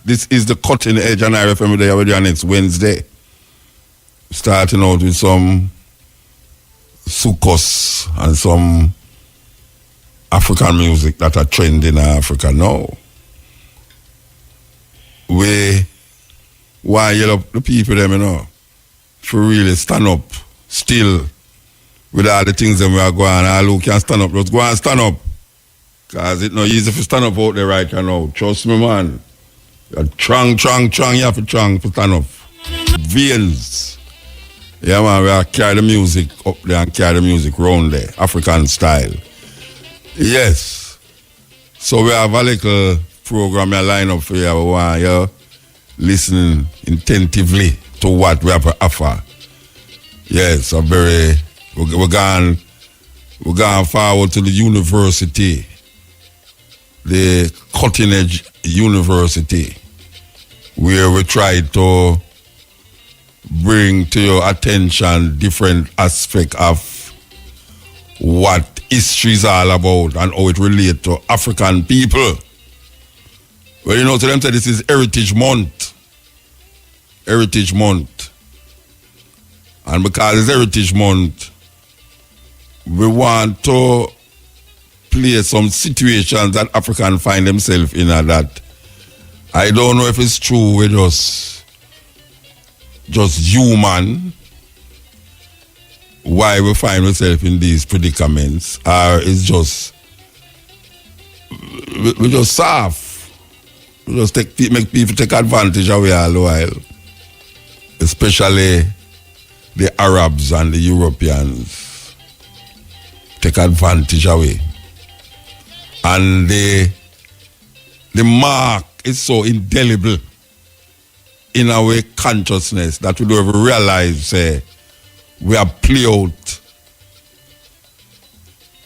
This is the cutting edge on RFM Day with you next Wednesday. Starting out with some soukous and some African music that are trending in Africa now. Why yell up the people them, for really stand up still with all the things that we are going, all who can stand up, just go and stand up. Because it's not easy to stand up out there right now. Trust me, man. You're trang, you have to trang to stand up. Veins. Yeah, man, we are carry the music up there and carry the music round there, African style. Yes. So we have a little program I line up for you. We want you listening attentively to what we have to offer. Yes, we're going forward to the university, the cutting edge university, where we try to bring to your attention different aspects of what history is all about and how it relates to African people. Well, to them say this is Heritage Month. Heritage Month. And because it's Heritage Month, we want to play some situations that Africans find themselves in that I don't know if it's true with us just human why we find ourselves in these predicaments, or it's just we just soft. We just make people take advantage of it all the while. Especially the Arabs and the Europeans take advantage of it. And the mark is so indelible in our consciousness that we don't even realize we have played out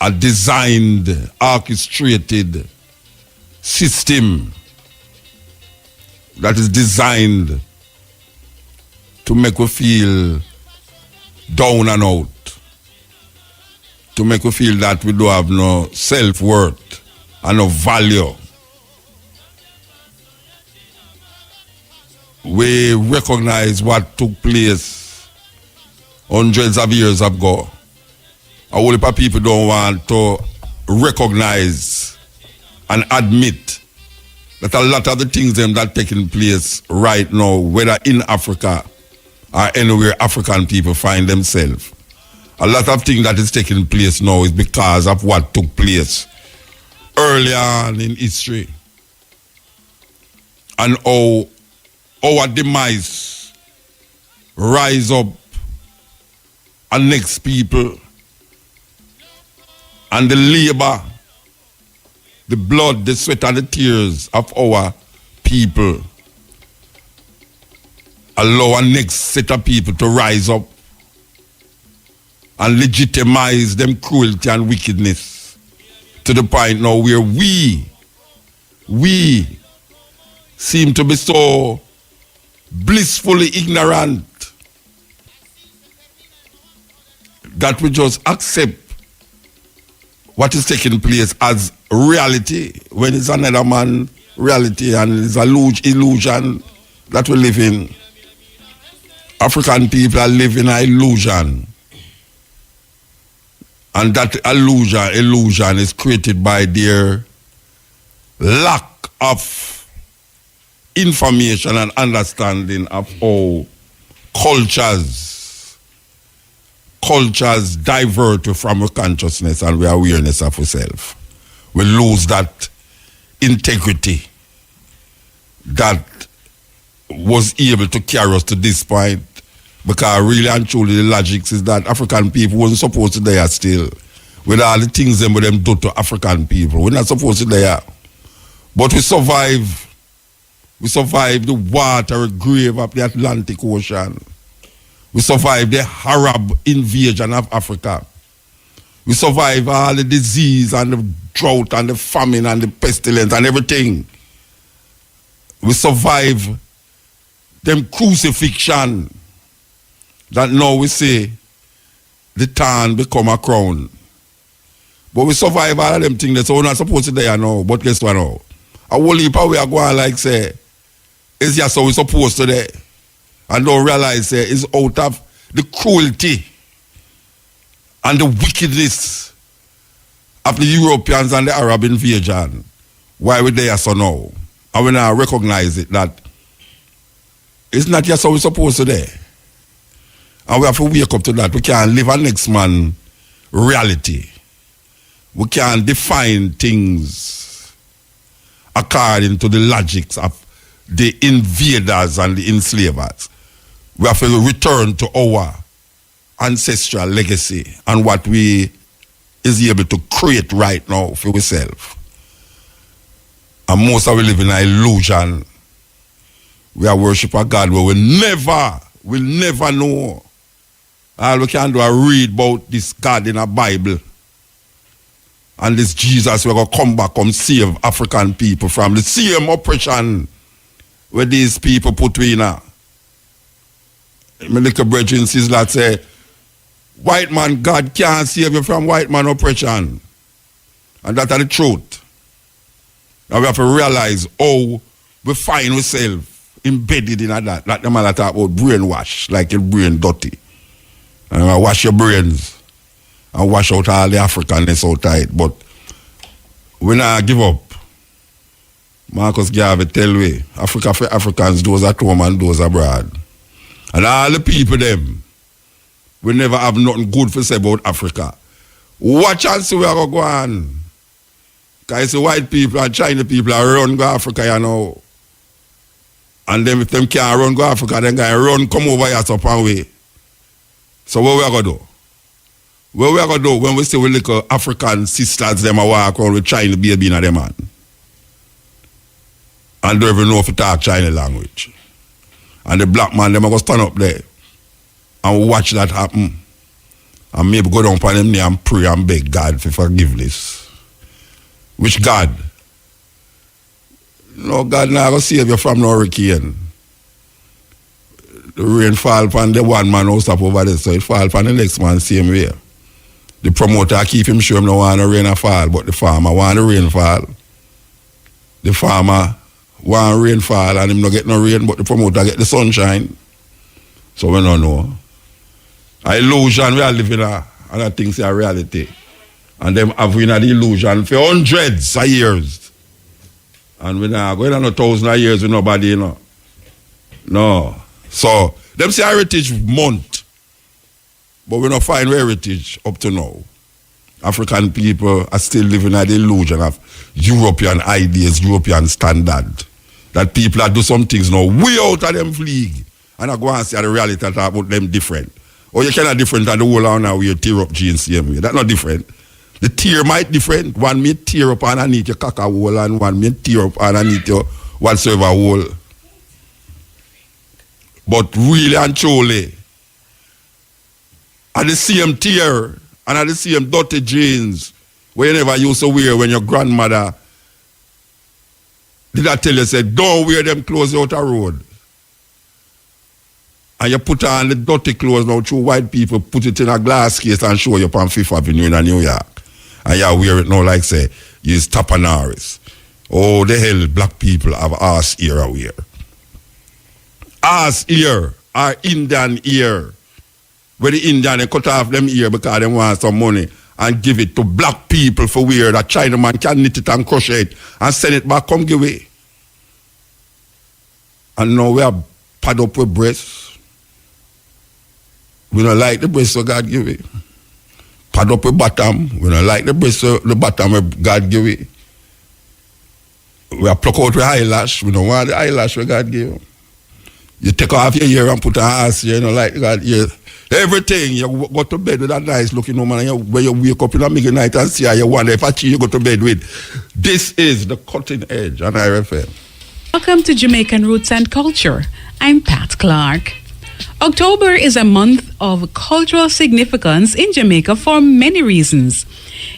a designed, orchestrated system that is designed to make us feel down and out, to make us feel that we don't have no self-worth and no value. We recognize what took place hundreds of years ago. A whole heap of people don't want to recognize and admit that a lot of the things that are taking place right now, whether in Africa or anywhere African people find themselves, a lot of things that is taking place now is because of what took place earlier on in history. And how our demise rise up and next people and the labor, the blood, the sweat and the tears of our people allow our next set of people to rise up and legitimize them cruelty and wickedness to the point now where we seem to be so blissfully ignorant that we just accept what is taking place as reality when it's another man's reality and it's a illusion that we live in. African people are living an illusion. And that illusion is created by their lack of information and understanding of how cultures divert from our consciousness and our awareness of ourselves. We lose that integrity that was able to carry us to this point, because really and truly the logic is that African people wasn't supposed to be there still. With all the things them do to African people, we're not supposed to be there. But we survive. We survived the watery grave of the Atlantic Ocean. We survived the Arab invasion of Africa. We survived all the disease and the drought and the famine and the pestilence and everything. We survived them crucifixion that now we say the tan become a crown. But we survive all of them things, so we're not supposed to be there now. But guess what now? A whole heap of we are going like say, It's just how we're supposed to there. And don't realize it's out of the cruelty and the wickedness of the Europeans and the Arab invasion. Why we there so now? And we now recognize it that it's not just how we're supposed to there. And we have to wake up to that. We can't live a next man reality. We can't define things according to the logics of the invaders and the enslavers. We have to return to our ancestral legacy and what we is able to create right now for ourselves. And most of we live in an illusion. We are worship a God where we'll never know. All we can do is read about this God in a Bible. And this Jesus will come back and save African people from the same oppression where these people put in. My little brethren says that say, white man, God can't save you from white man oppression. And that's the truth. Now we have to realize how we find ourselves embedded in that. Like the man that talk about brainwash, like your brain dirty. And wash your brains and wash out all the Africanness outside. But we not give up. Marcus Garvey tell we, Africa for Africans, those at home and those abroad. And all the people them, we never have nothing good to say about Africa. Watch and see where I go on. Because the white people and China people are run go Africa, you know. And them if them can't run go Africa, then can run come over here up and way. So what we are going to do? What we are going to do when we see we little African sisters them a walk around with China baby in them man? And don't even know if to talk China language. And the black man them are going to stand up there and watch that happen. And maybe go down upon them knee and pray and beg God for forgiveness. Which God? No, God not going to save you from no hurricane. The rain fall upon the one man who stop over there, so it fall upon the next man same way. The promoter keep him sure him no want the rain to fall, but the farmer want the rain fall. The farmer want rain fall and him no get no rain, but the promoter get the sunshine. So we don't know. A illusion we are living in, and I think it's a reality. And them have been the illusion for hundreds of years. And we not going on 1,000 of years with nobody, you know. No. So, them say Heritage Month, but we don't find heritage up to now. African people are still living in the illusion of European ideas, European standard. That people that do some things now way out of them league. And I go and see the reality that about them different. Or you cannot different than the whole on now where you tear up jeans same way. That's not different. The tear might different. One may tear up underneath your caca hole and one may tear up underneath your whatsoever hole. But really and truly, at the same tear and at the same dirty jeans where you never used to wear when your grandmother did I tell you, say, don't wear them clothes out the road. And you put on the dirty clothes now, two white people put it in a glass case and show you up on Fifth Avenue in New York. And you wear it now like, say, you's Tapanaris. Oh, the hell, black people have ass ear wear. Ass ear or Indian ear. Where the Indian they cut off them ear because they want some money and give it to black people for wear that Chinaman can knit it and crochet it and send it back, come give it. And now we are pad up with breasts. We don't like the breasts so God give it. Pad up with bottom. We don't like the breasts so the bottom God give it. We are pluck out with eyelash. We don't want the eyelash we God give. You take off your ear and put an ass here, you know, like God here. Everything, you go to bed with a nice looking woman and when you wake up in the middle of the night and see her, you wonder if actually you go to bed with. This is the cutting edge on IRFM. Welcome to Jamaican Roots and Culture. I'm Pat Clark. October is a month of cultural significance in Jamaica for many reasons.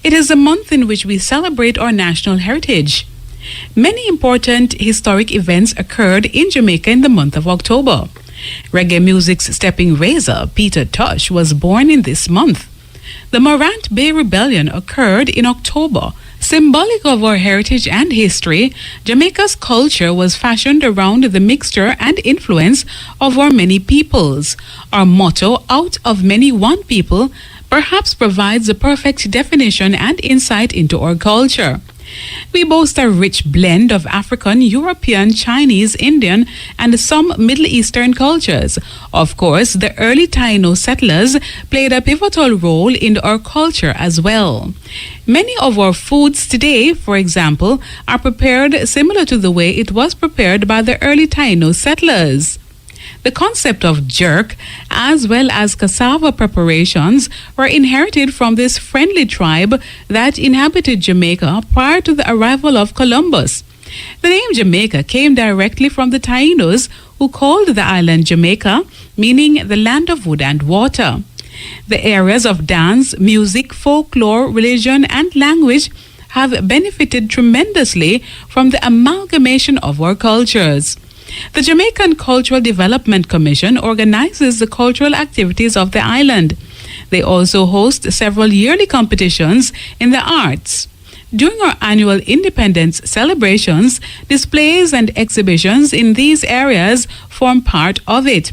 It is a month in which we celebrate our national heritage. Many important historic events occurred in Jamaica in the month of October. Reggae music's stepping razor, Peter Tosh, was born in this month. The Morant Bay Rebellion occurred in October, Symbolic of our heritage and history, Jamaica's culture was fashioned around the mixture and influence of our many peoples. Our motto, "Out of many, one people," perhaps provides a perfect definition and insight into our culture. We boast a rich blend of African, European, Chinese, Indian, and some Middle Eastern cultures. Of course, the early Taino settlers played a pivotal role in our culture as well. Many of our foods today, for example, are prepared similar to the way it was prepared by the early Taino settlers. The concept of jerk, as well as cassava preparations, were inherited from this friendly tribe that inhabited Jamaica prior to the arrival of Columbus. The name Jamaica came directly from the Tainos, who called the island Jamaica, meaning the land of wood and water. The areas of dance, music, folklore, religion, and language have benefited tremendously from the amalgamation of our cultures. The Jamaican Cultural Development Commission organizes the cultural activities of the island. They also host several yearly competitions in the arts. During our annual independence celebrations, displays and exhibitions in these areas form part of it.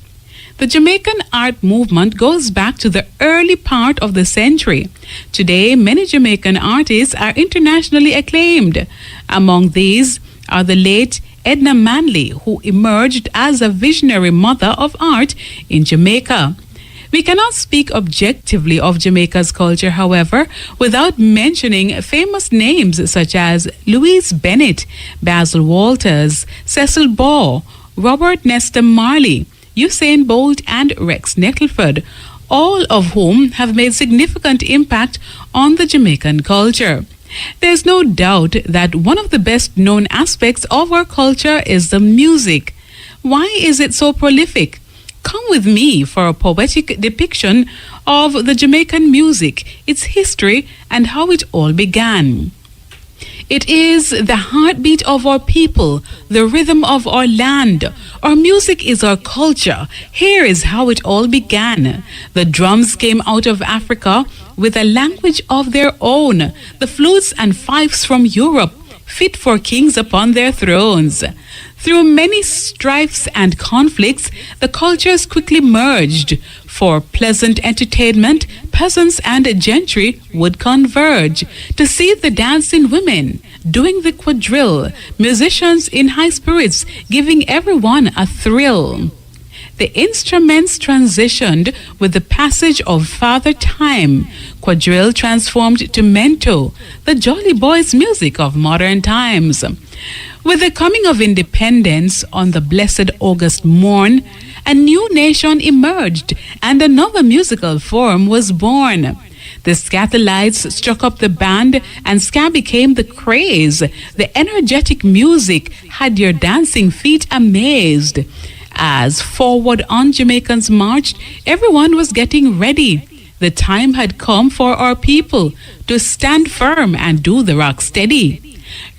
The Jamaican art movement goes back to the early part of the century. Today, many Jamaican artists are internationally acclaimed. Among these are the late Edna Manley, who emerged as a visionary mother of art in Jamaica. We cannot speak objectively of Jamaica's culture, however, without mentioning famous names such as Louise Bennett, Basil Walters, Cecil Baugh, Robert Nesta Marley, Usain Bolt, and Rex Nettleford, all of whom have made significant impact on the Jamaican culture. There's no doubt that one of the best known aspects of our culture is the music. Why is it so prolific? Come with me for a poetic depiction of the Jamaican music, its history, and how it all began. It is the heartbeat of our people, the rhythm of our land. Our music is our culture. Here is how it all began. The drums came out of Africa with a language of their own. The flutes and fifes from Europe, fit for kings upon their thrones. Through many strifes and conflicts, the cultures quickly merged. For pleasant entertainment, peasants and gentry would converge to see the dancing women doing the quadrille, musicians in high spirits giving everyone a thrill. The instruments transitioned with the passage of Father Time. Quadrille transformed to mento, the jolly boys' music of modern times. With the coming of independence on the blessed August morn, a new nation emerged and another musical form was born. The scatterlights struck up the band and ska became the craze. The energetic music had your dancing feet amazed. As forward on Jamaicans marched, everyone was getting ready. The time had come for our people to stand firm and do the rock steady.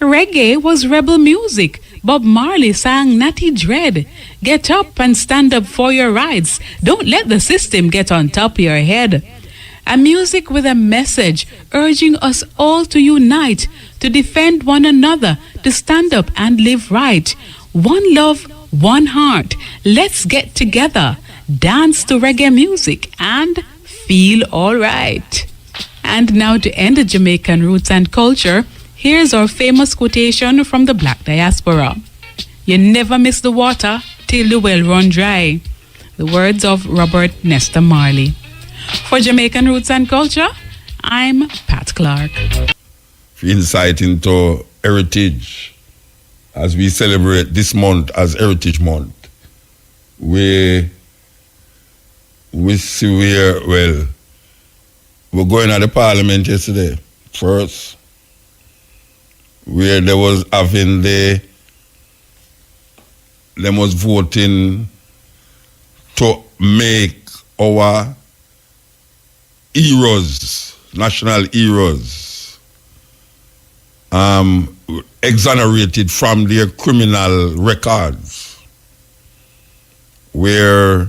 Reggae was rebel music. Bob Marley sang Natty Dread. Get up and stand up for your rights. Don't let the system get on top of your head. A music with a message urging us all to unite, to defend one another, to stand up and live right. One love, one heart. Let's get together, dance to reggae music, and feel all right. And now, to end the Jamaican roots and culture, here's our famous quotation from the Black diaspora. You never miss the water till the well run dry. The words of Robert Nesta Marley. For Jamaican Roots and Culture, I'm Pat Clark. Insight into heritage as we celebrate this month as Heritage Month. We see we're going at the parliament yesterday, first, where there was having them was voting to make our heroes, national heroes, exonerated from their criminal records, where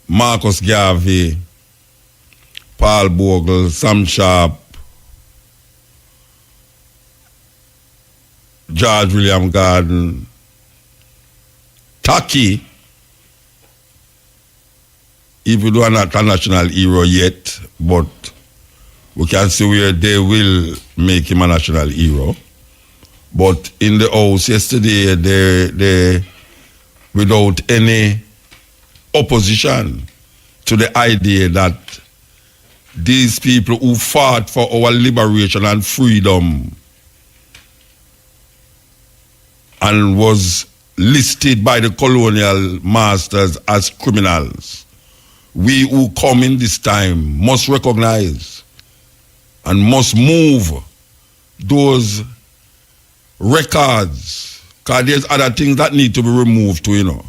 Marcus Garvey, Paul Bogle, Sam Sharp, George William Garden, Taki, even though not a national hero yet, but we can see where they will make him a national hero. But in the house yesterday, they without any opposition to the idea that these people who fought for our liberation and freedom and was listed by the colonial masters as criminals, we who come in this time must recognize and must move those records, because there's other things that need to be removed too, you know.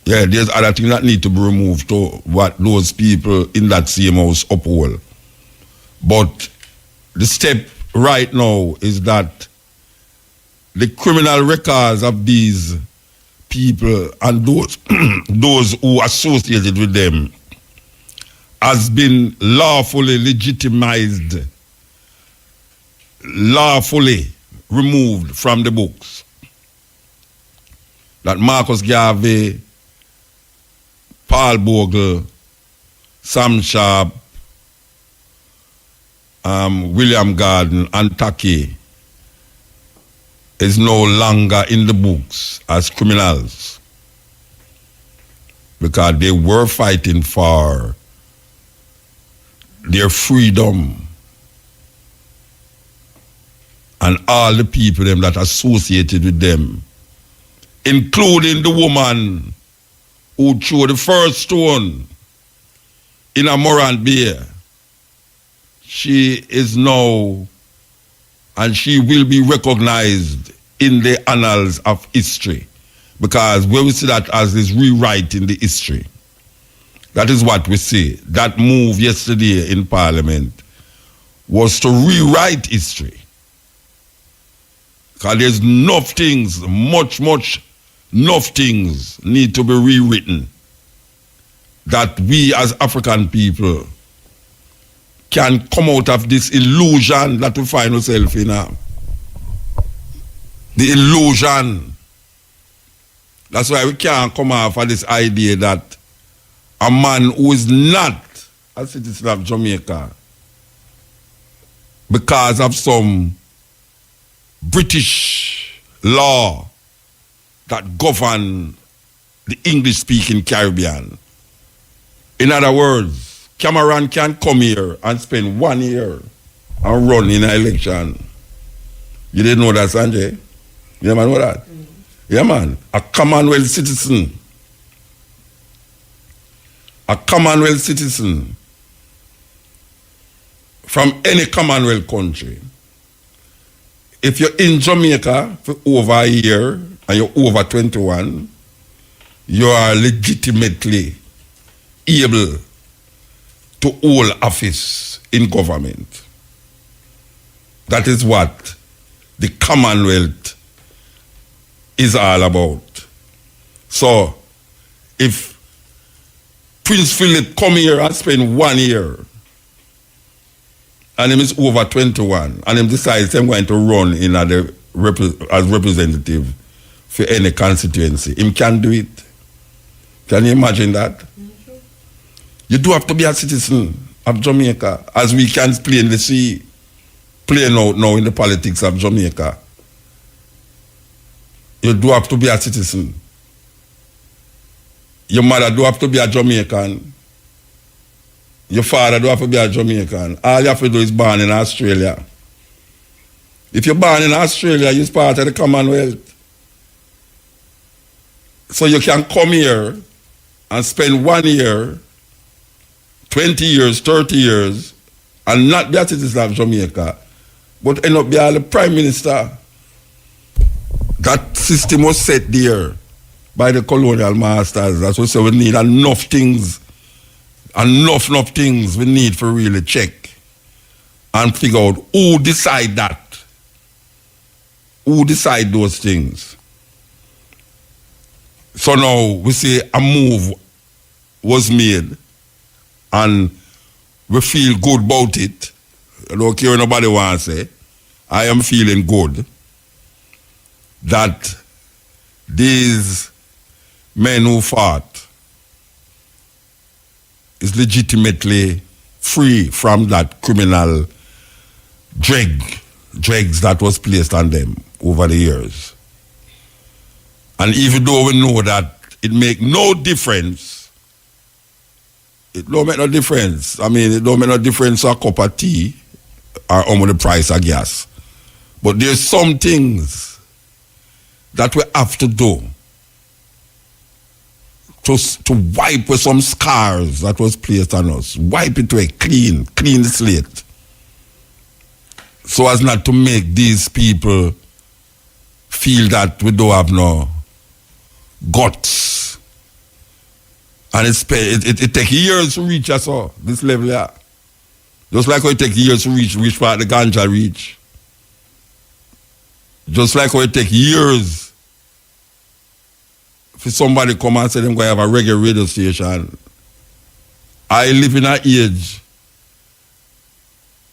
Yeah, there's other things that need to be removed to what those people in that same house uphold. But the step right now is that the criminal records of these people and those those who associated with them has been lawfully legitimized, lawfully removed from the books. That Marcus Garvey, Paul Bogle, Sam Sharp, William Garden, and Taki is no longer in the books as criminals because they were fighting for their freedom, and all the people them that associated with them, including the woman who threw the first stone in a Morant Bay. She is now, and she will be recognized in the annals of history, because when we see that as this rewriting the history, that is what we see. That move yesterday in Parliament was to rewrite history. Because there's enough things, much enough things need to be rewritten that we as African people can come out of this illusion that we find ourselves in now. The illusion. That's why we can't come off of this idea that a man who is not a citizen of Jamaica because of some British law that govern the English-speaking Caribbean. In other words, Cameron can come here and spend 1 year and run in an election. You didn't know that, Sanjay? You man know that? Mm-hmm. Yeah, man. A Commonwealth citizen from any Commonwealth country, if you're in Jamaica for over a year and you're over 21, you are legitimately able to hold office in government. That is what the Commonwealth is all about. So, if Prince Philip come here and spend 1 year, and him is over 21, and him decides I'm going to run in as representative for any constituency, him can do it. Can you imagine that? Mm-hmm. You do have to be a citizen of Jamaica, as we can plainly see playing out now in the politics of Jamaica. You do have to be a citizen. Your mother do have to be a Jamaican. Your father do have to be a Jamaican. All you have to do is born in Australia. If you're born in Australia, you're part of the Commonwealth. So you can come here and spend 1 year, 20 years, 30 years, and not be a citizen of Jamaica, but end up being the Prime Minister. That system was set there by the colonial masters. That's what we need enough things we need for really check and figure out who decide that. Who decide those things. So now we say a move was made and we feel good about it. I don't care what nobody wants to say. I am feeling good. that these men who fought is legitimately free from that criminal dregs that was placed on them over the years. And even though we know that it make no difference, it don't make no difference. I mean, it don't make no difference a cup of tea or how much the price of gas. But there's some things that we have to do to wipe with some scars that was placed on us. Wipe it away, clean the slate. So as not to make these people feel that we don't have no guts. And it takes years to reach us all, this level here. Just like how it takes years to reach part the ganja reach. Just like how it takes years for somebody come and say they're going to have a reggae radio station. I live in an age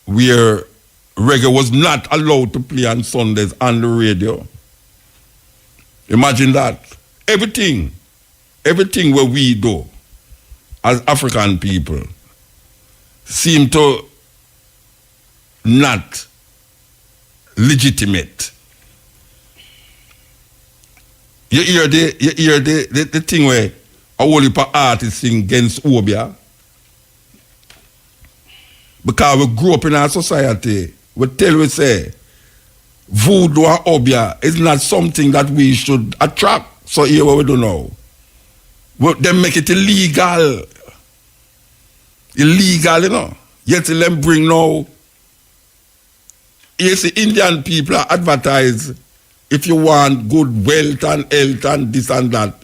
where reggae was not allowed to play on Sundays on the radio. Imagine that. Everything what we do as African people seem to not legitimate. You hear the thing where a whole heap of artists sing against Obia? Because we grew up in our society, we say, voodoo and Obia is not something that we should attract. So here what we do now. They make it illegal. Illegal, you know. Yet them bring now. You see, Indian people are advertise. If you want good wealth and health and this and that,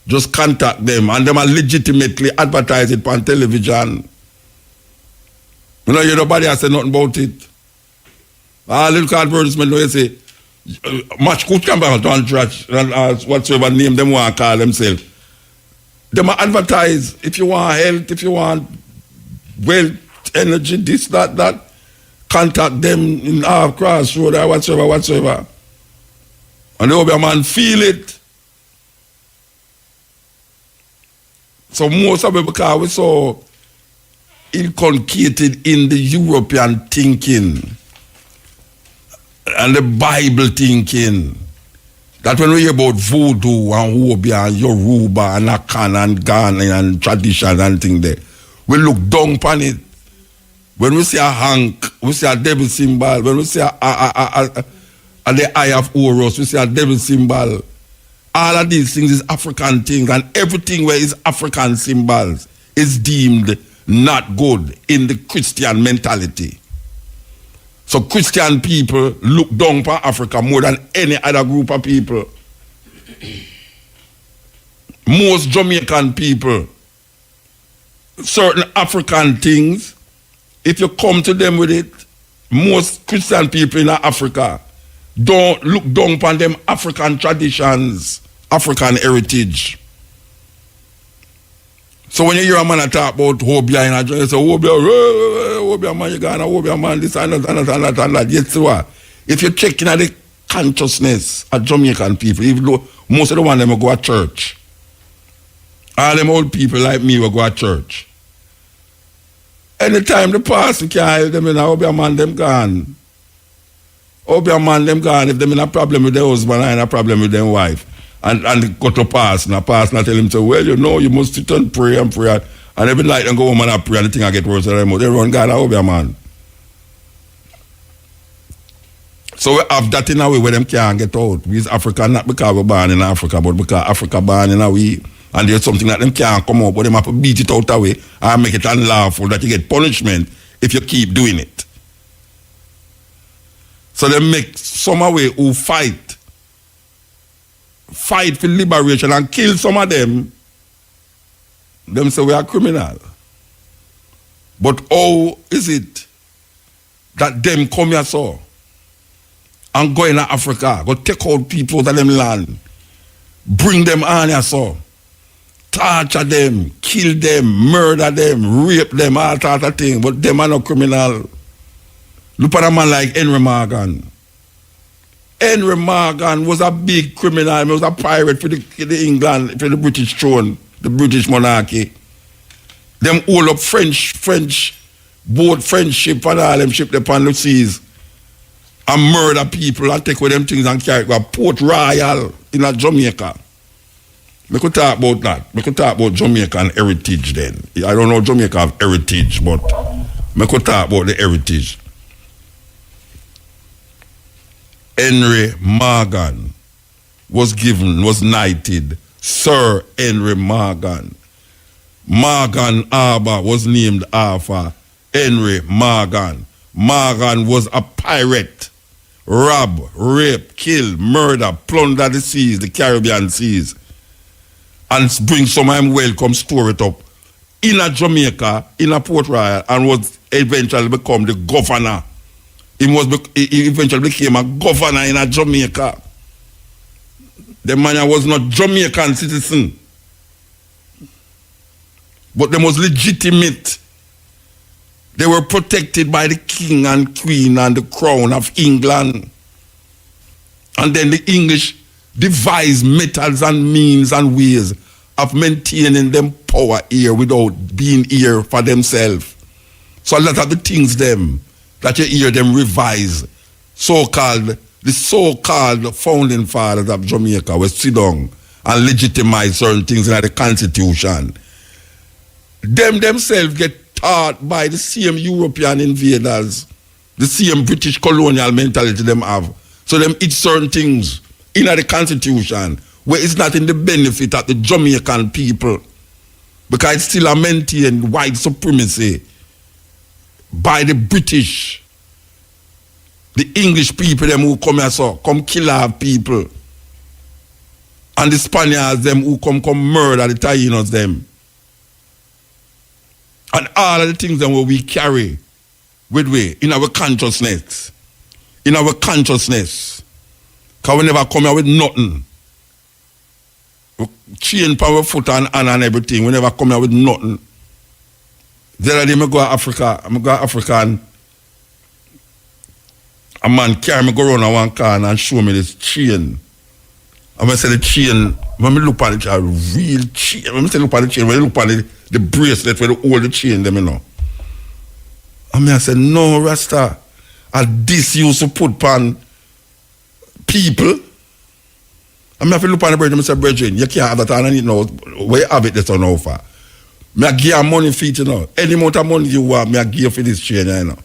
just contact them. And them are legitimately advertise it on television. You know, nobody has said nothing about it. Little advertisement, you say, much good camera, don't trash, whatsoever name them want to call themselves. Them are advertise if you want health, if you want wealth, energy, this, that, contact them in our crossroad or whatsoever. And the other man feel it. So most of it because we so inculcated in the European thinking and the Bible thinking that when we hear about voodoo and Obia and Yoruba and Akan and Ghana and tradition and things there, we look down upon it. When we see a hank, we see a devil symbol. When we see the eye of Horus, we see a devil symbol. All of these things is African things, and everything where is African symbols is deemed not good in the Christian mentality. So Christian people look down upon Africa more than any other group of people. Most Jamaican people, certain African things, if you come to them with it, most Christian people in Africa don't look down upon them African traditions, African heritage. So when you hear a man talk about Obia in a joint, you say, Obia man, you got Obia man, this and that. Yes, what? If you check in the consciousness of Jamaican people, even though most of the one them will go to church, all them old people like me will go to church. Anytime the pastor can't help them in a Obia man, them gone. Obia man, them gone if them in a problem with their husband and a problem with their wife. And go to pass, and tell him, so, well, you know, you must sit and pray. And every night and go home and pray, and the thing I get worse and more. They run God out there, man. So we have that in a way where them can't get out. We is African, not because we're born in Africa, but because Africa born in a way, and there's something that them can't come out, but them have to beat it out away and make it unlawful that you get punishment if you keep doing it. So they make some way who fight for liberation and kill some of them say we are criminal. But how is it that them come here so and go in Africa, go take out people out of them land, bring them on here so, torture them, kill them, murder them, rape them, all that of thing, but them are not criminal. Look at a man like Henry Morgan. Henry Morgan was a big criminal. He was a pirate for the England, for the British throne, the British monarchy. Them all up French boat friendship and all them ship upon the seas and murder people and take with them things and carry to Port Royal in a Jamaica. We could talk about that. We could talk about Jamaican heritage then. I don't know Jamaica have heritage, but we could talk about the heritage. Henry Morgan was knighted Sir Henry Morgan. Morgan Harbour was named after Henry Morgan. Morgan was a pirate. Rob, rape, kill, murder, plunder the seas, the Caribbean seas. And bring some of them welcome, store it up in a Jamaica, in a Port Royal, and was eventually become the governor. He eventually became a governor in a Jamaica. The man was not Jamaican citizen, but they was legitimate. They were protected by the king and queen and the crown of England. And then the English devised methods and means and ways of maintaining them power here without being here for themselves. So a lot of the things them that you hear them revise, the so-called founding fathers of Jamaica will sit down and legitimize certain things in the Constitution. Them themselves get taught by the same European invaders, the same British colonial mentality them have. So them eat certain things in the Constitution where it's not in the benefit of the Jamaican people, because it's still a maintained white supremacy by the British, the English people them who come here so come kill our people, and the Spaniards them who come murder the Taínos them, and all of the things them where we carry with we in our consciousness, because we never come here with nothing. We chain power foot and hand and everything. We never come here with nothing. The other day I go to Africa and a man carry me go around one car and show me this chain. And I say the chain, when I look at it, a real chain. When I look at the chain, when I look at the bracelet where they hold the chain, them, you know. And I say, no, Rasta, this used to put on people. I have to look at the brethren, I say, brethren, you can't have that and I need to know where you have it this or no for. I give you money for it, you know. Any amount of money you want, I give you for this chain, you know.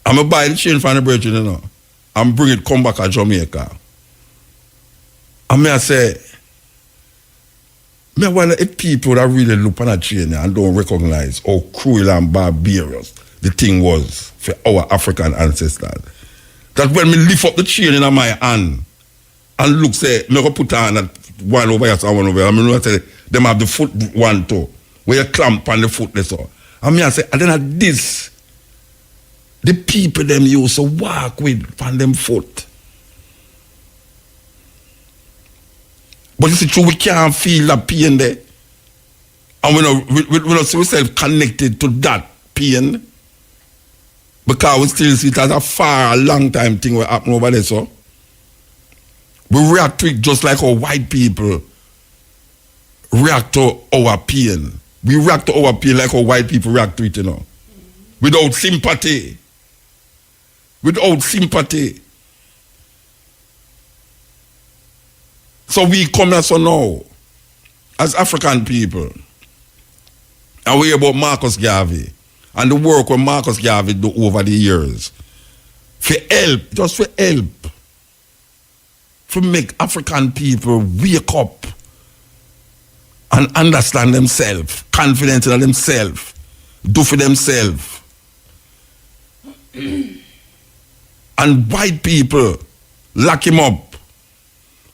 I'm going to buy the chain from the brethren, you know, and bring it come back to Jamaica. And I say, I wonder if people that really look at that chain and don't recognize how cruel and barbarous the thing was for our African ancestors. That when me lift up the chain in my hand and look, say, I'm going to put on that one over here, one over here. I mean, I say, them have the foot one too, where you clamp on the foot, that's all. And I say, and then at this, the people them used to walk with on them foot. But you see, true, we can't feel that pain there. And we don't see ourselves connected to that pain. Because we still see it as a long time thing will happen over there, so. We react to it just like our white people react to our pain. We react to our pain like our white people react to it, you know. Without sympathy. So we come here so now, as African people, and we hear about Marcus Garvey and the work what Marcus Garvey do over the years. For help, just for help. To make African people wake up and understand themselves, confident in themselves, do for themselves. And white people lock him up.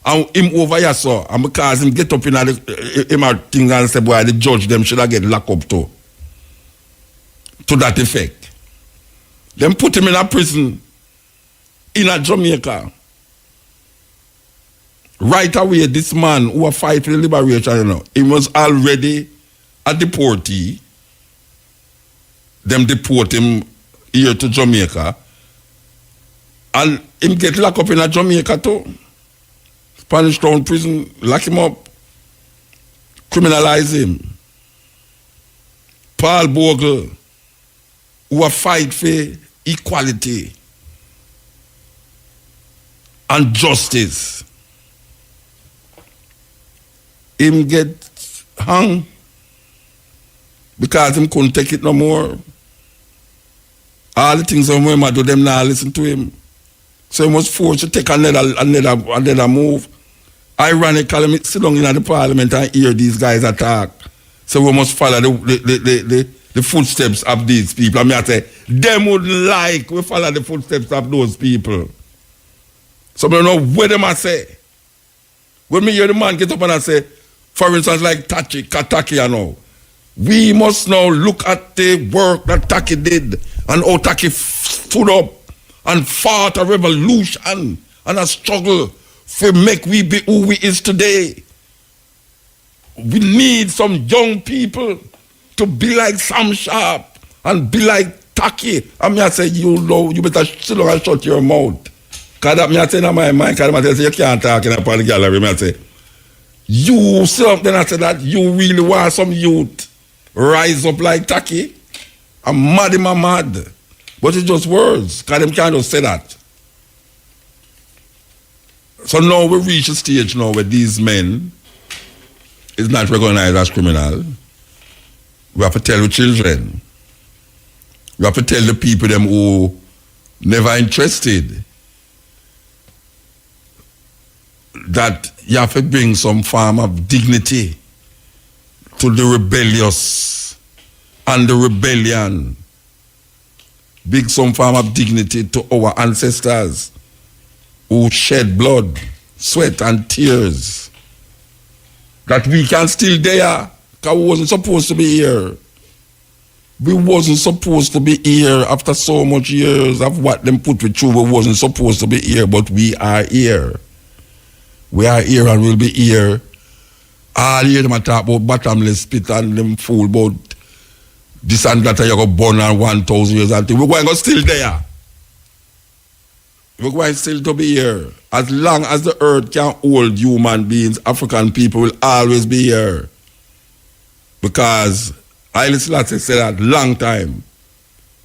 And him over here, so, and because him get up in him things and say, boy, the judge them should have get locked up too. To that effect. Them put him in a prison in a Jamaica. Right away, this man who was fighting for the liberation, you know, he was already a deportee. Them deport him here to Jamaica. And him get locked up in a Jamaica too. Spanish Town prison, lock him up, criminalize him. Paul Bogle, who a fight for equality and justice, him get hung because him couldn't take it no more. All the things that women do, them now listen to him. So he was forced to take another move. Ironically, sit down in the parliament and hear these guys attack. So we must follow the footsteps of these people. I mean, I say, them wouldn't like we follow the footsteps of those people. So I don't know what them I say. When me hear the man get up and I say, for instance, like Taki, you know, we must now look at the work that Taki did and how Taki stood up and fought a revolution and a struggle for make we be who we is today. We need some young people to be like Sam Sharp and be like Taki. I mean, I say, you know, you better sit down and shut your mouth. Because that me I say in my mind, because I say, you can't talk in a public gallery. I say, you sit up then I say that you really want some youth rise up like Taki. I'm mad. But it's just words, because them can't just say that. So now we reach a stage now where these men is not recognized as criminal. We have to tell the children. We have to tell the people them who never interested that you have to bring some form of dignity to the rebellious and the rebellion. Bring some form of dignity to our ancestors who shed blood, sweat and tears. That we can still there, because we wasn't supposed to be here. We wasn't supposed to be here after so much years of what them put with through. We wasn't supposed to be here, but we are here. We are here and we'll be here. All year them talk about bottomless pit and them fool about this and that, you go born on 1,000 years and we're going to go still there. We're going still to be here. As long as the earth can hold human beings, African people will always be here. Because Haile Selassie said that long time.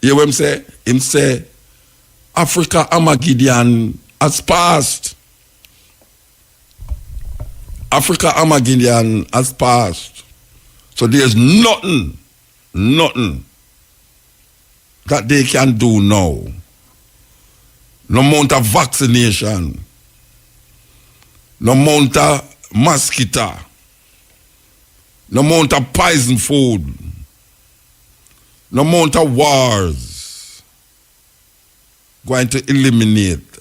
You hear what him say? Him say, Africa Armageddon has passed. Africa Armageddon has passed. So there's nothing that they can do now. No amount of vaccination, no amount of mosquito, no amount of poison food, no amount of wars going to eliminate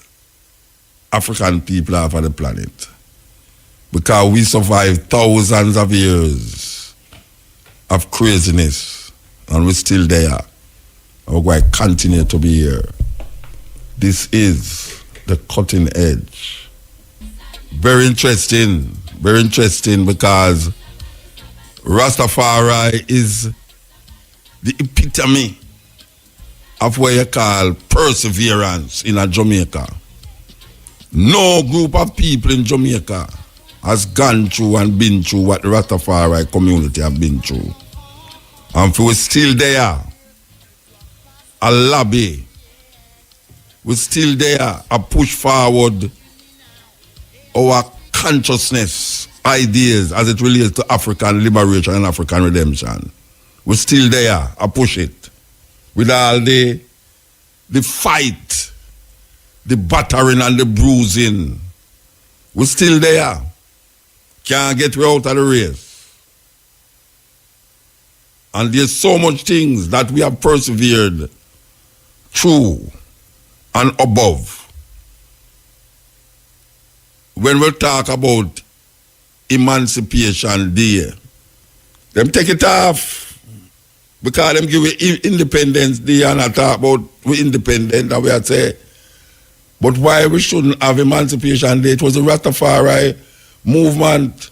African people off of the planet. Because we survived thousands of years of craziness and we're still there. And we're going to continue to be here. This is the cutting edge. Very interesting because Rastafari is the epitome of what you call perseverance in a Jamaica. No group of people in Jamaica has gone through and been through what the Rastafari community have been through. And if we're still there, a lobby, we're still there, a push forward our consciousness, ideas as it relates to African liberation and African redemption. We're still there, I push it. With all the fight, the battering and the bruising. We're still there. Can't get way out of the race. And there's so much things that we have persevered through and above. When we talk about Emancipation Day, them take it off because them give it Independence Day and I talk about we independent and we had say, but why we shouldn't have Emancipation Day? It was the Rastafari movement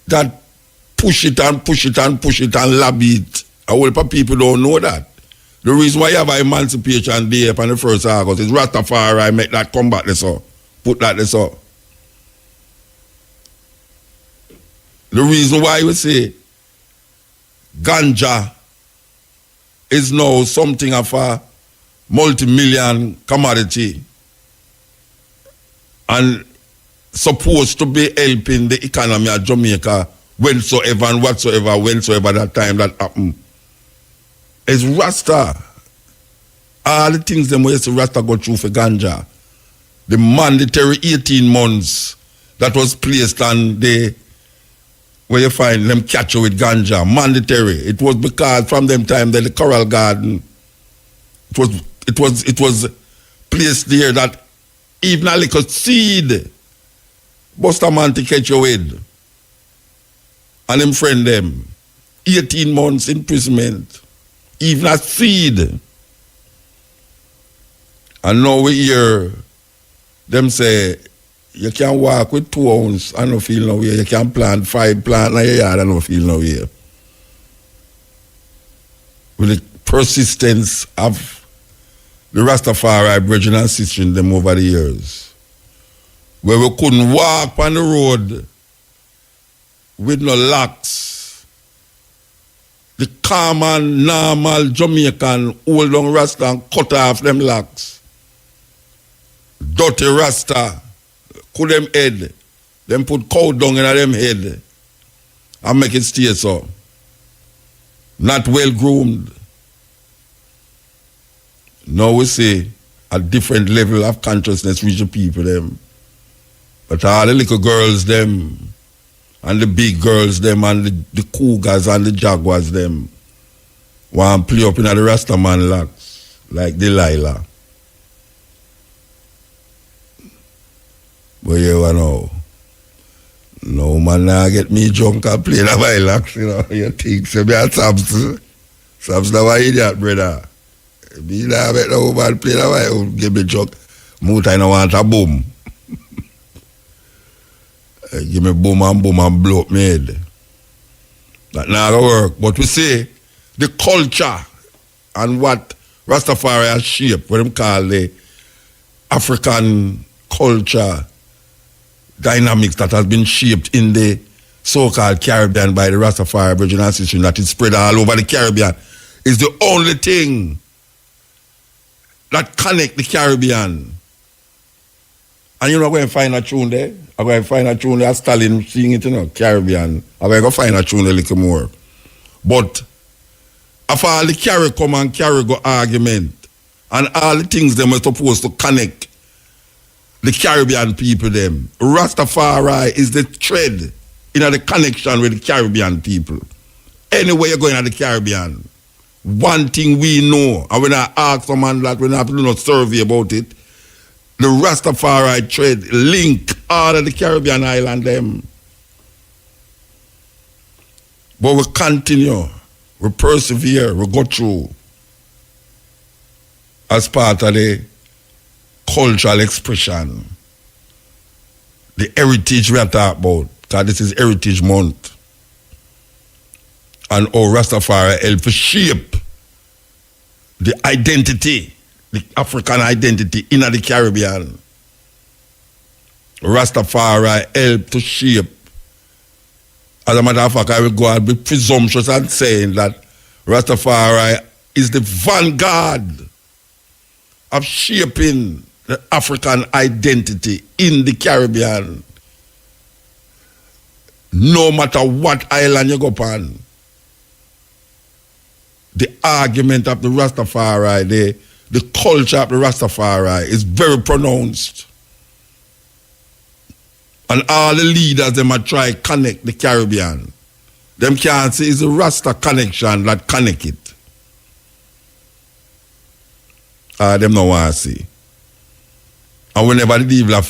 that push it and lobby it. A whole lot of people don't know that. The reason why you have an Emancipation Day on the 1st of August is Rastafari make that come back this up. Put that this up. The reason why we say ganja is now something of a multi-million commodity and supposed to be helping the economy of Jamaica whensoever and whatsoever, whensoever that time that happened. It's Rasta. All the things them we see Rasta go through for ganja. The mandatory 18 months that was placed on the where you find them catch you with ganja, mandatory. It was because from them time that the Coral Garden, it was placed there that even a little seed, bust a man to catch you with, and them friend them, 18 months imprisonment, even a seed. And now we hear them say, you can walk with 2 ounces and no feel no way. You can plant 5 plants in your yard and no feel no way. With the persistence of the Rastafari brethren and sisters them over the years, where we couldn't walk on the road with no locks. The common, normal Jamaican hold on Rasta and cut off them locks. Dirty Rasta. Put them head, them put cow dung in them head and make it stay so. Not well groomed. Now we see a different level of consciousness reach the people them. But all the little girls them and the big girls them and the cougars and the jaguars them want to play up in the Rastaman locks like Delilah. But you know, no man now get me drunk and play the violence, you know. You think so me a Samson. Samson was an idiot, brother. Me now make no man play the violence, get me drunk. Moot I don't want a boom. Give me boom and blow up my head. That not gonna work. But we say the culture and what Rastafari has shaped, what them call the African culture dynamics that has been shaped in the so-called Caribbean by the Rastafari Belgian system that is spread all over the Caribbean is the only thing that connect the Caribbean. And you're not going to find a tune there. I'm going to find a tune there. Stalin singing it, you know, Caribbean. I'm going to find a tune a little more. But after all the carry come and carry go argument and all the things them are supposed to connect the Caribbean people them. Rastafari is the thread in the connection with the Caribbean people. Anywhere you're going to the Caribbean, one thing we know, and when I ask someone that we have to do no survey about it, the Rastafari thread link all of the Caribbean island them. But we continue, we persevere, we go through as part of the cultural expression, the heritage we are talking about, because this is Heritage Month, and how Rastafari help to shape the identity, the African identity in the Caribbean. Rastafari help to shape. As a matter of fact, I will go and be presumptuous and saying that Rastafari is the vanguard of shaping the African identity in the Caribbean. No matter what island you go upon, the argument of the Rastafari, the culture of the Rastafari is very pronounced. And all the leaders, them are try to connect the Caribbean. Them can't say it's the Rasta connection that connect it. Them no want to see. And whenever the devil have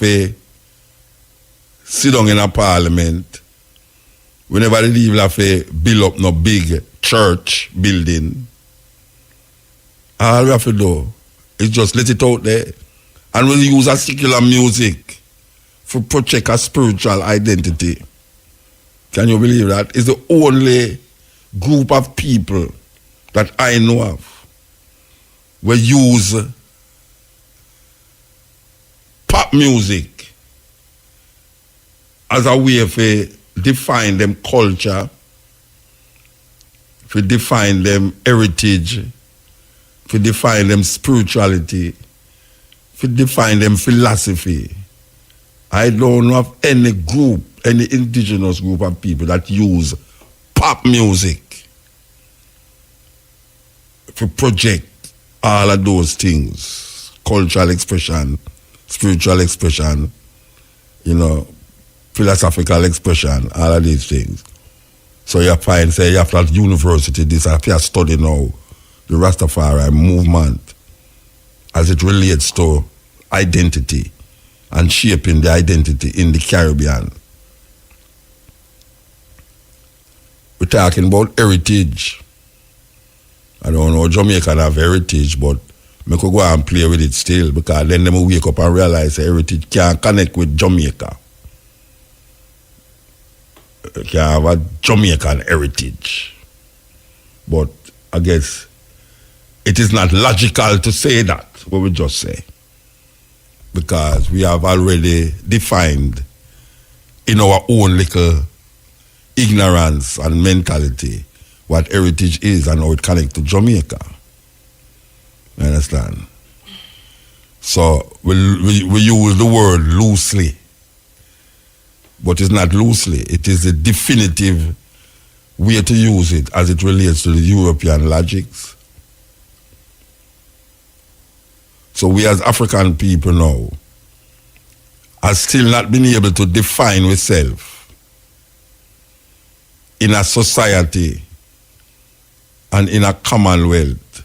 sit down in a parliament, whenever the devil have build up no big church building, all we have to do is just let it out there. And we use a secular music to protect a spiritual identity. Can you believe that? It's the only group of people that I know of we use pop music as a way to define them culture, to define them heritage, to define them spirituality, to define them philosophy. I don't know of any group, any indigenous group of people that use pop music to project all of those things, cultural expression, spiritual expression, philosophical expression, all of these things. So you find, say, you have to at university, this, I have to study now the Rastafari movement as it relates to identity and shaping the identity in the Caribbean. We're talking about heritage. I don't know, Jamaica have heritage, but I could go and play with it still, because then they will wake up and realize heritage can't connect with Jamaica. You can have a Jamaican heritage. But I guess it is not logical to say that, what we just say. Because we have already defined in our own little ignorance and mentality what heritage is and how it connects to Jamaica. You understand? So we use the word loosely. But it's not loosely. It is a definitive way to use it as it relates to the European logics. So we as African people now are still not been able to define ourselves in a society and in a commonwealth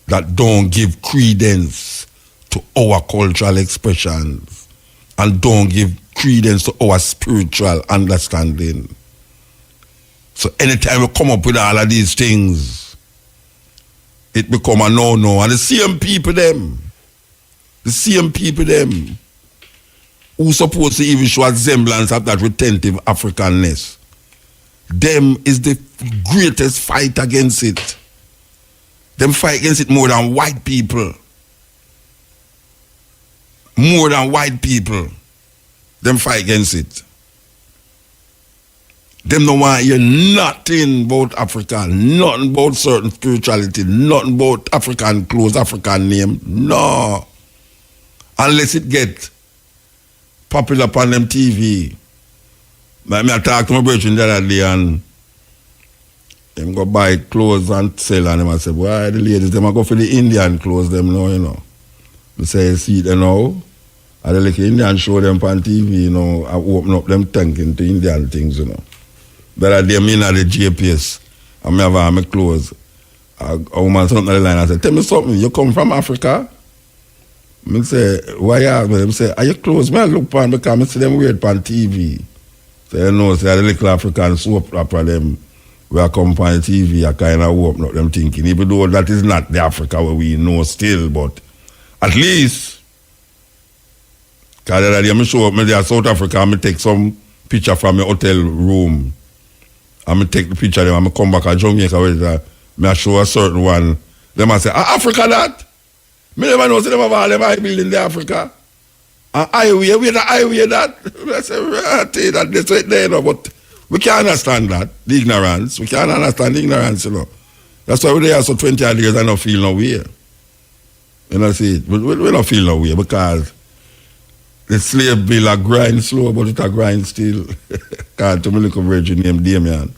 that don't give credence to our cultural expressions and don't give credence to our spiritual understanding. So anytime we come up with all of these things, it become a no-no. And the same people them who supposed to even show a semblance of that retentive Africanness, them is the greatest fight against it. Them fight against it more than white people. More than white people. Them fight against it. Them don't want to hear nothing about Africa, nothing about certain spirituality, nothing about African clothes, African name. No. Unless it get popular upon them TV. Like I talked to my brother the other day and them go buy clothes and sell and them I say, why the ladies, them go for the Indian clothes them now, I say, see them now. I like Indian show them on TV, I open up them tank into Indian things, But I did mean at the GPS, and I have my clothes. A woman something on the line, I said, tell me something, you come from Africa? I say, why you ask me? I say, are you clothes? I look upon because I see them weird on TV. So say the little African soap opera them where I come on TV, I kind of open up them thinking, even though that is not the Africa where we know still, but at least, because the other day I show up, I South Africa, I take some picture from my hotel room. I take the picture of them, I come back to Jamaica with I show a certain one. Them I say, Africa that? I never know, so them have all them high building in Africa. Highway, we the highway that? I say, that they say there, but we can't understand that, the ignorance. We can't understand the ignorance, That's why we're there so 20 years and not feel no way. See, we don't feel no way because the slave bill a grind slow, but it a grind still. Can't to me little virgin named Damien.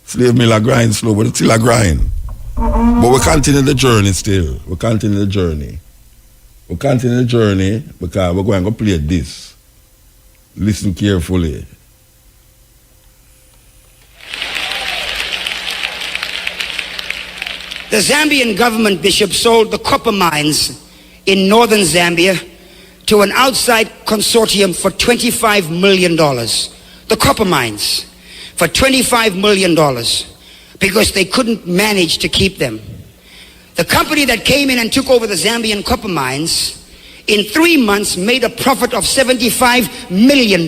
Slave bill a grind slow, but it's still a grind. But we continue the journey still. We continue the journey. We continue the journey because we're going to play this. Listen carefully. The Zambian government, Bishop, sold the copper mines in northern Zambia to an outside consortium for $25 million. The copper mines for $25 million because they couldn't manage to keep them. The company that came in and took over the Zambian copper mines in 3 months made a profit of $75 million.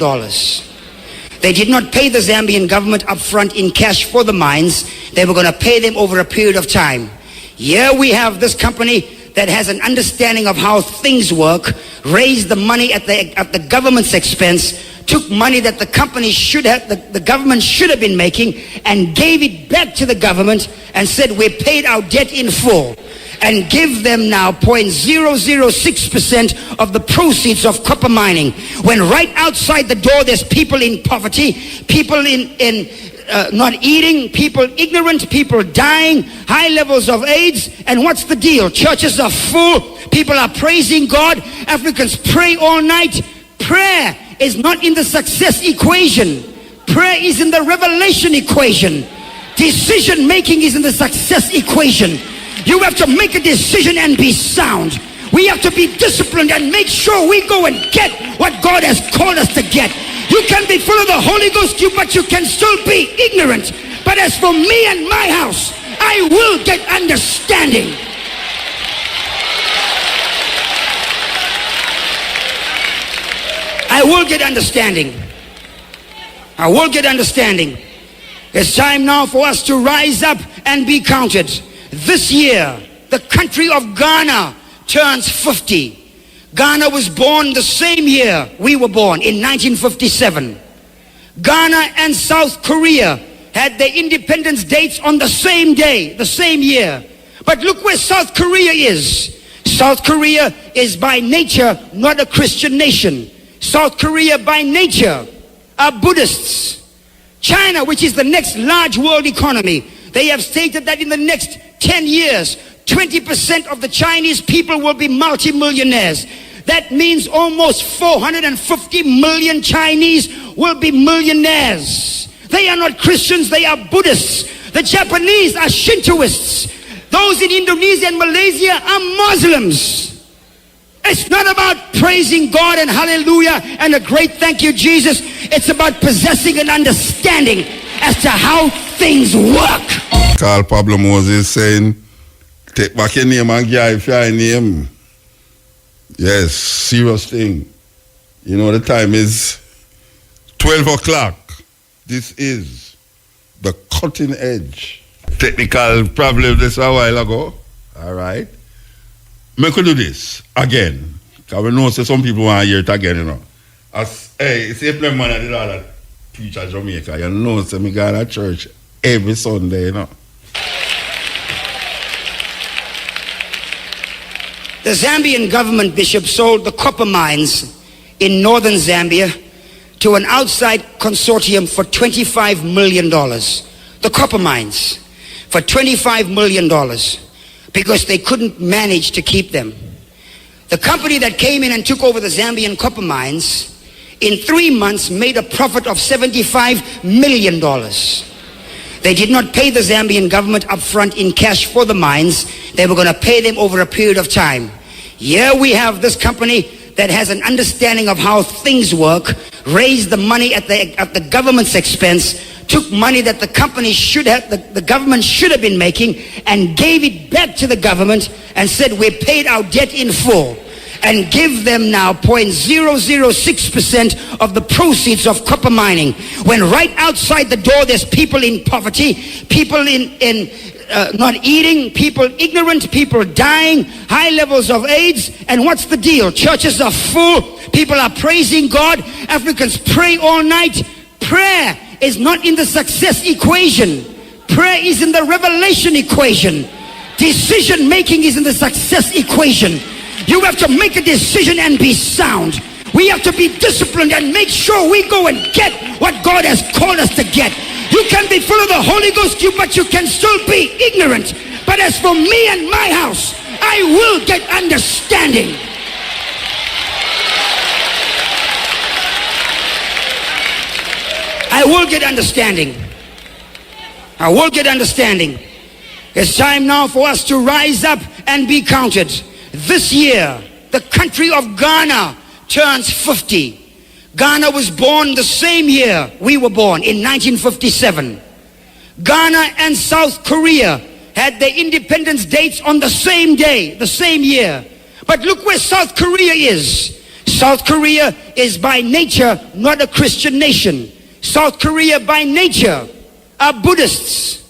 They did not pay the Zambian government up front in cash for the mines. They were going to pay them over a period of time. Here we have this company that has an understanding of how things work, raised the money at the government's expense, took money that the company should have, the government should have been making, and gave it back to the government and said, we paid our debt in full, and give them now 0.006% of the proceeds of copper mining, when right outside the door there's people in poverty, people in not eating, people ignorant, people dying, high levels of AIDS. And what's the deal? Churches are full, people are praising God, Africans pray all night. Prayer is not in the success equation. Prayer is in the revelation equation. Decision making is in the success equation. You have to make a decision and be sound. We have to be disciplined and make sure we go and get what God has called us to get. You can be full of the Holy Ghost, but you can still be ignorant. But as for me and my house, I will get understanding. I will get understanding. I will get understanding. It's time now for us to rise up and be counted. This year, the country of Ghana turns 50. Ghana was born the same year we were born, in 1957. Ghana and South Korea had their independence dates on the same day, the same year. But look where South Korea is. South Korea is by nature not a Christian nation. South Korea by nature are Buddhists. China, which is the next large world economy, they have stated that in the next 10 years, 20% of the Chinese people will be multimillionaires. That means almost 450 million Chinese will be millionaires. They are not Christians, they are Buddhists. The Japanese are Shintoists. Those in Indonesia and Malaysia are Muslims. It's not about praising God and hallelujah and a great thank you, Jesus. It's about possessing an understanding as to how things work. Carl Pablo Moses saying, take back your name and glorify your name. Yes, serious thing. You know, the time is 12 o'clock. This is the cutting edge. Technical problem this a while ago. All right. Me could do this again. Because we know some people want to hear it again, you know. As, hey, it's a man that did all that preach at Jamaica. You know, so me go to church every Sunday, you know. The Zambian government, Bishop, sold the copper mines in northern Zambia to an outside consortium for $25 million. The copper mines for $25 million because they couldn't manage to keep them. The company that came in and took over the Zambian copper mines in 3 months made a profit of $75 million. They did not pay the Zambian government upfront in cash for the mines. They were going to pay them over a period of time. Here we have this company that has an understanding of how things work, raised the money at the government's expense, took money that the company should have, the government should have been making, and gave it back to the government and said, we paid our debt in full, and give them now 0.006% of the proceeds of copper mining, when right outside the door there's people in poverty, people in not eating, people ignorant, people dying, high levels of AIDS. And what's the deal? Churches are full, people are praising God, Africans pray all night. Prayer is not in the success equation. Prayer is in the revelation equation. Decision making is in the success equation. You have to make a decision and be sound. We have to be disciplined and make sure we go and get what God has called us to get. You can be full of the Holy Ghost, but you can still be ignorant. But as for me and my house, I will get understanding. I will get understanding. I will get understanding. It's time now for us to rise up and be counted. This year, the country of Ghana turns 50. Ghana was born the same year we were born, in 1957. Ghana and South Korea had their independence dates on the same day, the same year. But look where South Korea is. South Korea is by nature not a Christian nation. South Korea by nature are Buddhists.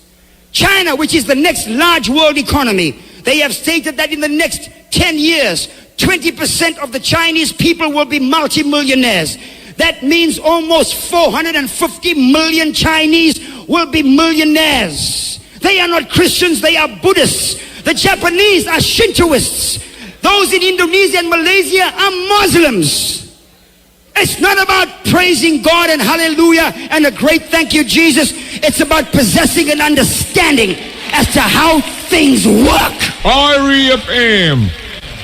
China, which is the next large world economy, they have stated that in the next 10 years, 20% of the Chinese people will be multimillionaires. That means almost 450 million Chinese will be millionaires. They are not Christians, they are Buddhists. The Japanese are Shintoists. Those in Indonesia and Malaysia are Muslims. It's not about praising God and hallelujah and a great thank you, Jesus. It's about possessing an understanding as to how things work. REFM,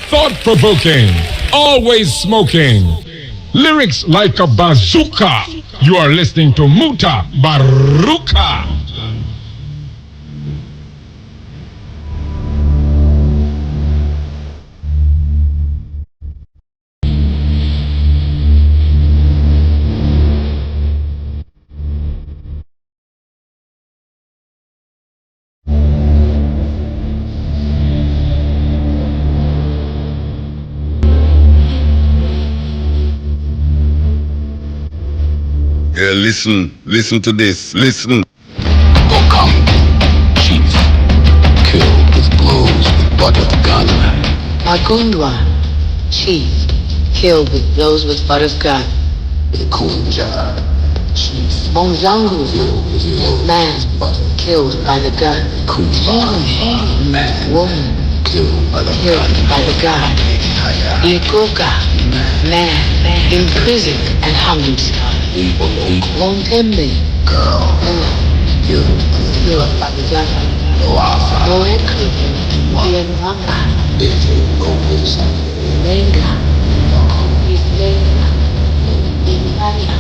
thought-provoking, always smoking. Lyrics like a bazooka. You are listening to Mutabaruka. Yeah, listen to this, listen. Welcome, chief. Killed with blows with butt of gun. Magundwa, chief, killed with blows with butt of gun. Kunja, chief. Bonzangu, man, killed by the gun. Kumba, man, Woman, killed by the killed by the gun. Ikoka, man, imprisoned and hung. Lontembe, girl, killed by the gun. Loafa, Moeku, Bienwanga, Lopez, Lenga, Lenga, Imani,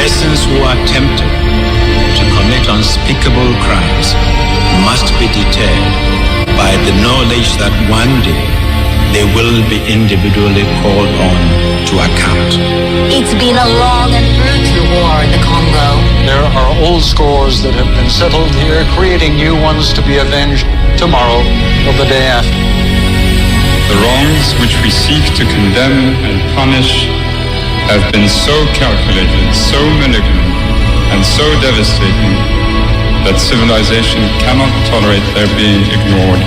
Persons who are tempted to commit unspeakable crimes must be deterred by the knowledge that one day they will be individually called on to account. It's been a long and brutal war in the Congo. There are old scores that have been settled here, creating new ones to be avenged tomorrow or the day after. The wrongs which we seek to condemn and punish have been so calculated, so malignant, and so devastating that civilization cannot tolerate their being ignored.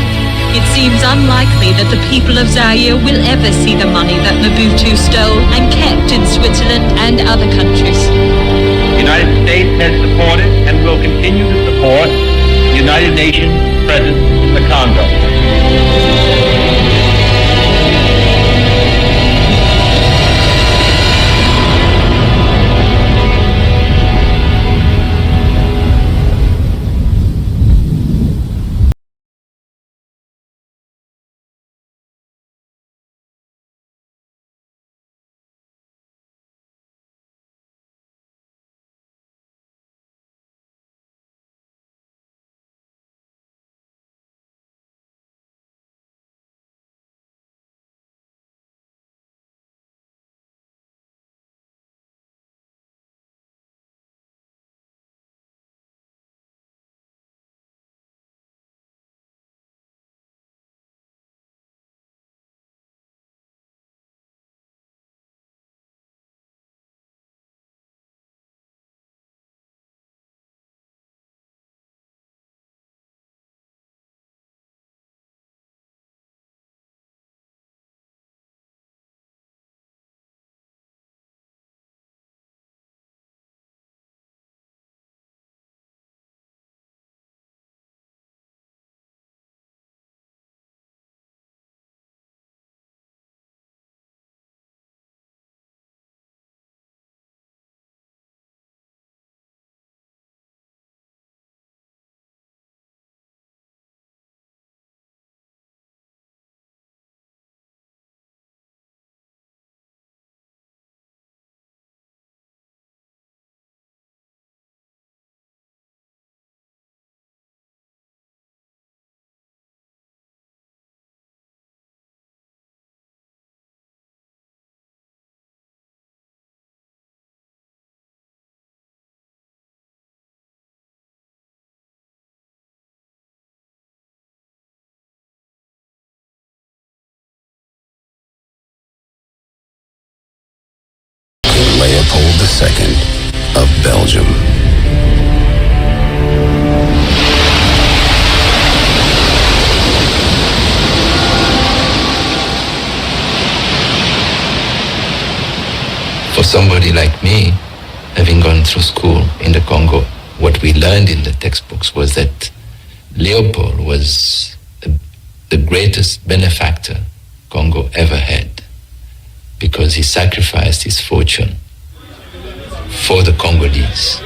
It seems unlikely that the people of Zaire will ever see the money that Mobutu stole and kept in Switzerland and other countries. The United States has supported and will continue to support the United Nations presence in the Congo. II of Belgium. For somebody like me, having gone through school in the Congo, what we learned in the textbooks was that Leopold was the greatest benefactor Congo ever had, because he sacrificed his fortune for the Congolese.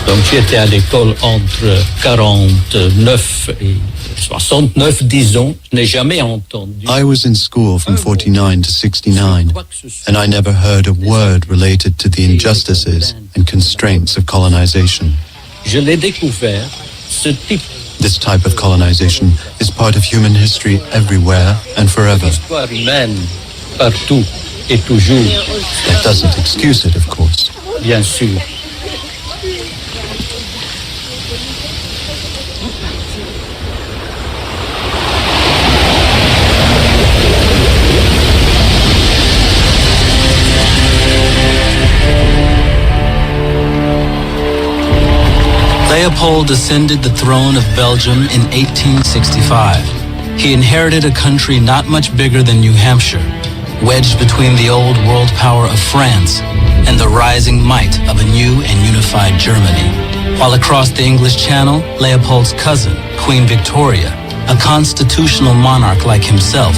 Donc j'étais à l'école entre 49 et 69, disons. Je n'ai jamais entendu. I was in school from 49 to 69, and I never heard a word related to the injustices and constraints of colonization. Je l'ai découvert, ce type. This type of colonization is part of human history everywhere and forever. L'histoire humaine, partout et toujours. That doesn't excuse it, of course. Bien sûr. Leopold ascended the throne of Belgium in 1865. He inherited a country not much bigger than New Hampshire, wedged between the old world power of France and the rising might of a new and unified Germany. While across the English Channel, Leopold's cousin, Queen Victoria, a constitutional monarch like himself,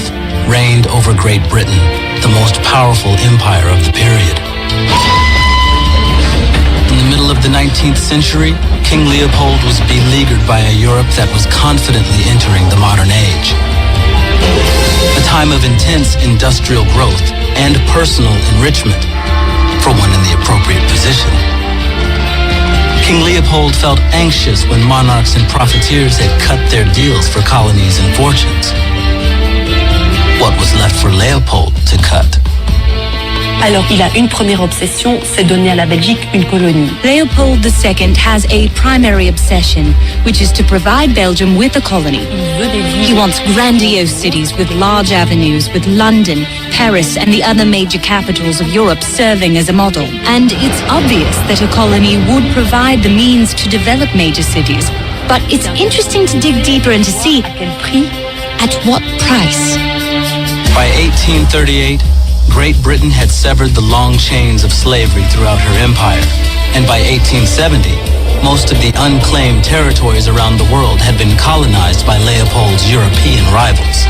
reigned over Great Britain, the most powerful empire of the period. In the middle of the 19th century, King Leopold was beleaguered by a Europe that was confidently entering the modern age. A time of intense industrial growth and personal enrichment for one in the appropriate position. King Leopold felt anxious when monarchs and profiteers had cut their deals for colonies and fortunes. What was left for Leopold to cut? Alors, il a une première obsession, c'est donner à la Belgique une colonie. Leopold II has a primary obsession, which is to provide Belgium with a colony. He wants grandiose cities with large avenues, with London, Paris, and the other major capitals of Europe serving as a model. And it's obvious that a colony would provide the means to develop major cities. But it's interesting to dig deeper and to see at what price. By 1838, Great Britain had severed the long chains of slavery throughout her empire, and by 1870, most of the unclaimed territories around the world had been colonized by Leopold's European rivals.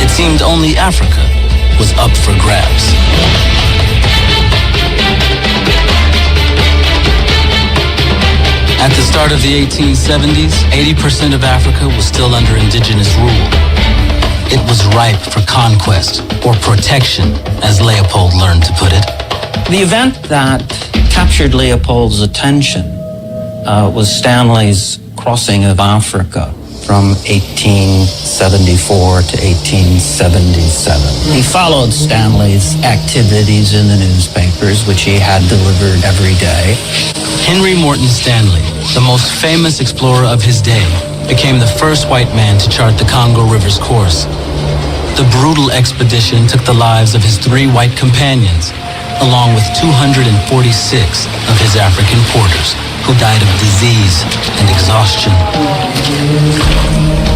It seemed only Africa was up for grabs. At the start of the 1870s, 80% of Africa was still under indigenous rule. It was ripe for conquest, or protection, as Leopold learned to put it. The event that captured Leopold's attention was Stanley's crossing of Africa from 1874 to 1877. He followed Stanley's activities in the newspapers, which he had delivered every day. Henry Morton Stanley, the most famous explorer of his day, became the first white man to chart the Congo River's course. The brutal expedition took the lives of his 3 white companions, along with 246 of his African porters, who died of disease and exhaustion.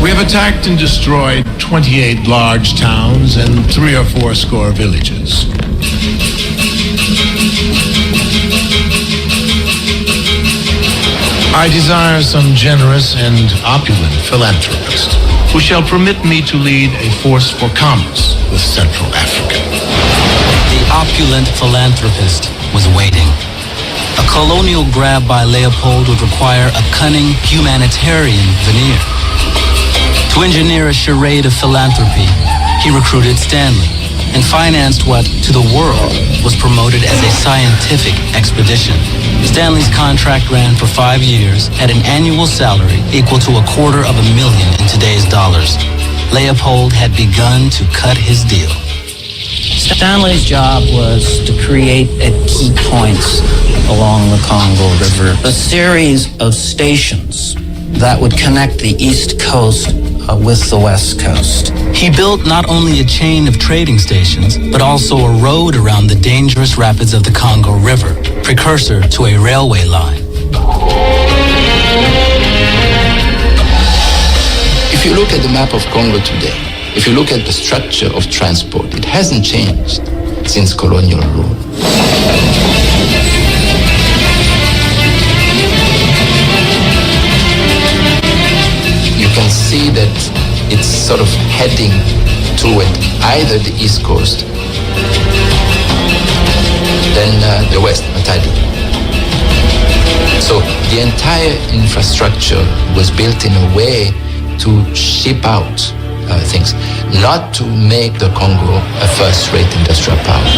We have attacked and destroyed 28 large towns and 3 or 4 score villages. I desire some generous and opulent philanthropist who shall permit me to lead a force for commerce with Central Africa. The opulent philanthropist was waiting. A colonial grab by Leopold would require a cunning humanitarian veneer. To engineer a charade of philanthropy, he recruited Stanley and financed what, to the world, was promoted as a scientific expedition. Stanley's contract ran for 5 years at an annual salary equal to $250,000 in today's dollars. Leopold had begun to cut his deal. Stanley's job was to create at key points along the Congo River a series of stations that would connect the east coast with the West Coast. He built not only a chain of trading stations, but also a road around the dangerous rapids of the Congo River, precursor to a railway line. If you look at the map of Congo today, if you look at the structure of transport, it hasn't changed since colonial rule. You can see that it's sort of heading toward either the East Coast, then the West, Matadi. So the entire infrastructure was built in a way to ship out things, not to make the Congo a first-rate industrial power.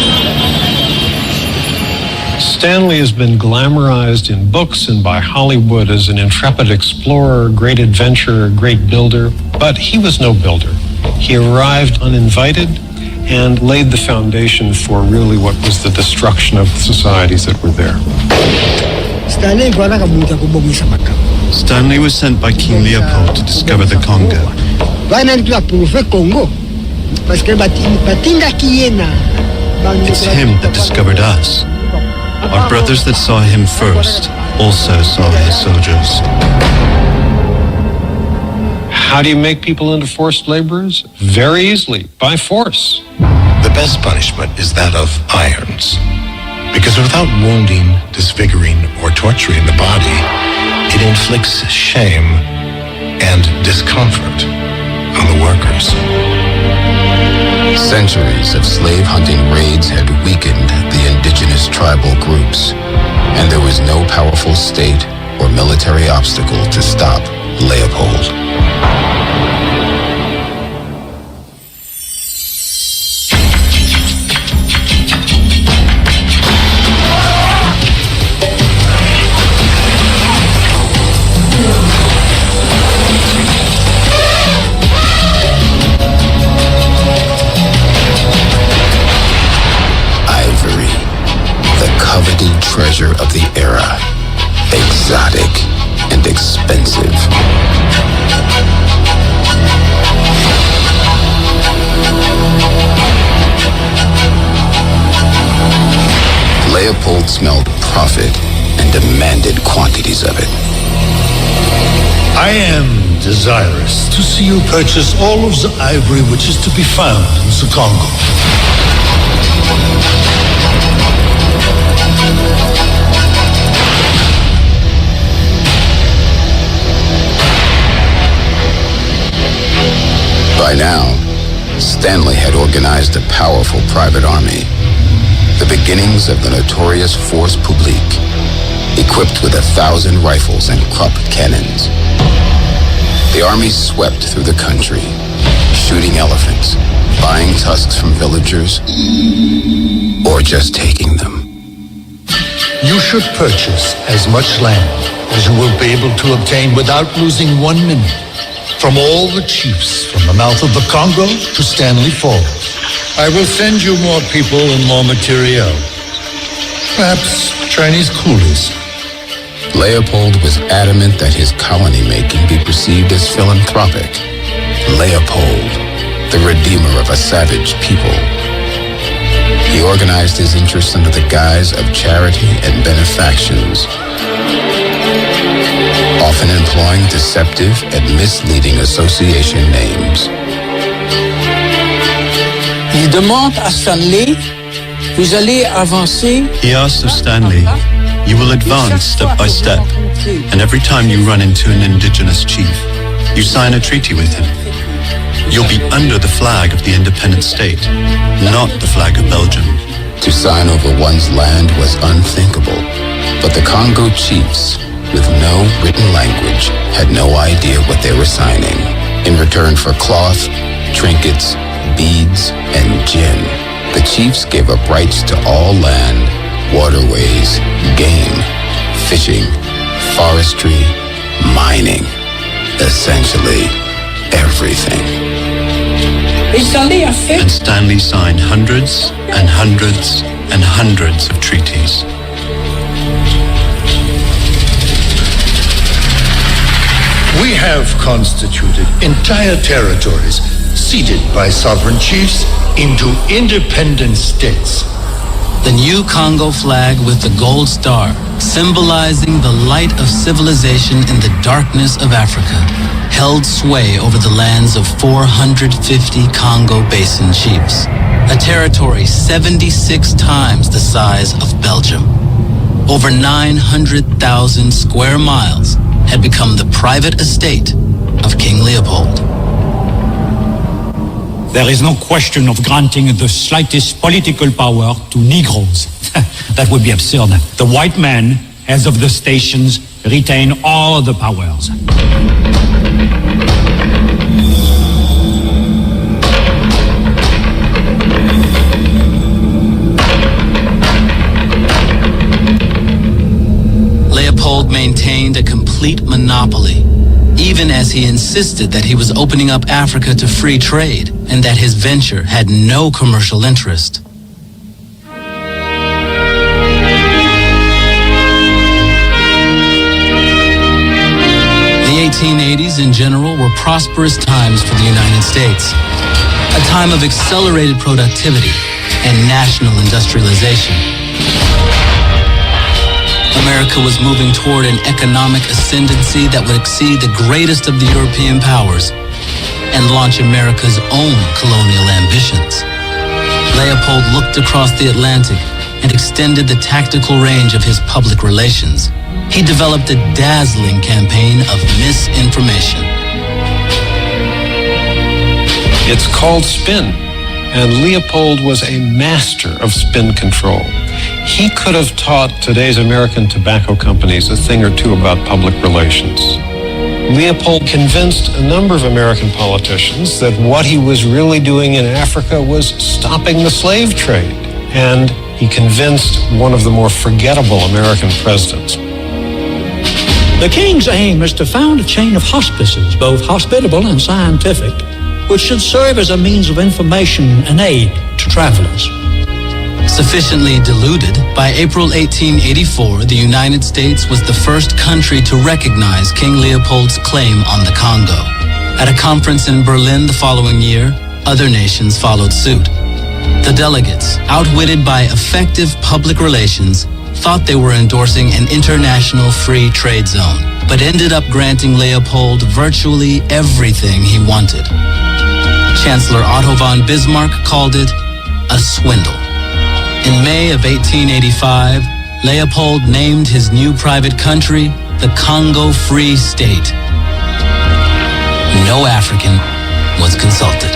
Stanley has been glamorized in books and by Hollywood as an intrepid explorer, great adventurer, great builder, but he was no builder. He arrived uninvited and laid the foundation for really what was the destruction of the societies that were there. Stanley was sent by King Leopold to discover the Congo. It's him that discovered us. Our brothers that saw him first also saw his soldiers. How do you make people into forced laborers? Very easily, by force. The best punishment is that of irons. Because without wounding, disfiguring, or torturing the body, it inflicts shame and discomfort on the workers. Centuries of slave hunting raids had weakened the indigenous tribal groups, and there was no powerful state or military obstacle to stop Leopold. Treasure of the era, exotic and expensive. Leopold smelled profit and demanded quantities of it. I am desirous to see you purchase all of the ivory which is to be found in the Congo. By now, Stanley had organized a powerful private army, the beginnings of the notorious Force Publique, equipped with 1,000 rifles and Krupp cannons. The army swept through the country, shooting elephants, buying tusks from villagers, or just taking them. You should purchase as much land as you will be able to obtain without losing 1 minute. From all the chiefs, from the mouth of the Congo to Stanley Falls. I will send you more people and more material. Perhaps Chinese coolies. Leopold was adamant that his colony making be perceived as philanthropic. Leopold, the redeemer of a savage people. He organized his interests under the guise of charity and benefactions, often employing deceptive and misleading association names. Il demande à Stanley, vous allez avancer. He asks of Stanley, you will advance step by step, and every time you run into an indigenous chief, you sign a treaty with him. You'll be under the flag of the independent state, not the flag of Belgium. To sign over one's land was unthinkable, but the Congo chiefs, with no written language, had no idea what they were signing. In return for cloth, trinkets, beads, and gin, the chiefs gave up rights to all land, waterways, game, fishing, forestry, mining, essentially everything. And Stanley signed hundreds and hundreds and hundreds of treaties. We have constituted entire territories ceded by sovereign chiefs into independent states. The new Congo flag with the gold star, symbolizing the light of civilization in the darkness of Africa, held sway over the lands of 450 Congo Basin chiefs, a territory 76 times the size of Belgium. Over 900,000 square miles had become the private estate of King Leopold. There is no question of granting the slightest political power to Negroes. That would be absurd. The white men, heads of the stations, retain all the powers. Leopold maintained a complete monopoly, even as he insisted that he was opening up Africa to free trade and that his venture had no commercial interest. The 1880s in general were prosperous times for the United States, a time of accelerated productivity and national industrialization. America was moving toward an economic ascendancy that would exceed the greatest of the European powers and launch America's own colonial ambitions. Leopold looked across the Atlantic and extended the tactical range of his public relations. He developed a dazzling campaign of misinformation. It's called spin, and Leopold was a master of spin control. He could have taught today's American tobacco companies a thing or two about public relations. Leopold convinced a number of American politicians that what he was really doing in Africa was stopping the slave trade. And he convinced one of the more forgettable American presidents. The king's aim is to found a chain of hospices, both hospitable and scientific, which should serve as a means of information and aid to travelers. Sufficiently deluded, by April 1884, the United States was the first country to recognize King Leopold's claim on the Congo. At a conference in Berlin the following year, other nations followed suit. The delegates, outwitted by effective public relations, thought they were endorsing an international free trade zone, but ended up granting Leopold virtually everything he wanted. Chancellor Otto von Bismarck called it a swindle. In May of 1885, Leopold named his new private country the Congo Free State. No African was consulted.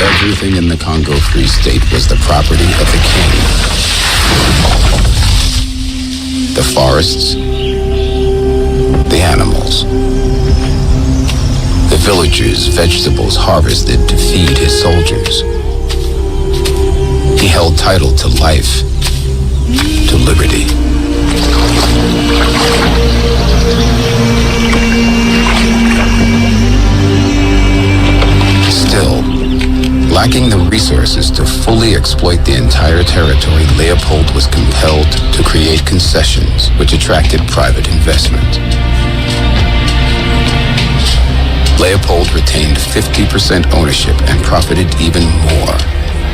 Everything in the Congo Free State was the property of the king. The forests, the animals, the villagers' vegetables harvested to feed his soldiers. He held title to life, to liberty. Still, lacking the resources to fully exploit the entire territory, Leopold was compelled to create concessions which attracted private investment. Leopold retained 50% ownership and profited even more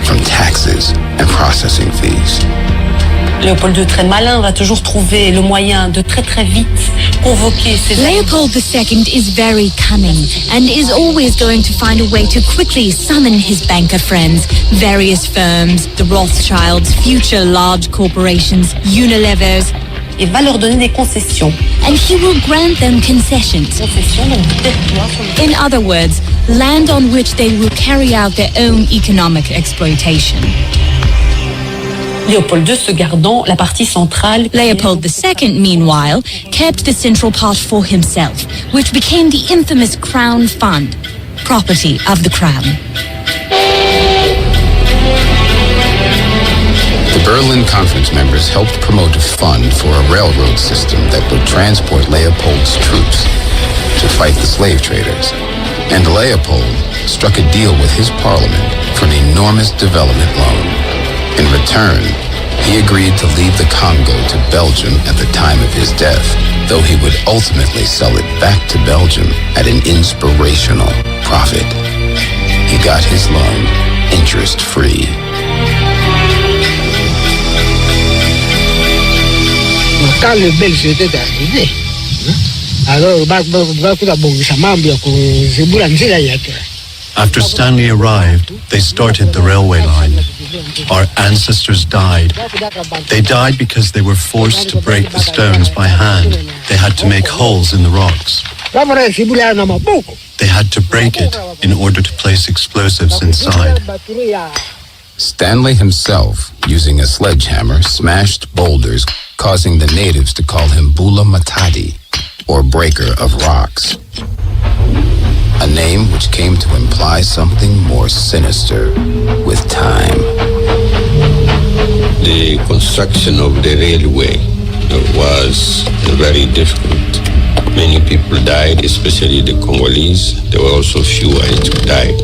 from taxes and processing fees. Léopold II, très malin, va toujours trouver le moyen de très très vite convoquer ses... Leopold II is very cunning and is always going to find a way to quickly summon his banker friends, various firms, the Rothschilds, future large corporations, Unilevers. Et va leur donner des concessions. And he will grant them concessions. In other words, land on which they will carry out their own economic exploitation. Léopold II se gardant la partie centrale. Leopold II, meanwhile, kept the central part for himself, which became the infamous Crown Fund, property of the Crown. The Berlin Conference members helped promote a fund for a railroad system that would transport Leopold's troops to fight the slave traders. And Leopold struck a deal with his parliament for an enormous development loan. In return, he agreed to leave the Congo to Belgium at the time of his death, though he would ultimately sell it back to Belgium at an inspirational profit. He got his loan interest-free. Quand le Belge était arrivé, alors After Stanley arrived, they started the railway line. Our ancestors died. They died because they were forced to break the stones by hand. They had to make holes in the rocks. They had to break it in order to place explosives inside. Stanley himself, using a sledgehammer, smashed boulders, causing the natives to call him Bula Matadi, or breaker of rocks. A name which came to imply something more sinister with time. The construction of the railway was very difficult. Many people died, especially the Congolese. There were also few who died.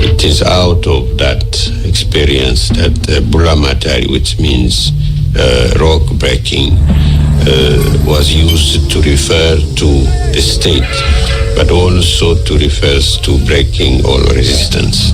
It is out of that experience that Bula Matari, which means rock breaking, was used to refer to the state, but also to refer to breaking all resistance.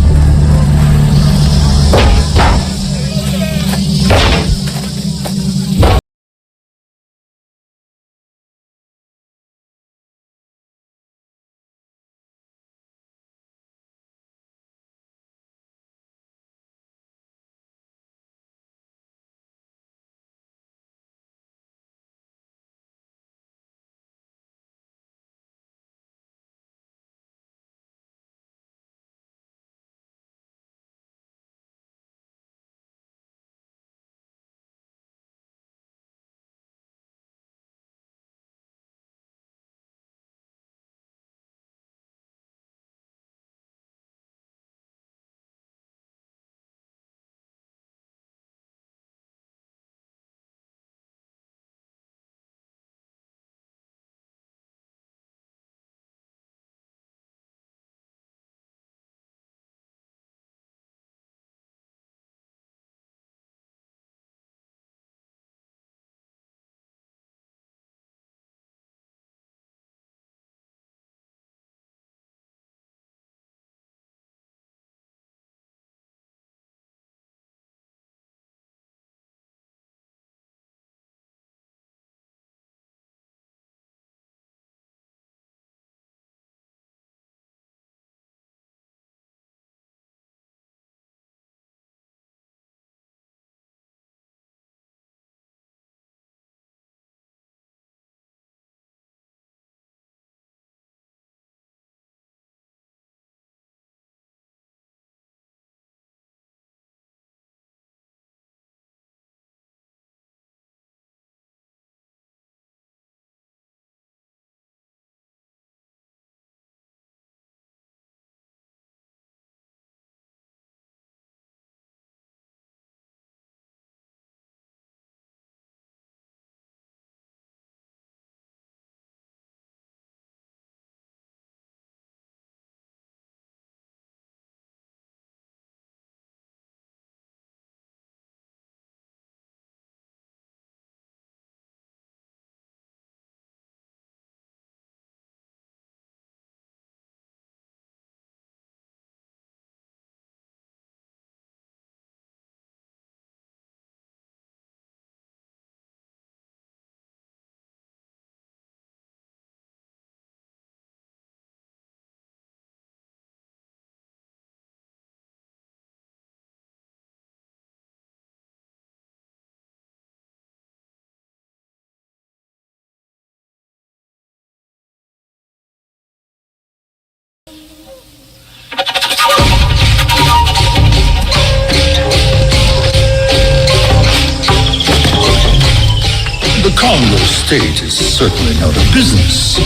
The Congo state is certainly not a business.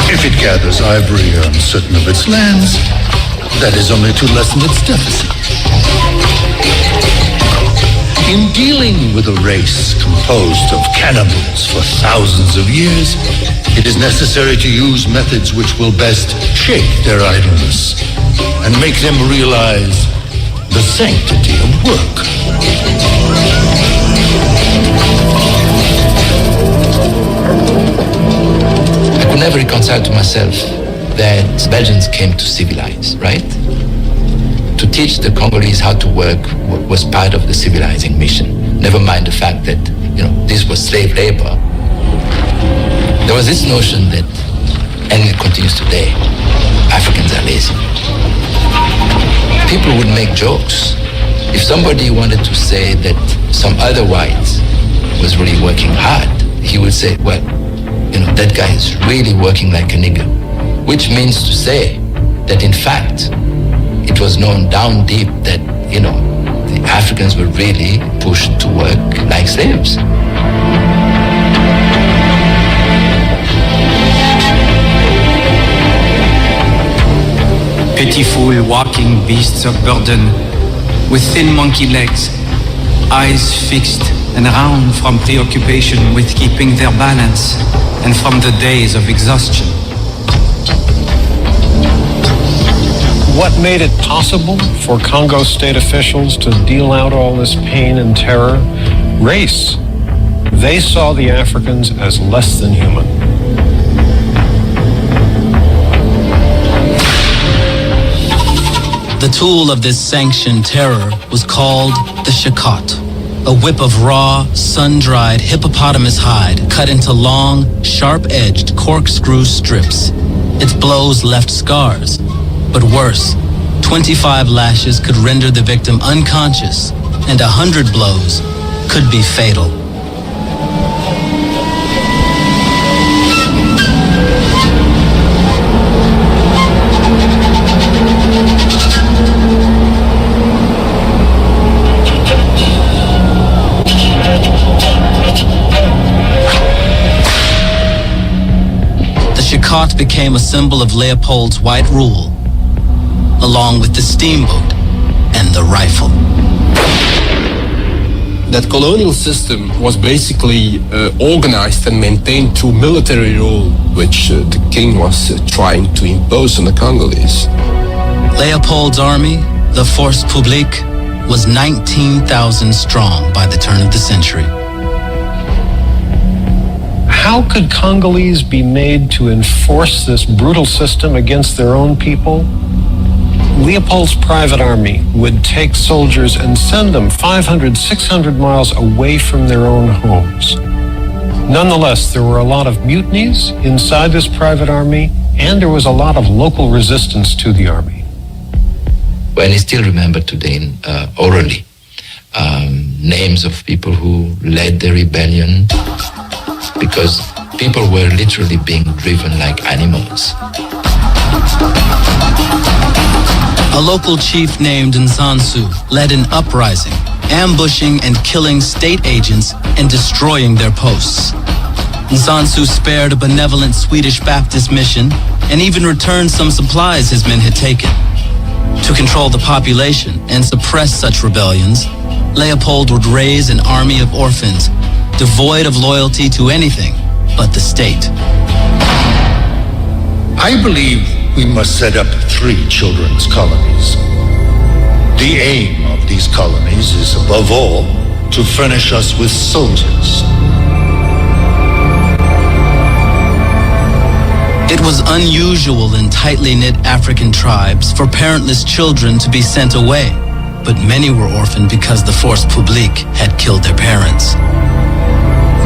If it gathers ivory on certain of its lands, that is only to lessen its deficit. In dealing with a race composed of cannibals for thousands of years, It is necessary to use methods which will best shake their idleness and make them realize the sanctity of work. I could never reconcile to myself that Belgians came to civilize, right? To teach the Congolese how to work was part of the civilizing mission. Never mind the fact that, this was slave labor. There was this notion that, and it continues today, Africans are lazy. People would make jokes. If somebody wanted to say that some other white was really working hard, he would say, well, that guy is really working like a nigger. Which means to say that in fact, it was known down deep that, the Africans were really pushed to work like slaves. Pitiful walking beasts of burden, with thin monkey legs, eyes fixed and round from preoccupation with keeping their balance and from the days of exhaustion. What made it possible for Congo state officials to deal out all this pain and terror? Race. They saw the Africans as less than human. The tool of this sanctioned terror was called the shakot, a whip of raw, sun-dried hippopotamus hide cut into long, sharp-edged corkscrew strips. Its blows left scars, but worse, 25 lashes could render the victim unconscious, and 100 blows could be fatal. The shakot became a symbol of Leopold's white rule, along with the steamboat and the rifle. That colonial system was basically organized and maintained through military rule, which the king was trying to impose on the Congolese. Leopold's army, the Force Publique, was 19,000 strong by the turn of the century. How could Congolese be made to enforce this brutal system against their own people? Leopold's private army would take soldiers and send them 500, 600 miles away from their own homes. Nonetheless, there were a lot of mutinies inside this private army, and there was a lot of local resistance to the army. Well, I still remember today orally names of people who led the rebellion, because people were literally being driven like animals. A local chief named Nzanzu led an uprising, ambushing and killing state agents and destroying their posts. Nzanzu spared a benevolent Swedish Baptist mission and even returned some supplies his men had taken. To control the population and suppress such rebellions, Leopold would raise an army of orphans, devoid of loyalty to anything but the state. I believe we must set up 3 children's colonies. The aim of these colonies is, above all, to furnish us with soldiers. It was unusual in tightly knit African tribes for parentless children to be sent away, but many were orphaned because the Force Publique had killed their parents.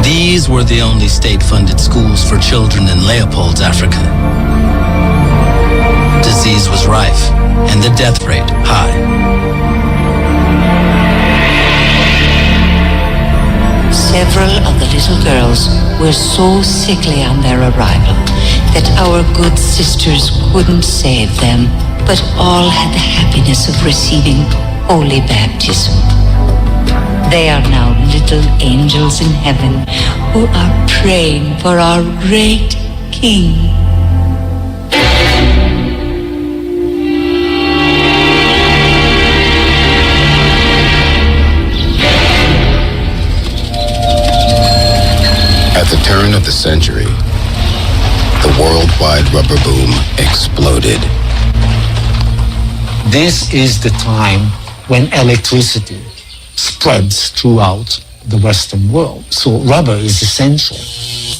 These were the only state-funded schools for children in Leopold's Africa. Disease was rife, and the death rate high. Several of the little girls were so sickly on their arrival that our good sisters couldn't save them, but all had the happiness of receiving holy baptism. They are now little angels in heaven who are praying for our great King. At the turn of the century, worldwide rubber boom exploded. This is the time when electricity spreads throughout the Western world. So rubber is essential,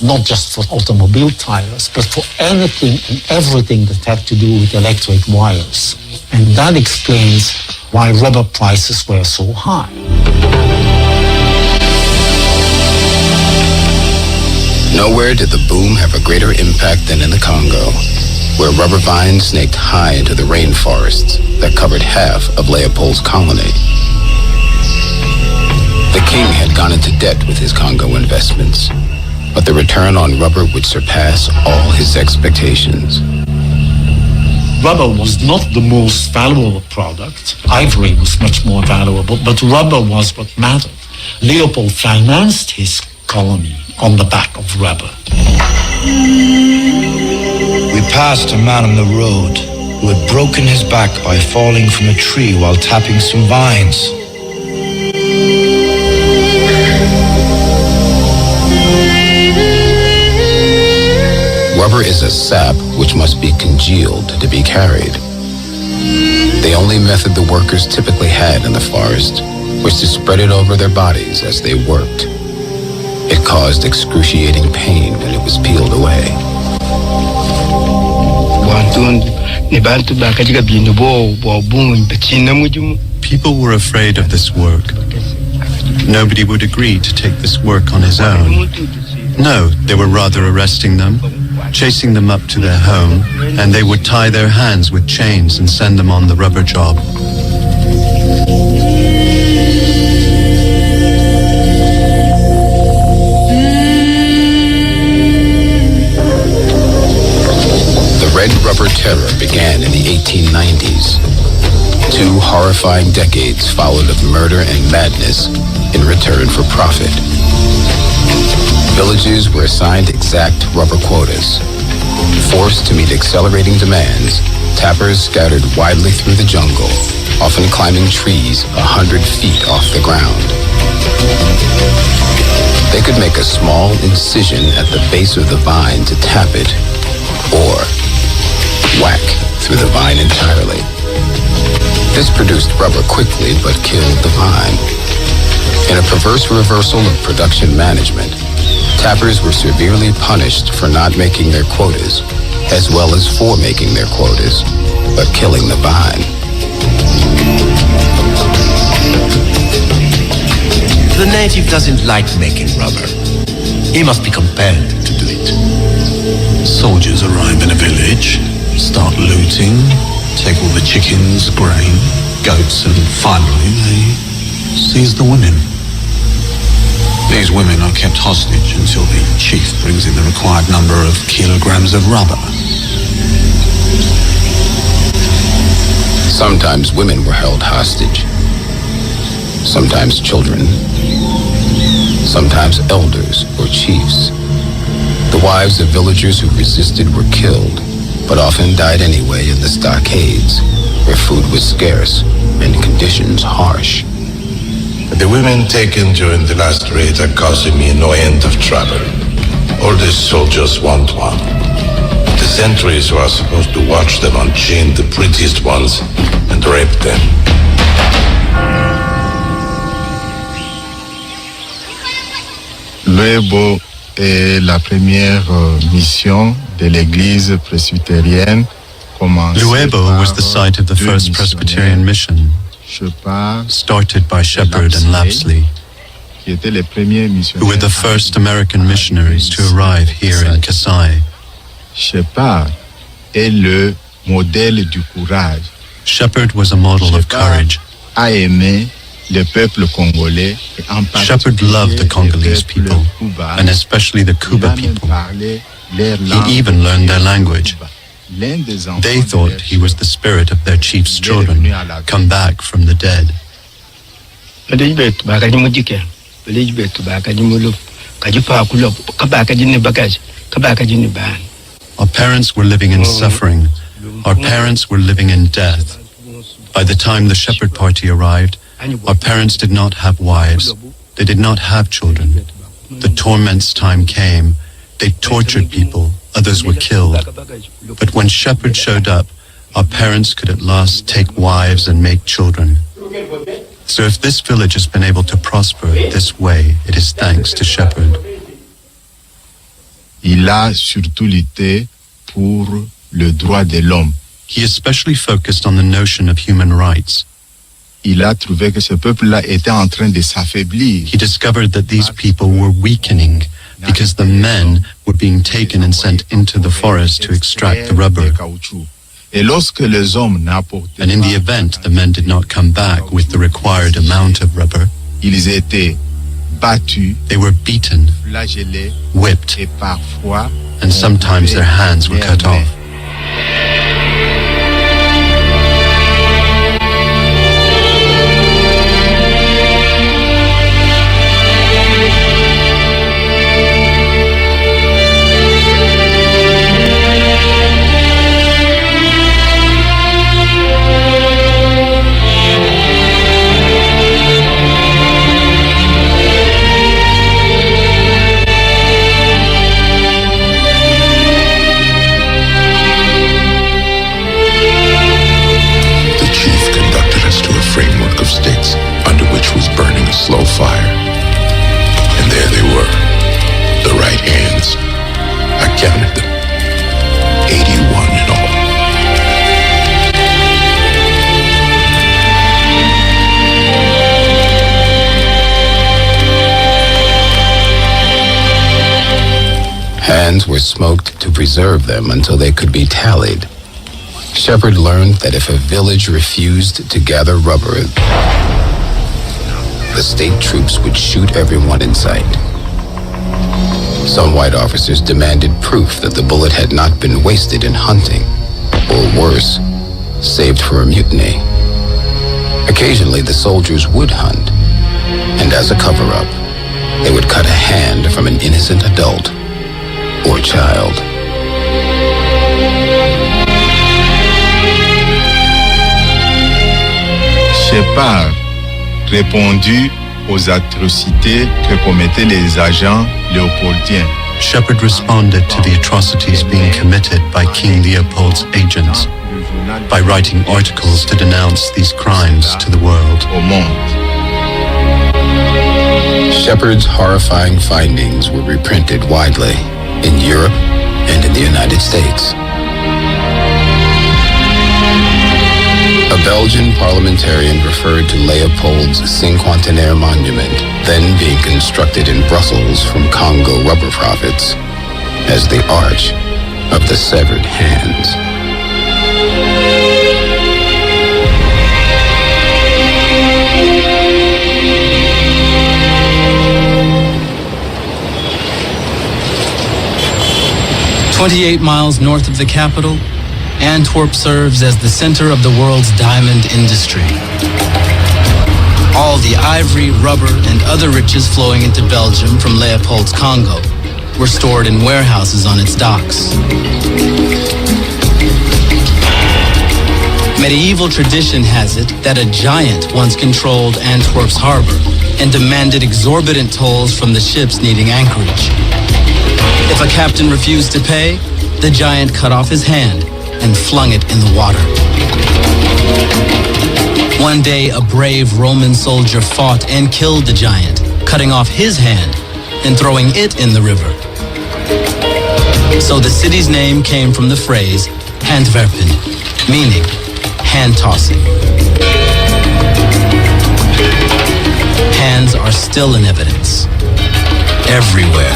not just for automobile tires, but for anything and everything that had to do with electric wires. And that explains why rubber prices were so high. Nowhere did the boom have a greater impact than in the Congo, where rubber vines snaked high into the rainforests that covered half of Leopold's colony. The king had gone into debt with his Congo investments, but the return on rubber would surpass all his expectations. Rubber was not the most valuable product. Ivory was much more valuable, but rubber was what mattered. Leopold financed his colony on the back of rubber. We passed a man on the road who had broken his back by falling from a tree while tapping some vines. Rubber is a sap which must be congealed to be carried. The only method the workers typically had in the forest was to spread it over their bodies as they worked. It caused excruciating pain when it was peeled away. People were afraid of this work. Nobody would agree to take this work on his own. No, they were rather arresting them, chasing them up to their home, and they would tie their hands with chains and send them on the rubber job. The Red Rubber Terror began in the 1890s. 2 horrifying decades followed of murder and madness in return for profit. Villages were assigned exact rubber quotas. Forced to meet accelerating demands, tappers scattered widely through the jungle, often climbing trees 100 feet off the ground. They could make a small incision at the base of the vine to tap it, or whack through the vine entirely. This produced rubber quickly but killed the vine. In a perverse reversal of production management, tappers were severely punished for not making their quotas, as well as for making their quotas, but killing the vine. The native doesn't like making rubber. He must be compelled to do it. Soldiers arrive in a village, start looting, take all the chickens, grain, goats, and finally they seize the women. These women are kept hostage until the chief brings in the required number of kilograms of rubber. Sometimes women were held hostage. Sometimes children. Sometimes elders or chiefs. The wives of villagers who resisted were killed, but often died anyway in the stockades, where food was scarce and conditions harsh. The women taken during the last raid are causing me no end of trouble. All the soldiers want one. The sentries who are supposed to watch them unchain the prettiest ones and rape them. L'Ebo est la première mission de l'église presbytérienne. Luebo was the site of the first Presbyterian mission, started by Shepherd and Lapsley, who were the first American missionaries to arrive here in Kasai. Shepherd est le modèle du courage. Shepherd was a model of courage. A aimé le peuple congolais. Shepherd loved the Congolese people, and especially the Kuba people. He even learned their language. They thought he was the spirit of their chief's children, come back from the dead. Our parents were living in suffering. Our parents were living in death. By the time the Shepherd Party arrived, our parents did not have wives. They did not have children. The torments time came. They tortured people. others were killed. But when Shepherd showed up, our parents could at last take wives and make children. So if this village has been able to prosper this way, it is thanks to Shepherd. Il a surtout lutté pour le droit de l'homme. He especially focused on the notion of human rights. Il a trouvé que ce peuple-là était en train de s'affaiblir. He discovered that these people were weakening because the men were being taken and sent into the forest to extract the rubber. Et lorsque les hommes n'apportaient And in the event the men did not come back with the required amount of rubber, ils étaient battus, they were beaten, flagellés, whipped, et parfois, and sometimes their hands were cut off. Sticks under which was burning a slow fire. And there they were, the right hands. I counted them, 81 in all. Hands were smoked to preserve them until they could be tallied. Shepherd learned that if a village refused to gather rubber, the state troops would shoot everyone in sight. Some white officers demanded proof that the bullet had not been wasted in hunting, or worse, saved for a mutiny. Occasionally, the soldiers would hunt, and as a cover-up, they would cut a hand from an innocent adult or child. Shepard répondu aux atrocités que commettaient les agents léopoldiens. Shepherd responded to the atrocities being committed by King Leopold's agents by writing articles to denounce these crimes to the world. Shepherd's horrifying findings were reprinted widely in Europe and in the United States. A Belgian parliamentarian referred to Leopold's cinquantenaire monument, then being constructed in Brussels from Congo rubber profits, as the Arch of the Severed Hands. "28 miles north of the capital, Antwerp serves as the center of the world's diamond industry. All the ivory, rubber, and other riches flowing into Belgium from Leopold's Congo were stored in warehouses on its docks. Medieval tradition has it that a giant once controlled Antwerp's harbor and demanded exorbitant tolls from the ships needing anchorage. If a captain refused to pay, the giant cut off his hand and flung it in the water. One day, a brave Roman soldier fought and killed the giant, cutting off his hand and throwing it in the river. So the city's name came from the phrase Antwerpen, meaning hand tossing. Hands are still in evidence, everywhere.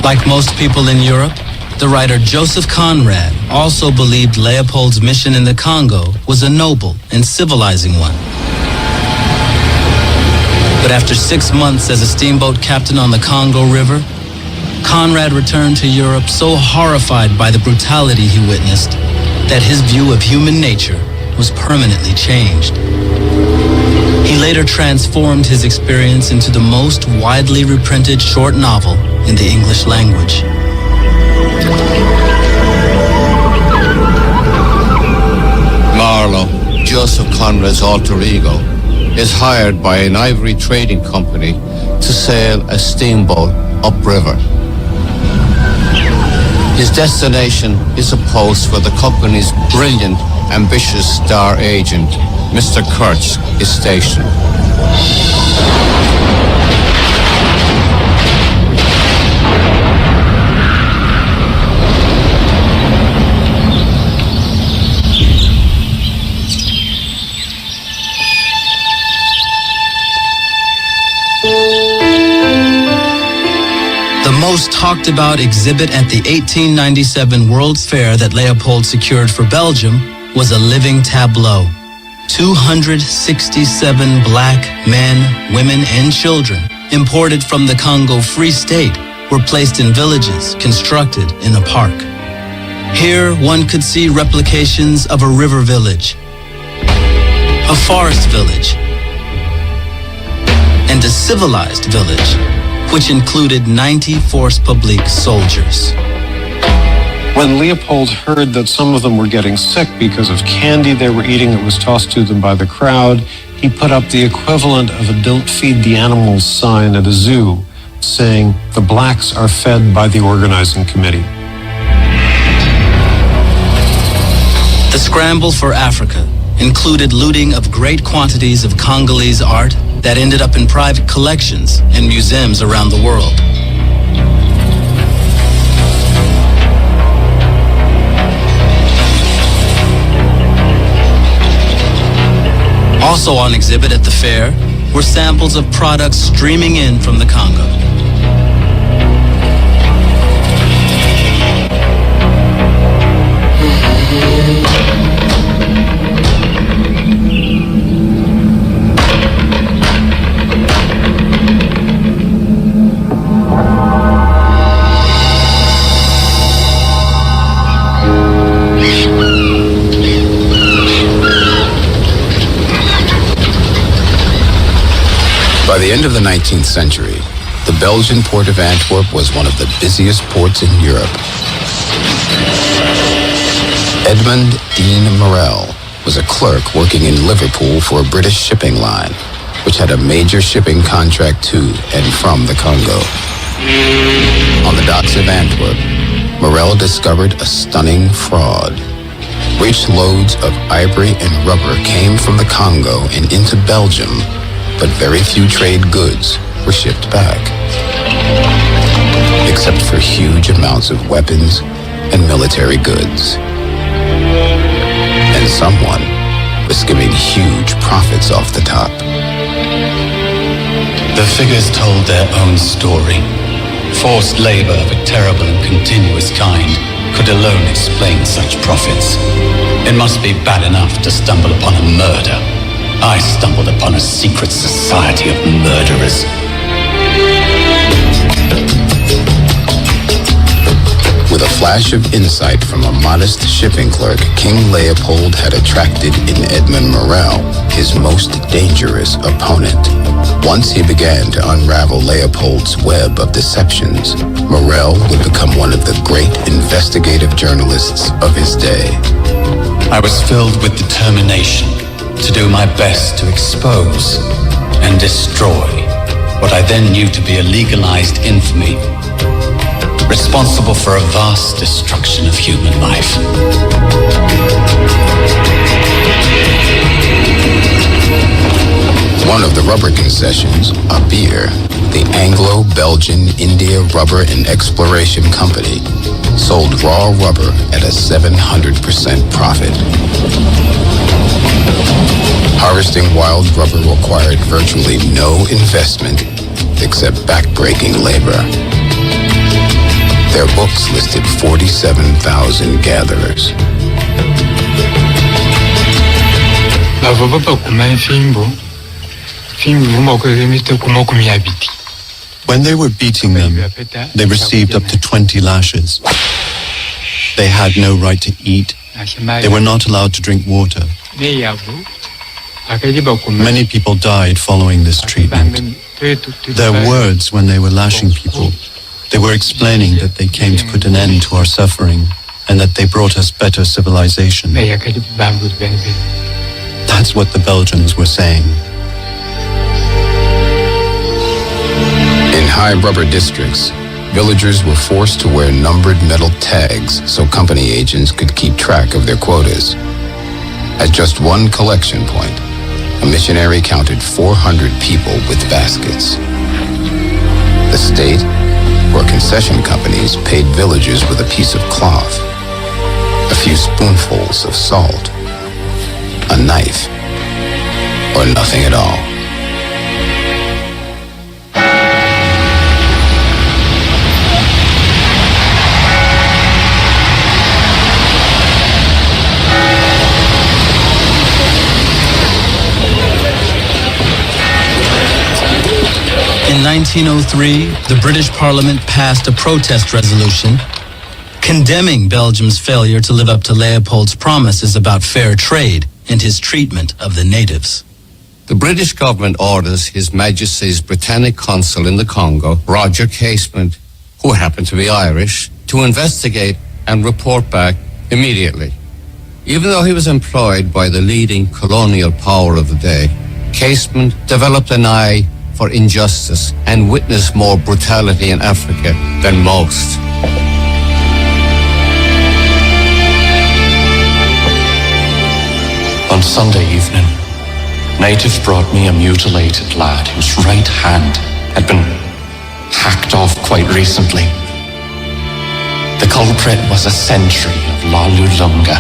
Like most people in Europe, the writer Joseph Conrad also believed Leopold's mission in the Congo was a noble and civilizing one. But after 6 months as a steamboat captain on the Congo River, Conrad returned to Europe so horrified by the brutality he witnessed that his view of human nature was permanently changed. He later transformed his experience into the most widely reprinted short novel in the English language. Marlowe, Joseph Conrad's alter ego, is hired by an ivory trading company to sail a steamboat upriver. His destination is a post where the company's brilliant, ambitious star agent, Mr. Kurtz, is stationed. The most talked about exhibit at the 1897 World's Fair that Leopold secured for Belgium was a living tableau. 267 black men, women, and children imported from the Congo Free State were placed in villages constructed in a park. Here one could see replications of a river village, a forest village, and a civilized village, which included 90 Force Publique soldiers. When Leopold heard that some of them were getting sick because of candy they were eating that was tossed to them by the crowd, he put up the equivalent of a "Don't feed the animals" sign at a zoo, saying, "The blacks are fed by the organizing committee." The scramble for Africa included looting of great quantities of Congolese art that ended up in private collections and museums around the world. Also on exhibit at the fair were samples of products streaming in from the Congo. By the end of the 19th century, the Belgian port of Antwerp was one of the busiest ports in Europe. Edmund Dean Morel was a clerk working in Liverpool for a British shipping line, which had a major shipping contract to and from the Congo. On the docks of Antwerp, Morel discovered a stunning fraud. Rich loads of ivory and rubber came from the Congo and into Belgium, but very few trade goods were shipped back, except for huge amounts of weapons and military goods. And someone was skimming huge profits off the top. The figures told their own story. Forced labor of a terrible and continuous kind could alone explain such profits. It must be bad enough to stumble upon a murder. I stumbled upon a secret society of murderers. With a flash of insight from a modest shipping clerk, King Leopold had attracted in Edmund Morel his most dangerous opponent. Once he began to unravel Leopold's web of deceptions, Morel would become one of the great investigative journalists of his day. I was filled with determination to do my best to expose and destroy what I then knew to be a legalized infamy, responsible for a vast destruction of human life. One of the rubber concessions, Abir, the Anglo-Belgian India Rubber and Exploration Company, sold raw rubber at a 700% profit. Harvesting wild rubber required virtually no investment except backbreaking labor. Their books listed 47,000 gatherers. Lavo pa kumai fimbo When they were beating them, they received up to 20 lashes. They had no right to eat. They were not allowed to drink water. Many people died following this treatment. Their words when they were lashing people, they were explaining that they came to put an end to our suffering and that they brought us better civilization. That's what the Belgians were saying. In high rubber districts, villagers were forced to wear numbered metal tags so company agents could keep track of their quotas. At just one collection point, a missionary counted 400 people with baskets. The state or concession companies paid villagers with a piece of cloth, a few spoonfuls of salt, a knife, or nothing at all. In 1903, the British Parliament passed a protest resolution condemning Belgium's failure to live up to Leopold's promises about fair trade and his treatment of the natives. The British government orders His Majesty's Britannic Consul in the Congo, Roger Casement, who happened to be Irish, to investigate and report back immediately. Even though he was employed by the leading colonial power of the day, Casement developed an eye for injustice and witnessed more brutality in Africa than most. On Sunday evening, natives brought me a mutilated lad whose right hand had been hacked off quite recently. The culprit was a sentry of Lalulunga,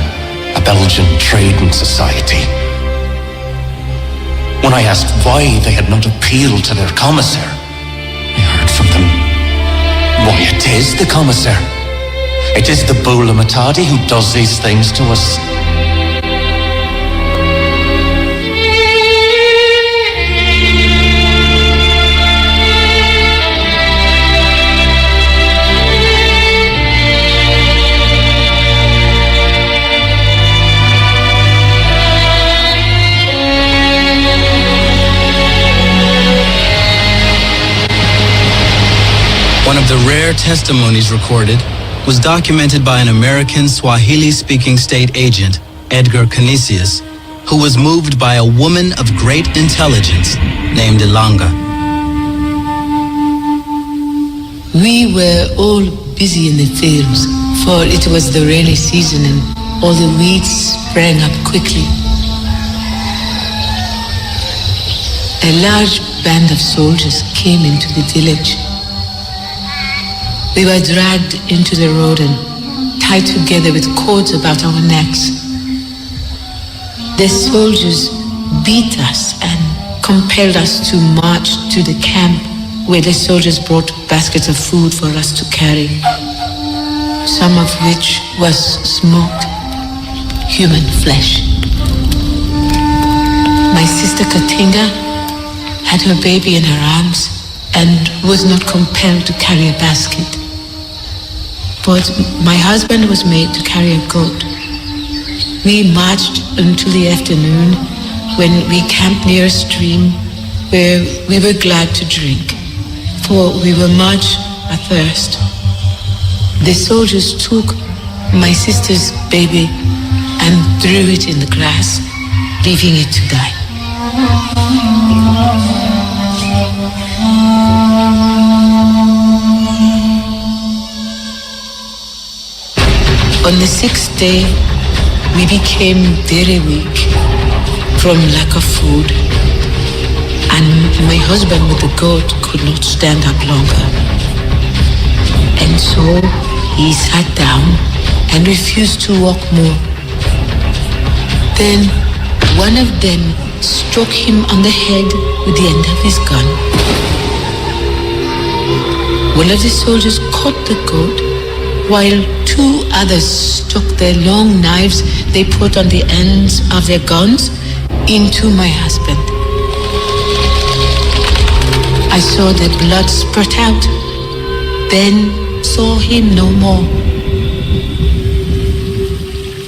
a Belgian trading society. When I asked why they had not appealed to their commissar, I heard from them, why, it is the commissar. It is the Bula Matadi who does these things to us. One of the rare testimonies recorded was documented by an American Swahili-speaking state agent, Edgar Canisius, who was moved by a woman of great intelligence named Ilanga. We were all busy in the fields, for it was the rainy season and all the weeds sprang up quickly. A large band of soldiers came into the village. We were dragged into the road and tied together with cords about our necks. The soldiers beat us and compelled us to march to the camp where the soldiers brought baskets of food for us to carry, some of which was smoked human flesh. My sister Katinga had her baby in her arms and was not compelled to carry a basket. But my husband was made to carry a goat. We marched until the afternoon when we camped near a stream where we were glad to drink, for we were much athirst. The soldiers took my sister's baby and threw it in the grass, leaving it to die. On the sixth day, we became very weak from lack of food, and my husband with the goat could not stand up longer. And so he sat down and refused to walk more. Then one of them struck him on the head with the end of his gun. One of the soldiers caught the goat, while two others stuck their long knives they put on the ends of their guns into my husband. I saw the blood spurt out, then saw him no more.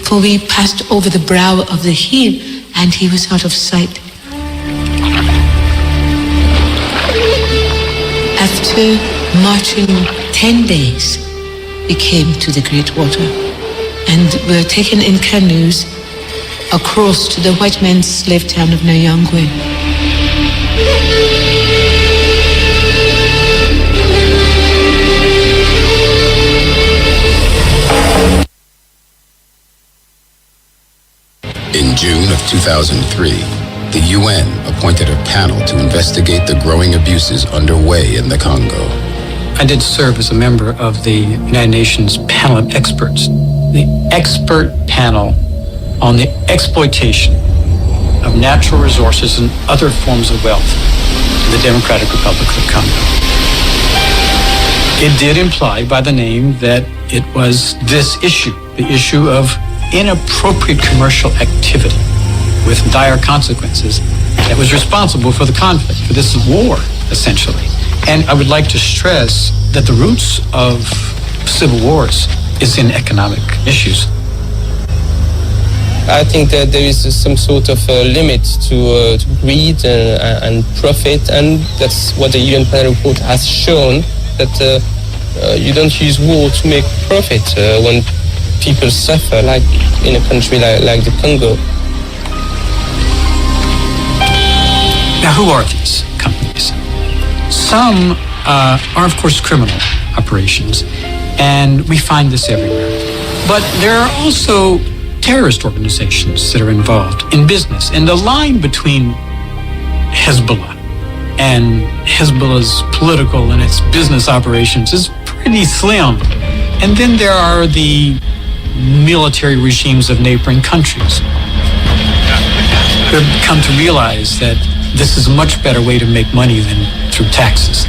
For we passed over the brow of the hill, and he was out of sight. After marching 10 days, we came to the great water, and were taken in canoes across to the white men's slave town of Nyangwe. In June of 2003, the UN appointed a panel to investigate the growing abuses underway in the Congo. I did serve as a member of the United Nations panel of experts, the expert panel on the exploitation of natural resources and other forms of wealth in the Democratic Republic of the Congo. It did imply by the name that it was this issue, the issue of inappropriate commercial activity with dire consequences, that was responsible for the conflict, for this war, essentially. And I would like to stress that the roots of civil wars is in economic issues. I think that there is some sort of limit to greed and profit, and that's what the UN panel report has shown, that you don't use war to make profit when people suffer, like in a country like the Congo. Now, who are these companies? Some are, of course, criminal operations, and we find this everywhere. But there are also terrorist organizations that are involved in business, and the line between Hezbollah and Hezbollah's political and its business operations is pretty slim. And then there are the military regimes of neighboring countries who have come to realize that this is a much better way to make money than through taxes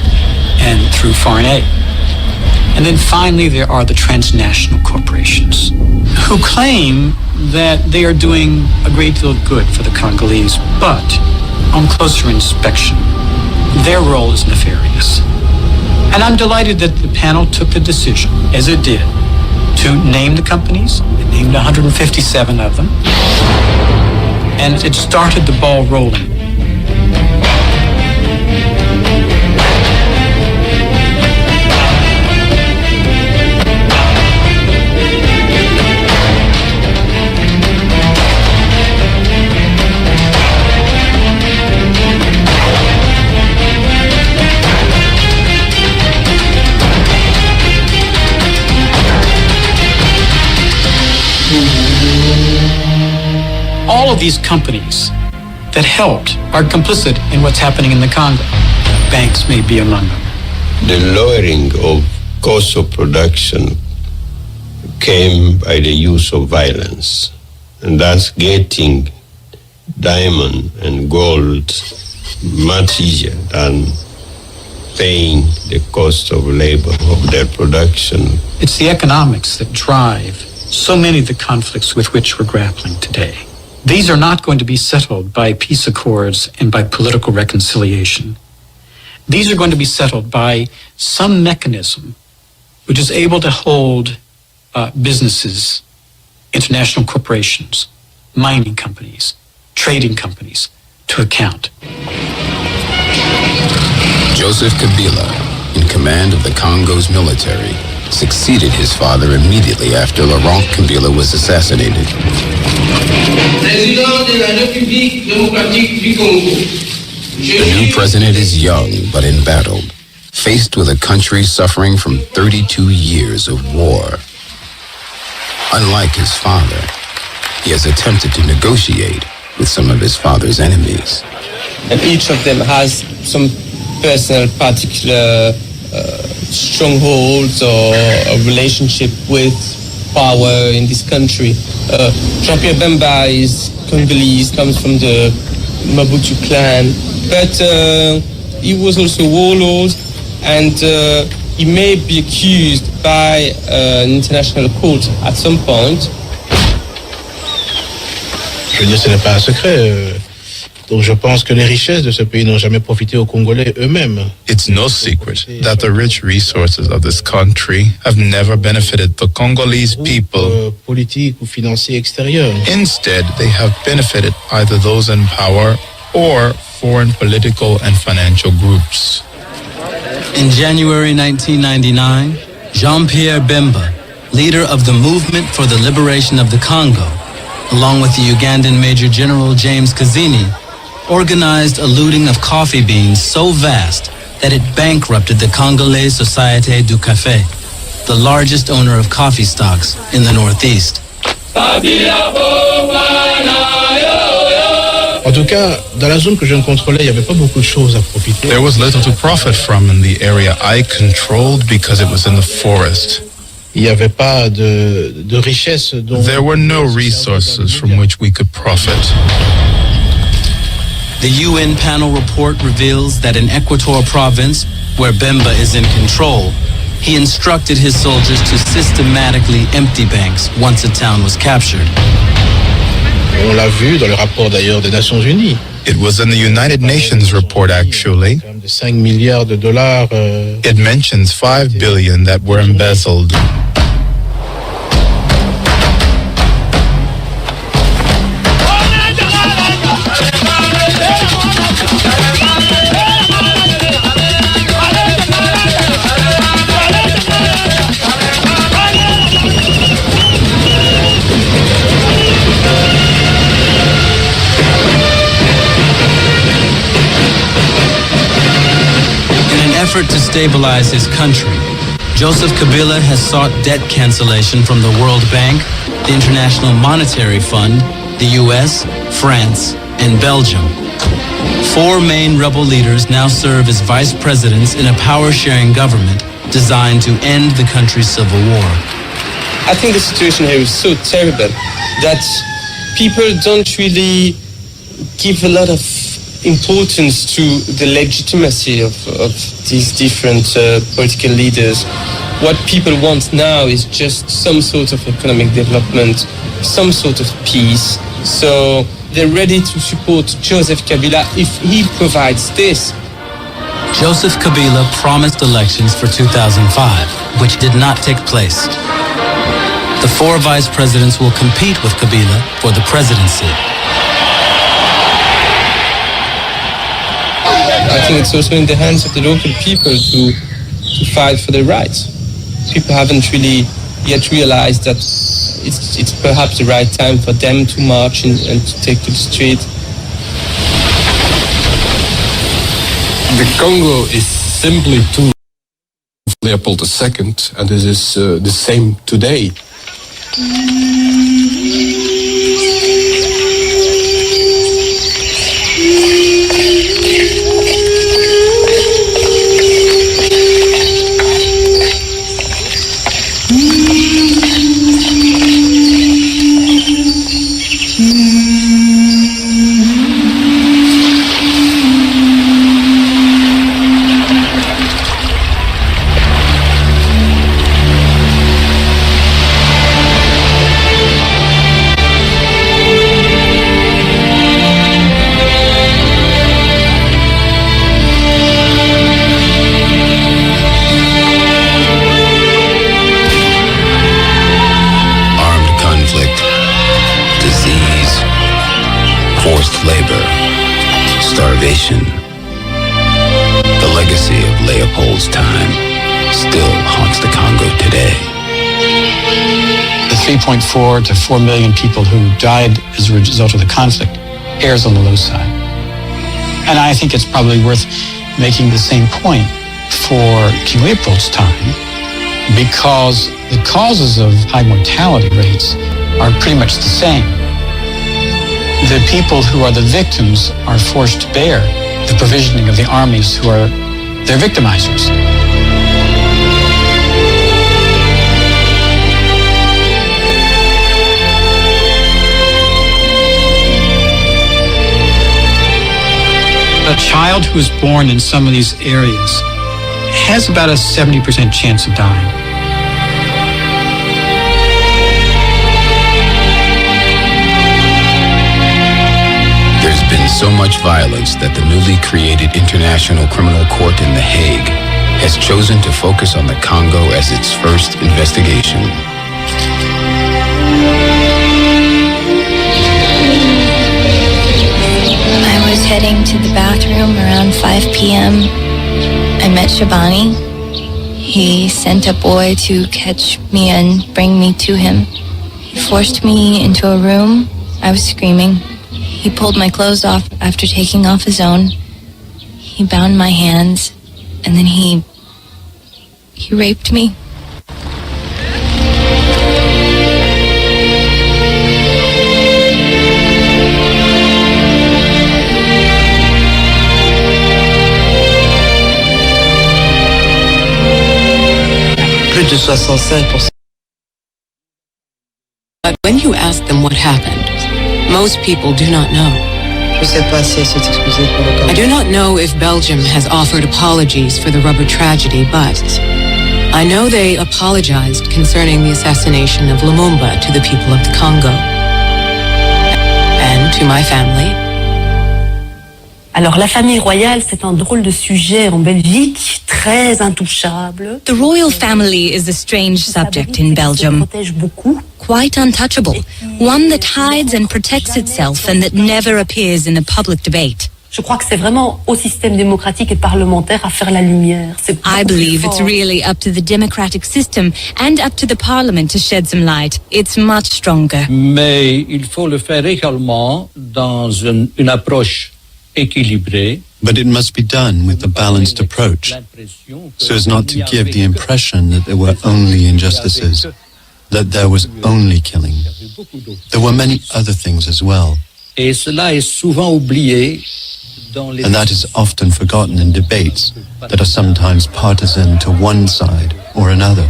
and through foreign aid. And then finally, there are the transnational corporations who claim that they are doing a great deal of good for the Congolese, but on closer inspection, their role is nefarious. And I'm delighted that the panel took the decision, as it did, to name the companies. It named 157 of them, and it started the ball rolling. All of these companies that helped are complicit in what's happening in the Congo. Banks may be among them. The lowering of cost of production came by the use of violence, and thus getting diamond and gold much easier than paying the cost of labor of their production. It's the economics that drive so many of the conflicts with which we're grappling today. These are not going to be settled by peace accords and by political reconciliation. These are going to be settled by some mechanism which is able to hold businesses, international corporations, mining companies, trading companies to account. Joseph Kabila, in command of the Congo's military, succeeded his father immediately after Laurent Kabila was assassinated. The new president is young but embattled, faced with a country suffering from 32 years of war. Unlike his father, he has attempted to negotiate with some of his father's enemies. And each of them has some personal, particular strongholds or a relationship with power in this country. Jean-Pierre Bemba is Congolese, comes from the Mobutu clan, but he was also a warlord, and he may be accused by an international court at some point. Je veux dire, ce n'est pas un secret. Donc je pense que les richesses de ce pays n'ont jamais profité aux Congolais eux-mêmes. It's no secret that the rich resources of this country have never benefited the Congolese people. Politiques ou financiers extérieurs. Instead, they have benefited either those in power or foreign political and financial groups. In January 1999, Jean-Pierre Bemba, leader of the Movement for the Liberation of the Congo, along with the Ugandan Major General James Kazini, organized a looting of coffee beans so vast that it bankrupted the Congolais Société du Café, the largest owner of coffee stocks in the Northeast. En tout cas, dans la zone que je contrôlais, il n'y avait pas beaucoup de choses à profiter. There was little to profit from in the area I controlled because it was in the forest. Il n'y avait pas de richesse. There were no resources from which we could profit. The UN panel report reveals that in Equator province, where Bemba is in control, he instructed his soldiers to systematically empty banks once a town was captured. On l'a vu dans le rapport d'ailleurs des Nations Unies. It was in the United Nations report, actually. De 5 milliards de dollars. It mentions 5 billion that were embezzled. Effort to stabilize his country, Joseph Kabila has sought debt cancellation from the World Bank, the International Monetary Fund, the US, France, and Belgium. 4 main rebel leaders now serve as vice presidents in a power-sharing government designed to end the country's civil war. I think the situation here is so terrible that people don't really give a lot of importance to the legitimacy of these different political leaders. What people want now is just some sort of economic development, some sort of peace. So they're ready to support Joseph Kabila if he provides this. Joseph Kabila promised elections for 2005, which did not take place. The 4 vice presidents will compete with Kabila for the presidency. I think it's also in the hands of the local people to fight for their rights. People haven't really yet realized that it's perhaps the right time for them to march and to take to the street. The Congo is simply too Leopold II, and this is the same today. The legacy of Leopold's time still haunts the Congo today. The 3.4 to 4 million people who died as a result of the conflict errs on the low side. And I think it's probably worth making the same point for King Leopold's time, because the causes of high mortality rates are pretty much the same. The people who are the victims are forced to bear the provisioning of the armies who are their victimizers. A child who is born in some of these areas has about a 70% chance of dying. There's been so much violence that the newly created International Criminal Court in The Hague has chosen to focus on the Congo as its first investigation. I was heading to the bathroom around 5 p.m. I met Shabani. He sent a boy to catch me and bring me to him. He forced me into a room. I was screaming. He pulled my clothes off after taking off his own. He bound my hands, and then he raped me. Plus de 65%. But when you ask them what happened, most people do not know. I do not know if Belgium has offered apologies for the rubber tragedy, but I know they apologized concerning the assassination of Lumumba to the people of the Congo and to my family. Alors la famille royale, c'est un drôle de sujet en Belgique, très intouchable. The royal family is a strange subject in Belgium. Quite untouchable. One that hides and protects itself and that never appears in the public debate. Je crois que c'est vraiment au système démocratique et parlementaire à faire la lumière. I believe it's really up to the democratic system and up to the parliament to shed some light. It's much stronger. Mais il faut le faire également dans une approche équilibrée. But it must be done with a balanced approach, so as not to give the impression that there were only injustices, that there was only killing. There were many other things as well. Et cela est souvent oublié dans les... And that is often forgotten in debates that are sometimes partisan to one side or another.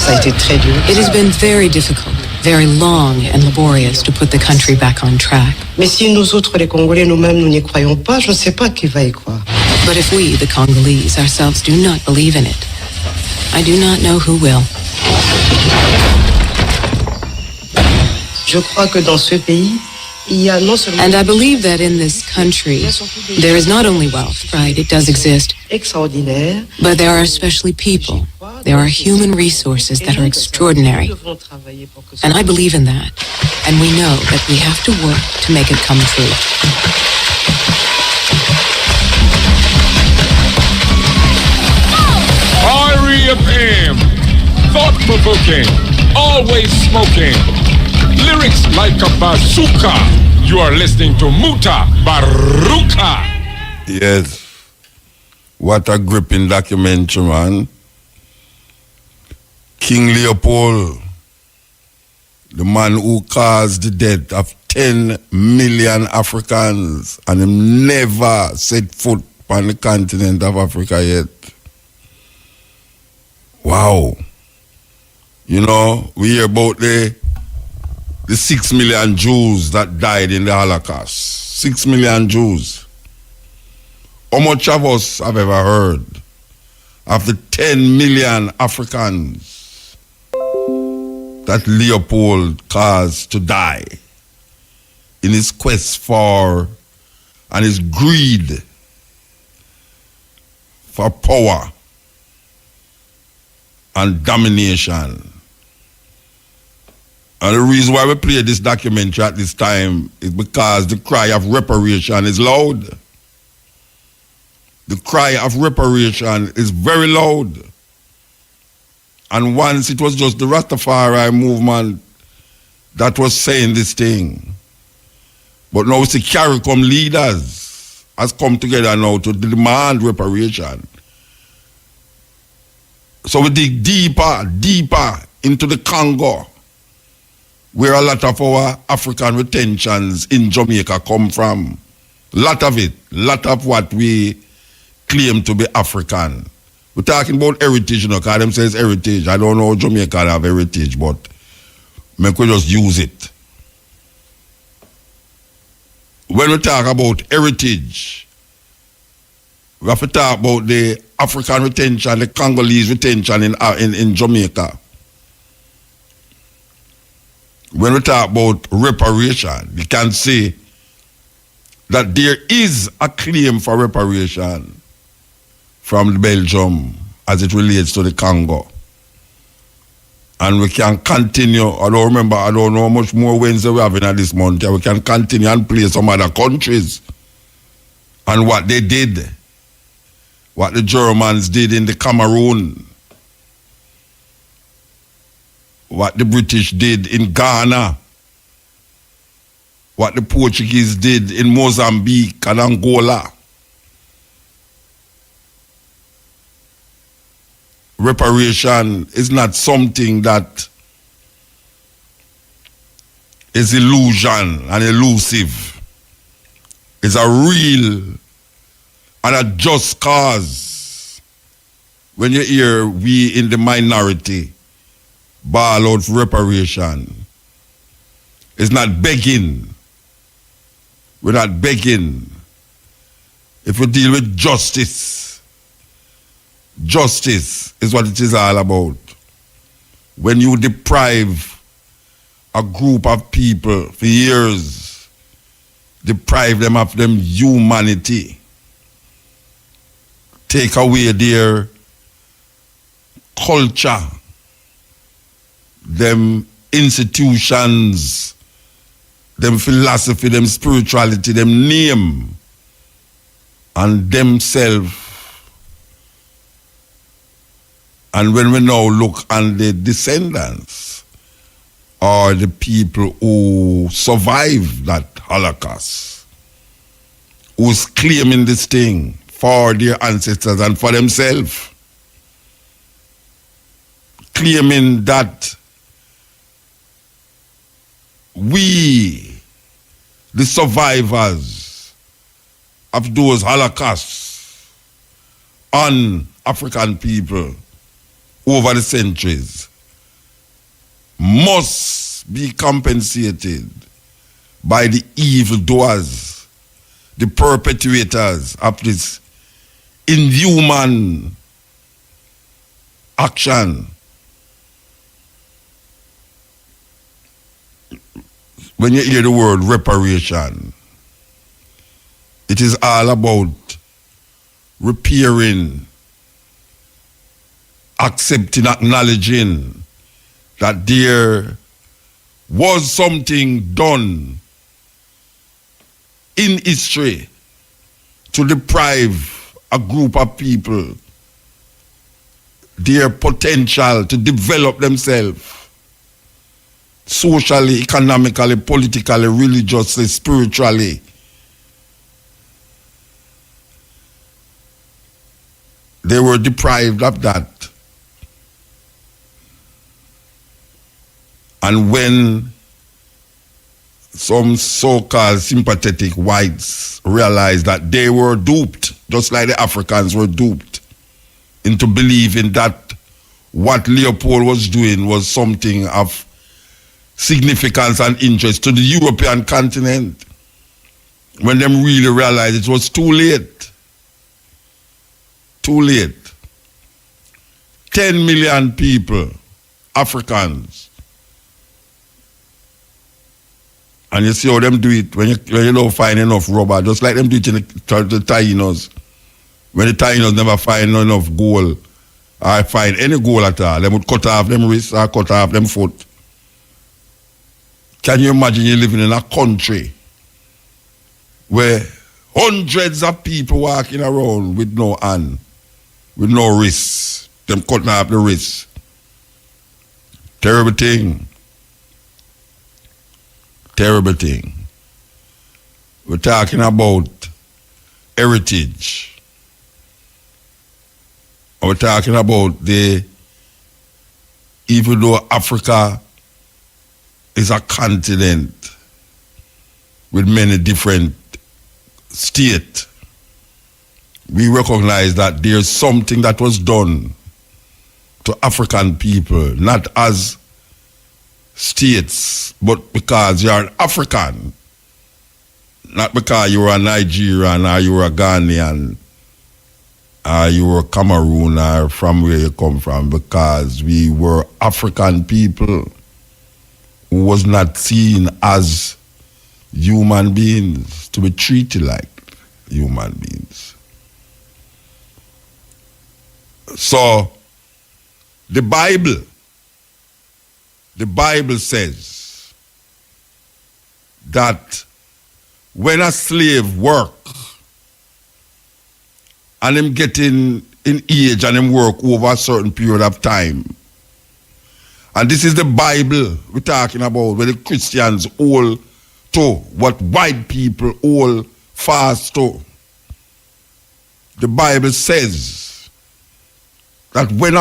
It has been very difficult, very long and laborious to put the country back on track. Mais si nous autres, les Congolais, nous-mêmes, nous n'y croyons pas, je ne sais pas qui va y croire. But if we, the Congolese, ourselves do not believe in it, I do not know who will. Je crois que dans ce pays, il y a non seulement... And I believe that in this country, there is not only wealth, right, it does exist, extraordinaire, but there are especially people. There are human resources that are extraordinary. And I believe in that. And we know that we have to work to make it come true. REFM, thought-provoking, always smoking, lyrics like a bazooka. You are listening to Mutabaruka. Yes. What a gripping documentary, man. King Leopold, the man who caused the death of 10 million Africans, and him never set foot on the continent of Africa yet. Wow. You know, we hear about the 6 million Jews that died in the Holocaust. 6 million Jews. How much of us have ever heard of the 10 million Africans that Leopold caused to die in his quest for and his greed for power and domination? And the reason why we play this documentary at this time is because the cry of reparation is loud. The cry of reparation is very loud. And once it was just the Rastafari movement that was saying this thing. But now it's the CARICOM leaders has come together now to demand reparation. So we dig deeper into the Congo, where a lot of our African retentions in Jamaica come from. Lot of it, lot of what we claim to be African. We're talking about heritage, you know, because them says heritage. I don't know how Jamaica have heritage, but make we just use it. When we talk about heritage, we have to talk about the African retention, the Congolese retention in Jamaica. when we talk about reparation, we can say that there is a claim for reparation from Belgium as it relates to the Congo. And we can continue, I don't know how much more Wednesday we have in this month. We can continue and play some other countries and what they did, what the Germans did in the Cameroon, what the British did in Ghana, what the Portuguese did in Mozambique and Angola. Reparation is not something that is illusion and elusive. It's a real and a just cause. When you hear we in the minority bawl out for reparation, it's not begging. We're not begging. If we deal with justice, justice is what it is all about. When you deprive a group of people for years, deprive them of them humanity, take away their culture, them institutions, them philosophy, them spirituality, them name, and themselves. And when we now look on the descendants or the people who survived that Holocaust, who's claiming this thing for their ancestors and for themselves, claiming that we, the survivors of those Holocausts on African people over the centuries, must be compensated by the evildoers, the perpetrators of this inhuman action. When you hear the word reparation, it is all about repairing, accepting, acknowledging that there was something done in history to deprive a group of people their potential to develop themselves socially, economically, politically, religiously, spiritually. They were deprived of that. And when some so-called sympathetic whites realized that they were duped, just like the Africans were duped, into believing that what Leopold was doing was something of significance and interest to the European continent, when them really realized it was too late. Too late. 10 million people, Africans. And you see how them do it when you don't find enough rubber, just like them do it in the Tainos. When the Tainos never find enough gold, or find any gold at all, they would cut off them wrists or cut off them foot. Can you imagine you living in a country where hundreds of people walking around with no hand, with no wrists, them cutting off the wrists? Terrible thing. Terrible thing. We're talking about heritage. We're talking about even though Africa is a continent with many different states, we recognize that there's something that was done to African people, not as states, but because you're an African, not because you're a Nigerian or you're a Ghanaian or you're a Cameroon or from where you come from, because we were African people who was not seen as human beings, to be treated like human beings. So, the Bible says that when a slave work and him getting in age and him work over a certain period of time, and this is the Bible we're talking about, where the Christians hold to, what white people hold fast to. The Bible says that when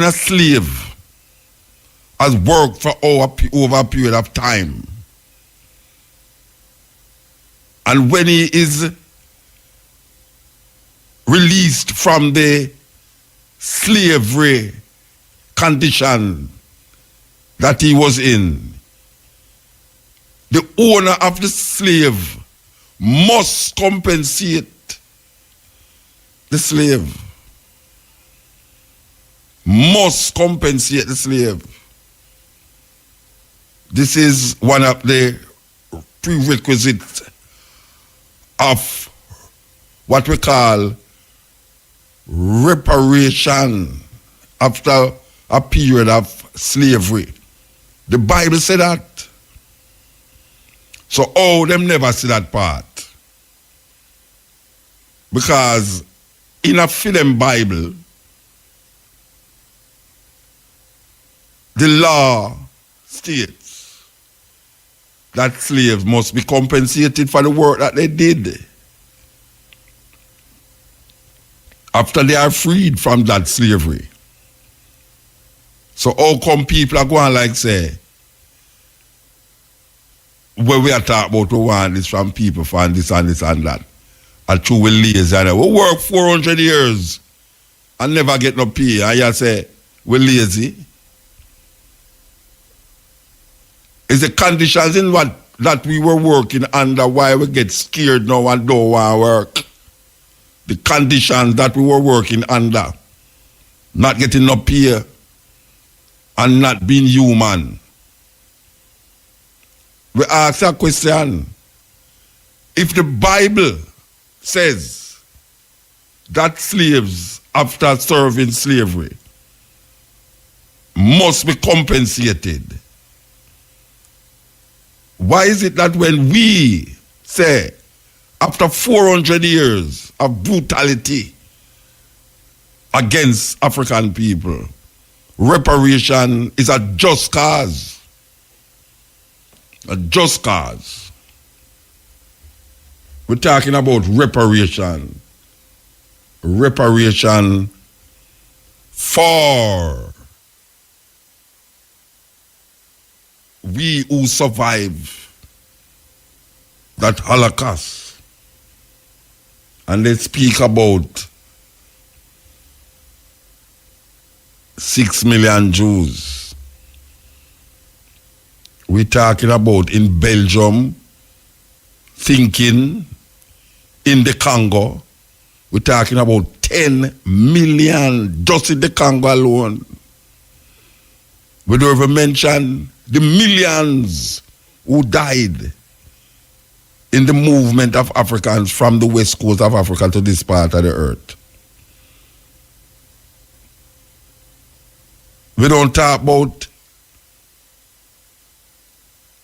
a slave has worked for over a period of time, and when he is released from the slavery condition that he was in, the owner of the slave must compensate the slave. Must compensate the slave. This is one of the prerequisites of what we call reparation after a period of slavery. The Bible said that. So, them never see that part. Because in a film Bible, the law states that slaves must be compensated for the work that they did after they are freed from that slavery. So how come people are going like say, when we are talking about we want this from people for this and this and that, and true we lazy and we work 400 years and never get no pay, and you say we lazy? Is the conditions in what that we were working under why we get scared now and don't want to work? The conditions that we were working under, not getting no pay and not being human. We ask a question. If the Bible says that slaves after serving slavery must be compensated, why is it that when we say after 400 years of brutality against African people, reparation is a just cause? A just cause. We're talking about reparation. Reparation for we who survive that Holocaust. And they speak about 6 million Jews. We're talking about in Belgium, thinking in the Congo, we're talking about 10 million just in the Congo alone. We don't even mention the millions who died in the movement of Africans from the west coast of Africa to this part of the earth. We don't talk about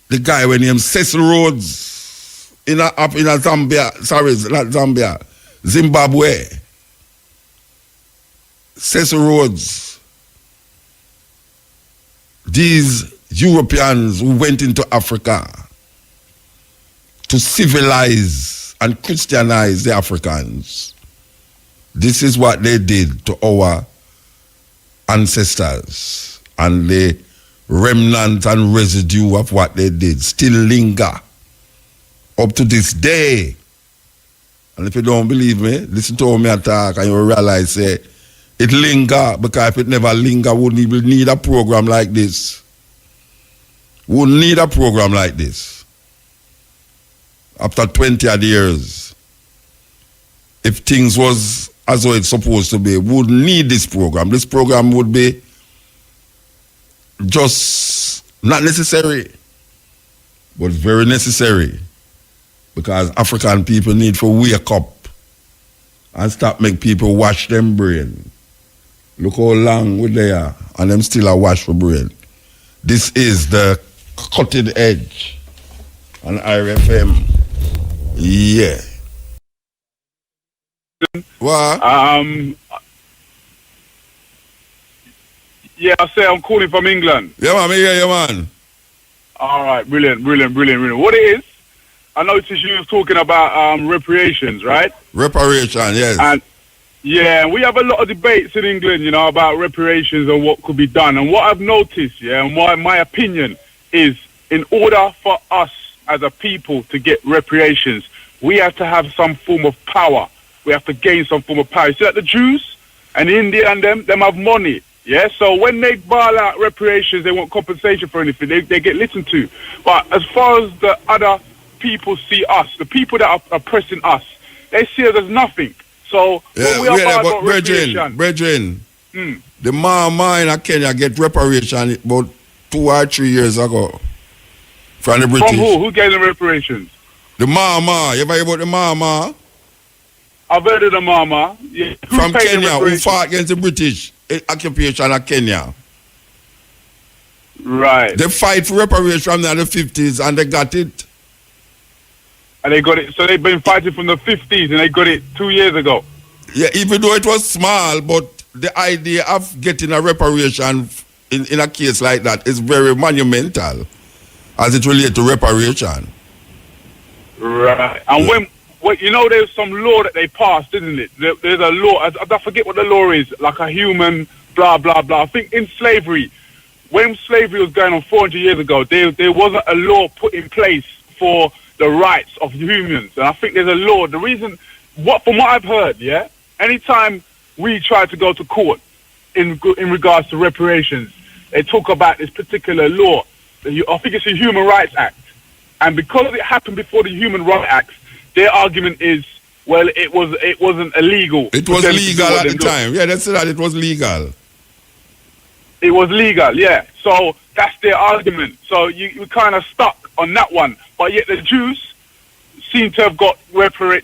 the guy when named Cecil Rhodes in Zambia, sorry, not Zambia, Zimbabwe. Cecil Rhodes. These Europeans who went into Africa to civilize and Christianize the Africans. This is what they did to our ancestors, and the remnant and residue of what they did still linger up to this day. And if you don't believe me, listen to how me talk and you realize it linger, because if it never linger, we wouldn't even need a program like this. We wouldn't need a program like this. After 20 odd years, if things was as though it's supposed to be, we wouldn't need this program. This program would be just not necessary, but very necessary. Because African people need to wake up and stop make people wash them brain. Look how long we there and them still a wash for brain. This is the cutting edge on RFM. Yeah. What? Yeah, I say I'm calling from England. Yeah, man, yeah, man. All right, brilliant. What it is, I noticed you was talking about reparations, right? Reparation, yes. And yeah, we have a lot of debates in England, you know, about reparations and what could be done. And what I've noticed, yeah, and my opinion is, in order for us as a people to get reparations, we have to have some form of power. We have to gain some form of power. You see, like the Jews and India and them have money. Yeah, so when they bail out reparations, they want compensation for anything, they get listened to. But as far as the other people see us, the people that are oppressing us, they see us as nothing. So when we are about Brethren, the mama in Kenya get reparation about 2 or 3 years ago from the British. From who? Who gave them reparations? The mama. You ever hear about the mama? I've heard of the mama. Yeah. From Kenya, who fought against the British occupation of Kenya. Right. They fight for reparation from the 50s and they got it. And they got it. So they've been fighting from the 50s and they got it 2 years ago. Yeah, even though it was small, but the idea of getting a reparation in a case like that is very monumental as it relates to reparation. Right. And you know, there's some law that they passed, isn't it? There's a law, I forget what the law is, like a human blah, blah, blah. I think in slavery, when slavery was going on 400 years ago, there wasn't a law put in place for the rights of humans. And I think there's a law. The reason, from what I've heard, yeah, anytime we try to go to court in regards to reparations, they talk about this particular law. I think it's the Human Rights Act. And because it happened before the Human Rights Act, their argument is, well, it wasn't illegal. It was legal at the time. Yeah, that's that. It was legal. It was legal, yeah. So that's their argument. So you kind of stuck on that one. But yet the Jews seem to have got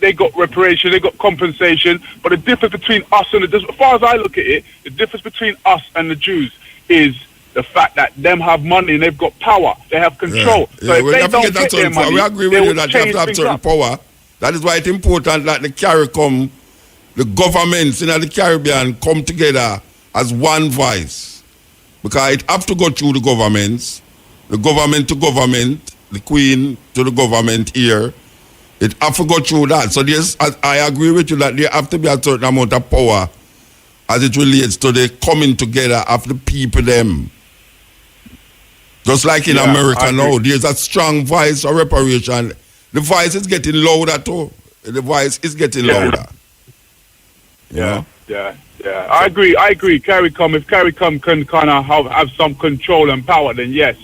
they got reparation, they got compensation. But the difference between us and as far as I look at it, the difference between us and the Jews is the fact that them have money and they've got power. They have control. Yeah. So if they don't get their money, we agree with you that they have to have certain power. That is why it's important that the governments in the Caribbean come together as one voice. Because it have to go through the governments to government, the Queen to the government here. It have to go through that. So I agree with you that there have to be a certain amount of power as it relates to the coming together of the people them. Just like in America now, there's a strong voice of reparation. The voice is getting louder too. The voice is getting louder. Yeah. I agree. If CARICOM can kind of have some control and power, then yes,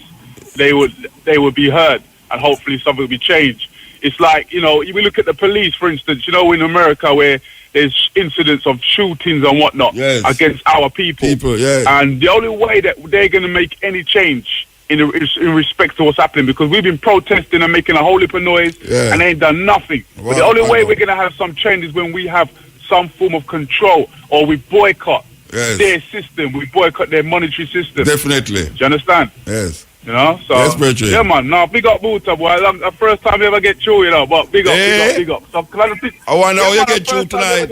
they would be heard, and hopefully something will be changed. It's like, you know, we look at the police, for instance, you know, in America where there's incidents of shootings and whatnot against our people. And the only way that they're going to make any change in respect to what's happening, because we've been protesting and making a whole heap of noise and they ain't done nothing. But the only way we're going to have some change is when we have some form of control, or we boycott their system, we boycott their monetary system. Definitely. Do you understand? Yes. You know, so yeah, man. No, big up Muta, boy. The first time you ever get through, you know. But big up. So, I wonder how you get through tonight.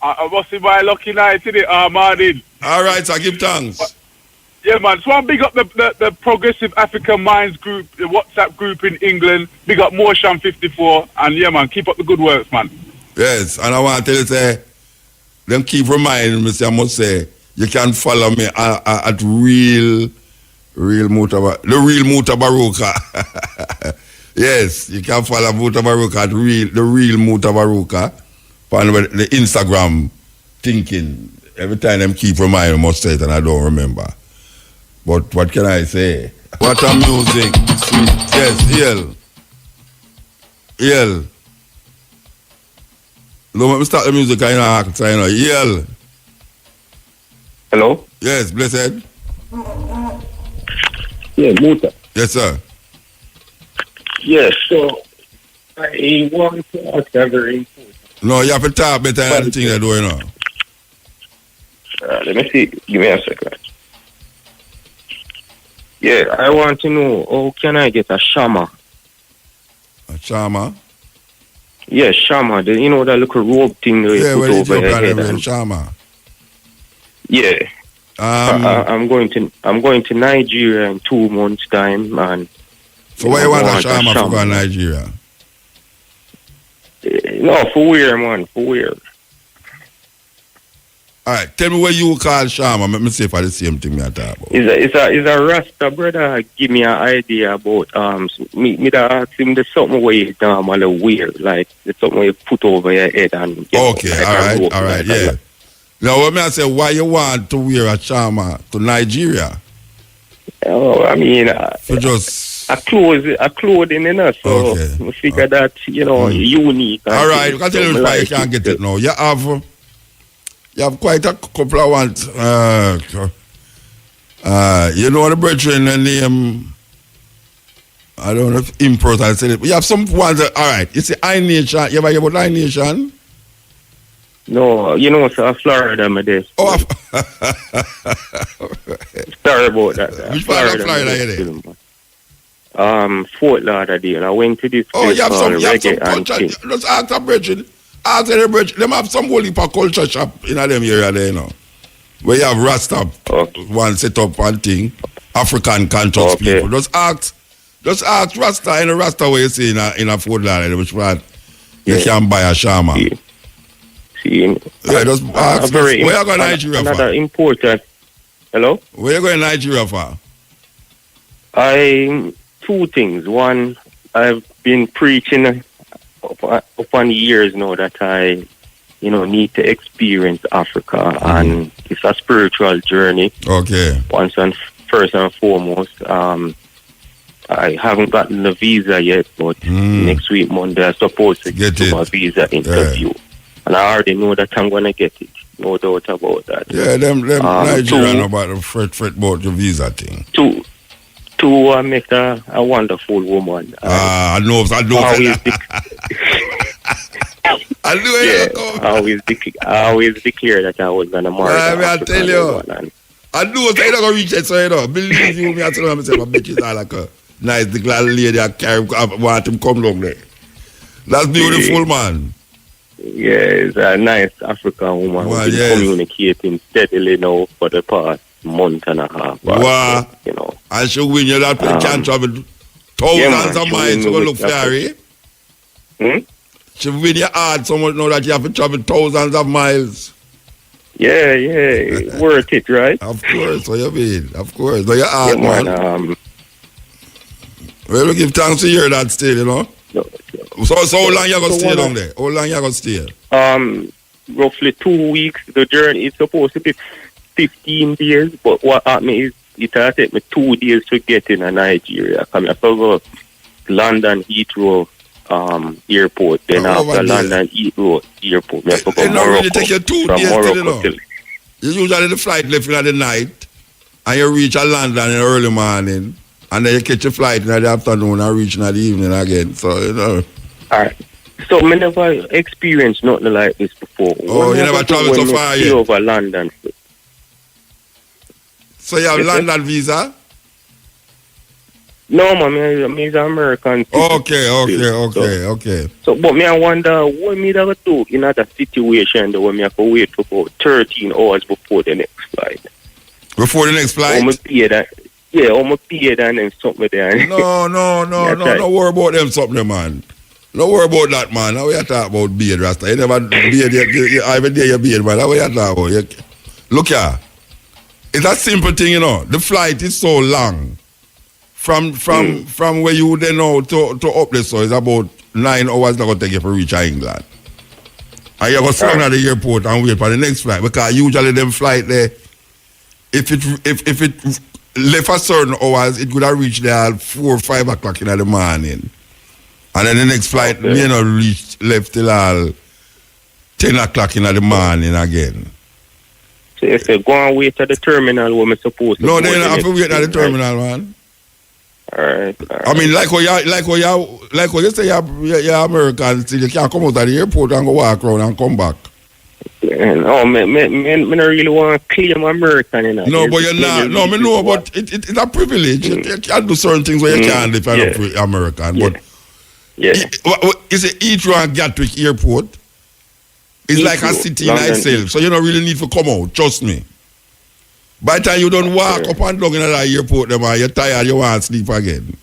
I must see my lucky night, innit? Martin. All right, so give thanks. Yeah, man. So I big up the Progressive African Minds group, the WhatsApp group in England. Big up Morsham 54, and yeah, man, keep up the good works, man. Yes, and I want to tell you, say, them keep reminding me, say, I must say, you can follow me at real Mutabaruka. Yes, you can follow Mutabaruka at the real Mutabaruka on the Instagram thinking. Every time them keep reminding me, must say it, and I don't remember. But what can I say? What a music, sweet. Yes, EL. Let me start the music, I know. EL. Hello? Yes, blessed. Yeah, Muta. Yes, sir. Yes, so I want to ask a very important. No, you have to talk better than the thing you're doing now. Let me see. Give me a second. Yeah, I want to know how can I get a shama? A shama? Yeah, shama. You know that little rope thing that you put over your head. And shama. Yeah. I'm going to Nigeria in 2 months' time, and so why you want a shama for going to Nigeria? No, for where, man? For where? All right, tell me what you call shama. Let me see if I the same thing me I talk about. Is a Rasta brother give me an idea about me that ask him the something where you normally wear, like the something where you put over your head and okay, like all right, yeah. Now what me I say, why you want to wear a shama to Nigeria? Oh, I mean, for just a clothing, you know. So I figure that unique. All right, I can tell you why you can't get it now. You have quite a couple of ones. You know the brethren name. I don't know if import I said it. But you have some ones that, all right. You see I Nation. You ever hear about I Nation? No, you know, so Florida, my day. Oh, sorry about that. Which part of Florida you there? Fort Lauderdale. I went to this place you have some and culture. Just ask the brethren. Ask the brethren. Them have some whole heap of culture shop in them area there, you know. Where you have Rasta one set up one thing. African conscious people. Just ask Rasta in a Rasta way you see in a Fort Lauderdale, which part you can buy a shama. See, just ask where you going to Nigeria for? Another important. Hello? Where you going to Nigeria for? 2 things. One, I've been preaching upon years now that I, need to experience Africa, and it's a spiritual journey. Okay. First and foremost, I haven't gotten the visa yet, but next week Monday I'm supposed to get my visa interview. Yeah. And I already know that I'm going to get it. No doubt about that. Yeah, them Nigerian about the fret about the visa thing. Two, I make a wonderful woman. I know. I always declare that I was going to marry I tell you. I know so you're not going to reach it, so you know. Believe you me, I tell myself, I bet you it's like a nice, the glad lady I want him come down there. That's beautiful, man. Yeah, it's a nice African woman. We've been communicating steadily now for the past month and a half. Wow. I should win you that you can travel thousands of miles to go look for her. Should win your heart so much now that you have to travel thousands of miles. Yeah. Worth it, right? Of course, what you mean? Of course. So your heart, man. Well, we give thanks to hear that still, you know. So how long you going to stay down there? How long you going to stay? Roughly 2 weeks. The journey is supposed to be 15 days, but what happened is it will take me 2 days to get in Nigeria. I have to go London Heathrow airport, then after London Heathrow airport, I have to go Morocco. Really take you 2 days till you usually the flight left in the night, and you reach London in the early morning. And then you catch a flight in the afternoon and reach in the evening again. So, Alright. So, I never experienced nothing like this before. Oh, you never traveled so far yet? Over London. So, you have London visa? No, man. I'm an American citizen. Okay. So, but I wonder what me that do in other situation where I have to wait for about 13 hours before the next flight. Before the next flight? I'm going to pay that and something there. No. Don't worry about them something, man. Don't worry about that, man. Now we are talking about beard, Rasta. You never beard, even there you beard, man. Now we are talking about. Look here. It's a simple thing, you know. The flight is so long. From where you then know to up there, so it's about 9 hours that will take you to reach England. And you have to stand at the airport and wait for the next flight. Because usually them flight there, if it left a certain hours, it could have reached there at 4 or 5 o'clock in the morning. And then the next flight may not reach left till 10 o'clock in the morning again. So if you go and wait at the terminal where I'm supposed to No, go, they don't then have to it's wait at the right. terminal, man. Alright. I mean, like what you say, you're American, still you can't come out of the airport and go walk around and come back. No, me not really want to claim American, you know. No, but you're not. No, me know, but it's a privilege. You can't do certain things where you can't live as American. But is it Heathrow and Gatwick Airport? It's like a city in itself, so you don't really need to come out. Trust me. By the time you don't walk up and down in that airport, you're tired. You want to sleep again.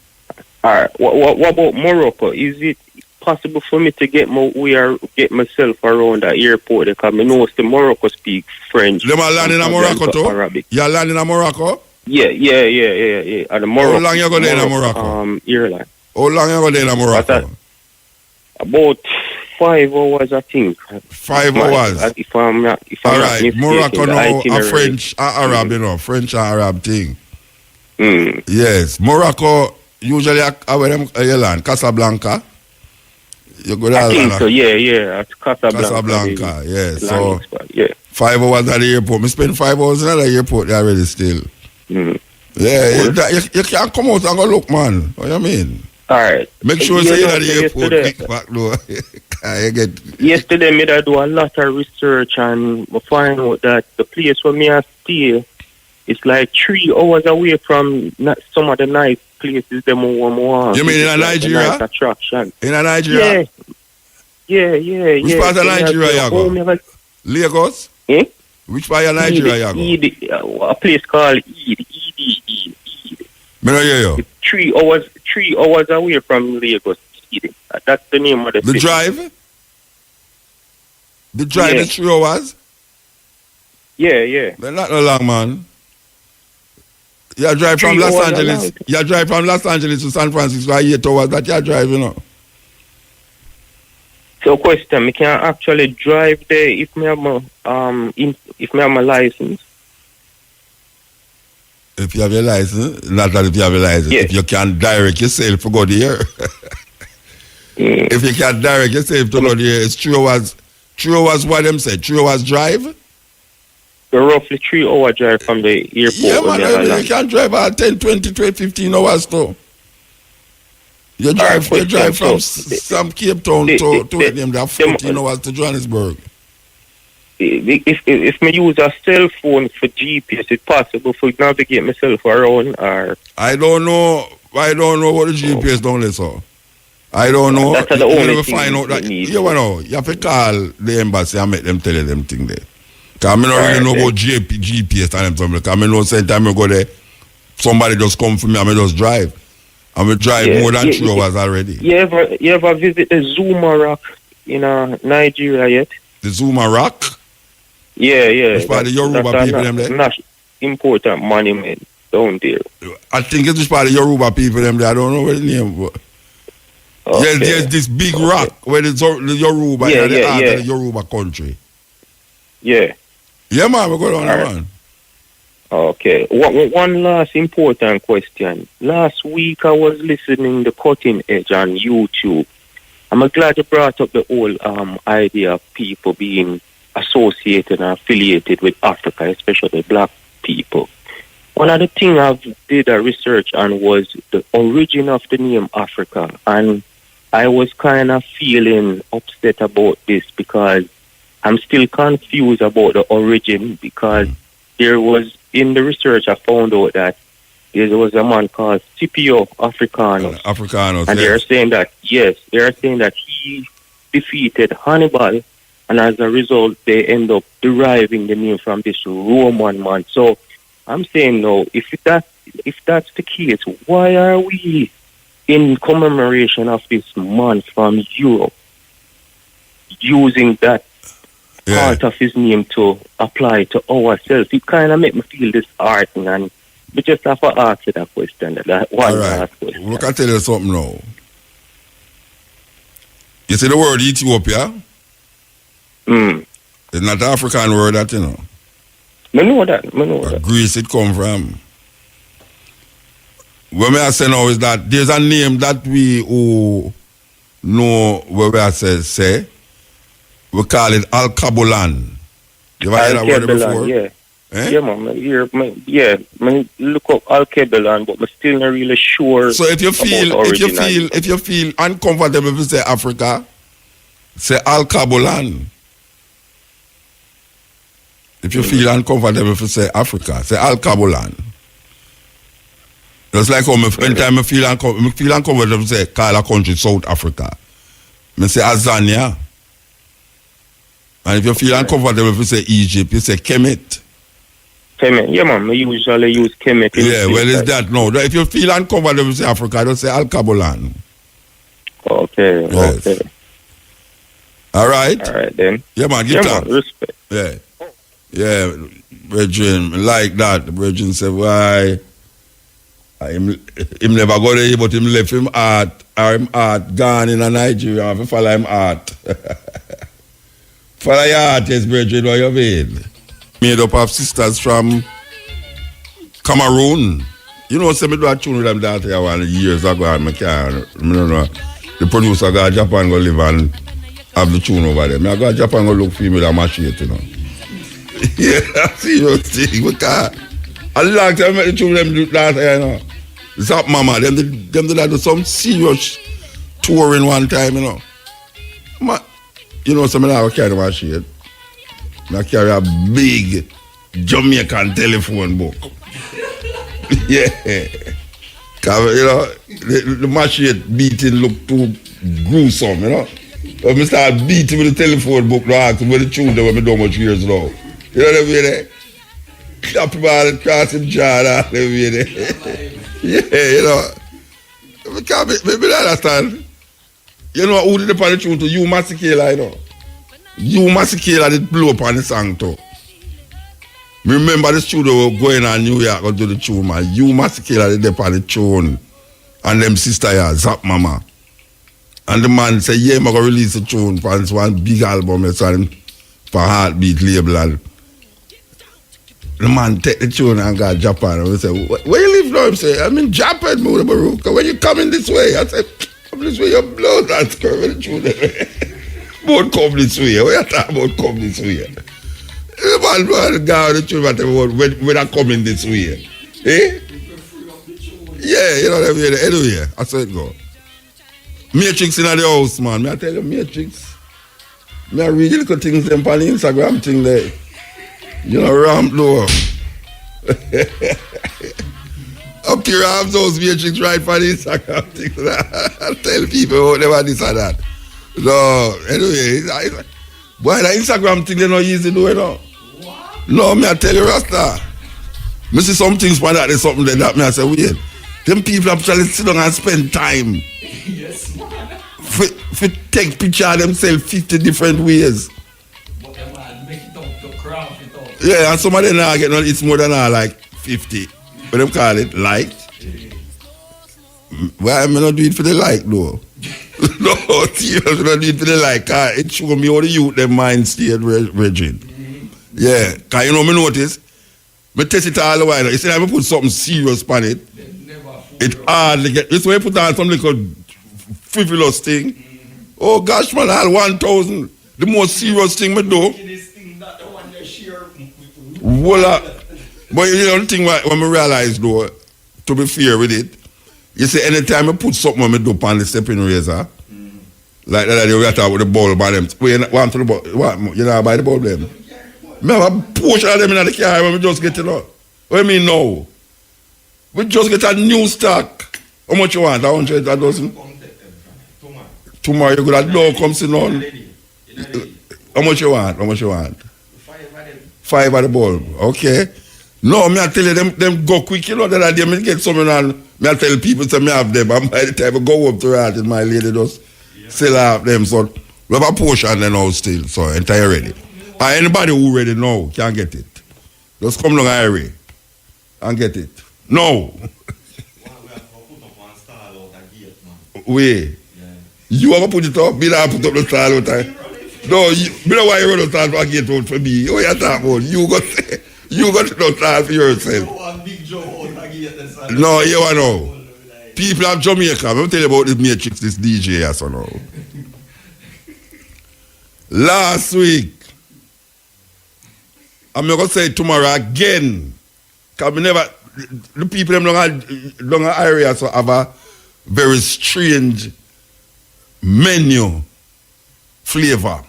All right. What about Morocco? Is it possible for me to get myself around the airport? Because I know the Morocco speak French. Them are landing in Morocco too? Arabic. You're landing in Morocco? Yeah. And the Morocco. How long you go there in Morocco? Airline. How long you go there in Morocco? About 5 hours, I think. 5 hours? If I'm not mistaken, Morocco now a French and Arab, Mm-hmm. French and Arab thing. Mm. Yes. Morocco, usually where them you land? Casablanca? You go there. I think so, yeah. At Casablanca, yes. So, spot, yeah. 5 hours at the airport. Me spend 5 hours in the airport there already still. Mm. Yeah, you can't come out and go look, man. What you mean? All right. Make sure you're at the airport. Kick back, though. Yesterday, me I do a lot of research and I find out that the place where me I stay is like 3 hours away from some of the nice places them want. You mean in Nigeria? Nice attraction. In Nigeria? Yeah. Which part of Nigeria you go? Lagos? Eh? Which part of Nigeria you go? A place called Eid. Me no hear you. 3 hours away from Lagos. That's the name of the city. Drive? The drive is 3 hours? Yeah. They're not no long, man. You drive from Los Angeles. You drive from Los Angeles to San Francisco 8 hours. That you drive, you know. So, question: me can actually drive there if me have my license. If you have your license, not that if you have your license. Yeah. If you can direct yourself to go there. If you can direct yourself to go there, it's 3 hours. 3 hours, what them say? 3 hours drive? Roughly 3 hour drive from the airport. Yeah, man, you can drive at 10, 20, 12, 15 hours too. You drive from some Cape Town to them, they have 14 hours to Johannesburg. If me use a cell phone for GPS, it's possible for navigate myself around, or I don't know what the GPS don't listen. I don't know. That's the only thing find out that you need. you have to call the embassy and make them tell you them thing there. Because I don't really know about GPS and them something. Because I know sometimes I go there, somebody just come for me and I just drive. And we drive more than 3 hours already. You ever visit the Zuma Rock in Nigeria yet? The Zuma Rock? Yeah. Which part of Yoruba people them there? Important monument down there. I think it's just part of Yoruba people them there. I don't know what the name was. Okay. There's this big rock where the Yoruba, the the Yoruba country. Yeah. Yeah, man, we go down there, man. Okay. One last important question. Last week I was listening to Cutting Edge on YouTube. I'm glad you brought up the whole idea of people being associated and affiliated with Africa, especially black people. One of the things I did a research on was the origin of the name Africa, and I was kind of feeling upset about this because I'm still confused about the origin, because there was, in the research I found out that there was a man called Scipio Africanus. And they are saying that, he defeated Hannibal, and as a result, they end up deriving the name from this Roman man. So I'm saying, no, if that's the case, why are we in commemoration of this man from Europe using that part of his name to apply to ourselves? It kind of make me feel disheartened, and we just have to ask you that question. All right. We can tell you something now. You see the word Ethiopia? It's not an African word, that, you know. I know that. Greece it come from. What I say now is that there's a name that we who know what we say, we call it Al-Kabulan. You ever heard that word before? Yeah. Eh? Yeah, man. Man, look up Al-Kebelan, but I'm still not really sure. So if you feel uncomfortable to say Africa, say Al-Kabolan. If you feel uncomfortable to say Africa, say Al-Kabolan. Just like anytime I feel uncomfortable to say call a country South Africa. I say Azania. And if you feel uncomfortable to say Egypt, you say Kemet. Kemet, yeah, man. I usually use Kemet. Yeah, well, is that no? If you feel uncomfortable to say Africa, don't say Al-Kabolan. Okay, yes. okay. All right? All right, then. Yeah, man, give thanks. Respect. Yeah. Yeah, Virgin, like that. Virgin said, why? Him never go there, but him left him art gone in Nigeria. I have to follow him art. Follow your artist, Virgin, what you mean? Made up of sisters from Cameroon. You know, some do a tune with them that years ago, and I don't know. The producer got Japan go live and have the tune over there. I go Japan go look for me with a machete, you know. Yeah, serious thing. Because I like to make the tune them do that, you know. Zap Mama, them did do some serious touring one time, you know. You know, some of them carry the machete. I carry a big Jamaican telephone book. Yeah. Cause, you know, the machete beating look too gruesome, you know. So I start beating with the telephone book, no, I ask where the tune when I do much years now. You know what I mean? Clap him all across him jaw, all the way there. Yeah, you know. Because maybe I understand. You know who did the pan tune to? You Masikela, you know. You Masikela did blow up on the song too. Remember the studio going on New York to do the tune, man. You Masikela did the pan the tune. And them sister here, Zap Mama. And the man said, yeah, I'm going to release the tune for this one big album for Heartbeat label. And the man take the tune and go to Japan. And we say, where you live now? He say, I'm in Japan, Mutabaruka. When you coming this way? I said, come this way, you blow that curve in the tune. Both come this way. What you talking about come this way? The man go on the tune when I coming this way. Eh? Yeah, you know what I mean? Anyway, I said it go. Matrix in the house, man. I tell you, Matrix. I read little things them on the Instagram thing there. You know, ramp low. Up to Ram's house, Matrix right for the Instagram thing. I tell people never this or that. No, anyway, boy, the Instagram thing they not easy to do, you know. No, I tell you, Rasta. I see some things for that, there's something like that. I say, wait. Them people actually sit down and spend time. Yes, man. For take picture of themselves 50 different ways. But man, make it up, to craft it up. Yeah, and some of them now get it's more than like 50. But them call it like. Why am I not do it for the like though? No, seriously, not do it for the like. It show me how the youth them mind state regime. Yeah, cause you know me notice. Me test it all the while. You see, I put something serious on it. It hardly get. This way, put on some little frivolous thing. Oh gosh, man, all 1,000. The most serious thing me do. Voila. But you know the thing when me realize though, to be fair with it, you see, anytime I put something on me do on the stepping razor, like that, they were talking with the bulb by them. Want to the bulb? What? You know, buy the bulb them. Me have a portion of them in the car when we just get it out. What do you mean now? We just get a new stock. How much you want? 100, a dozen? Tomorrow you got a door comes in on. How much you want? How much you want? 5 of the bulb. Okay. No, me I tell you, them go quick, you know, that I me get something on. Me I tell people, so me have them. And by the time I go up to that, my lady just sell out them. So we have a portion then now still. So entire ready. And anybody who ready now can get it. Just come along highway and get it. No. Wait. You have to put it up, me not put up the stall out there. No, me don't want you to start for a gate out for me. What you talking about? You got to start for yourself. No, you know. People of Jamaica, let me tell you about this Matrix, this DJ as well now. Last week, I'm going to say it tomorrow again. Because we never, the people in the area so have a very strange menu flavor.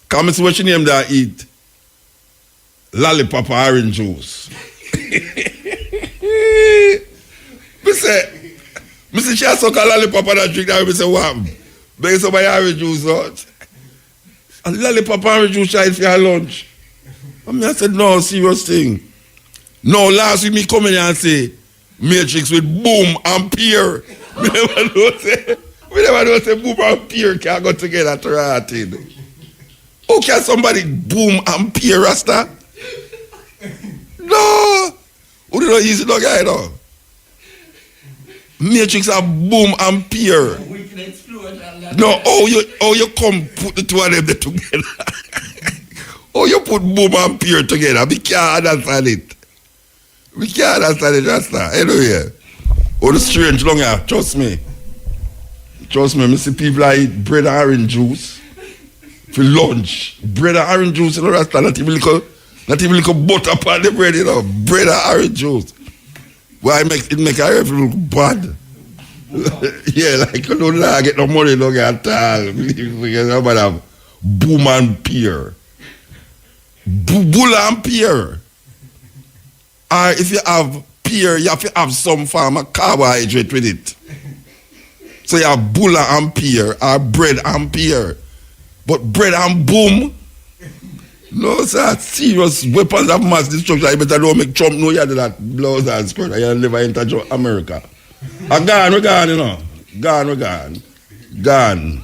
Because I see what she name that eat. Lollipop or orange juice. I say she has suck a lollipop and I drink that. I say, what? Bring some orange juice out. A lollipop and orange juice I eat for your lunch. And I said, no, serious thing. No, last week me come in here and say, Matrix with boom and peer. We never know say boom and peer can go together to rotting. How can somebody boom and peer, Rasta? No. Who do not easy no guy though? Matrix are boom and peer. No, how you come put the two of them together? How you put boom and peer together? We can't understand it. We can't understand it, Rasta. Anyway. Oh, the strange long hair. Trust me. Trust me, I see people I eat bread and orange juice for lunch. Bread and orange juice, you know, Rasta. Not even little butter upon the bread, you know. Bread and orange juice. Why it make everything look bad. Yeah, like you don't get no money long at all. Because nobody have boom and peer. Bull and peer. Or if you have peer, you have to have some form of carbohydrate with it. So you have bull and peer, or bread and peer. But bread and boom, no, sir, serious weapons of mass destruction. I better don't make Trump know you do that blouse and skirt and you never enter America. Gone, you know. Gone.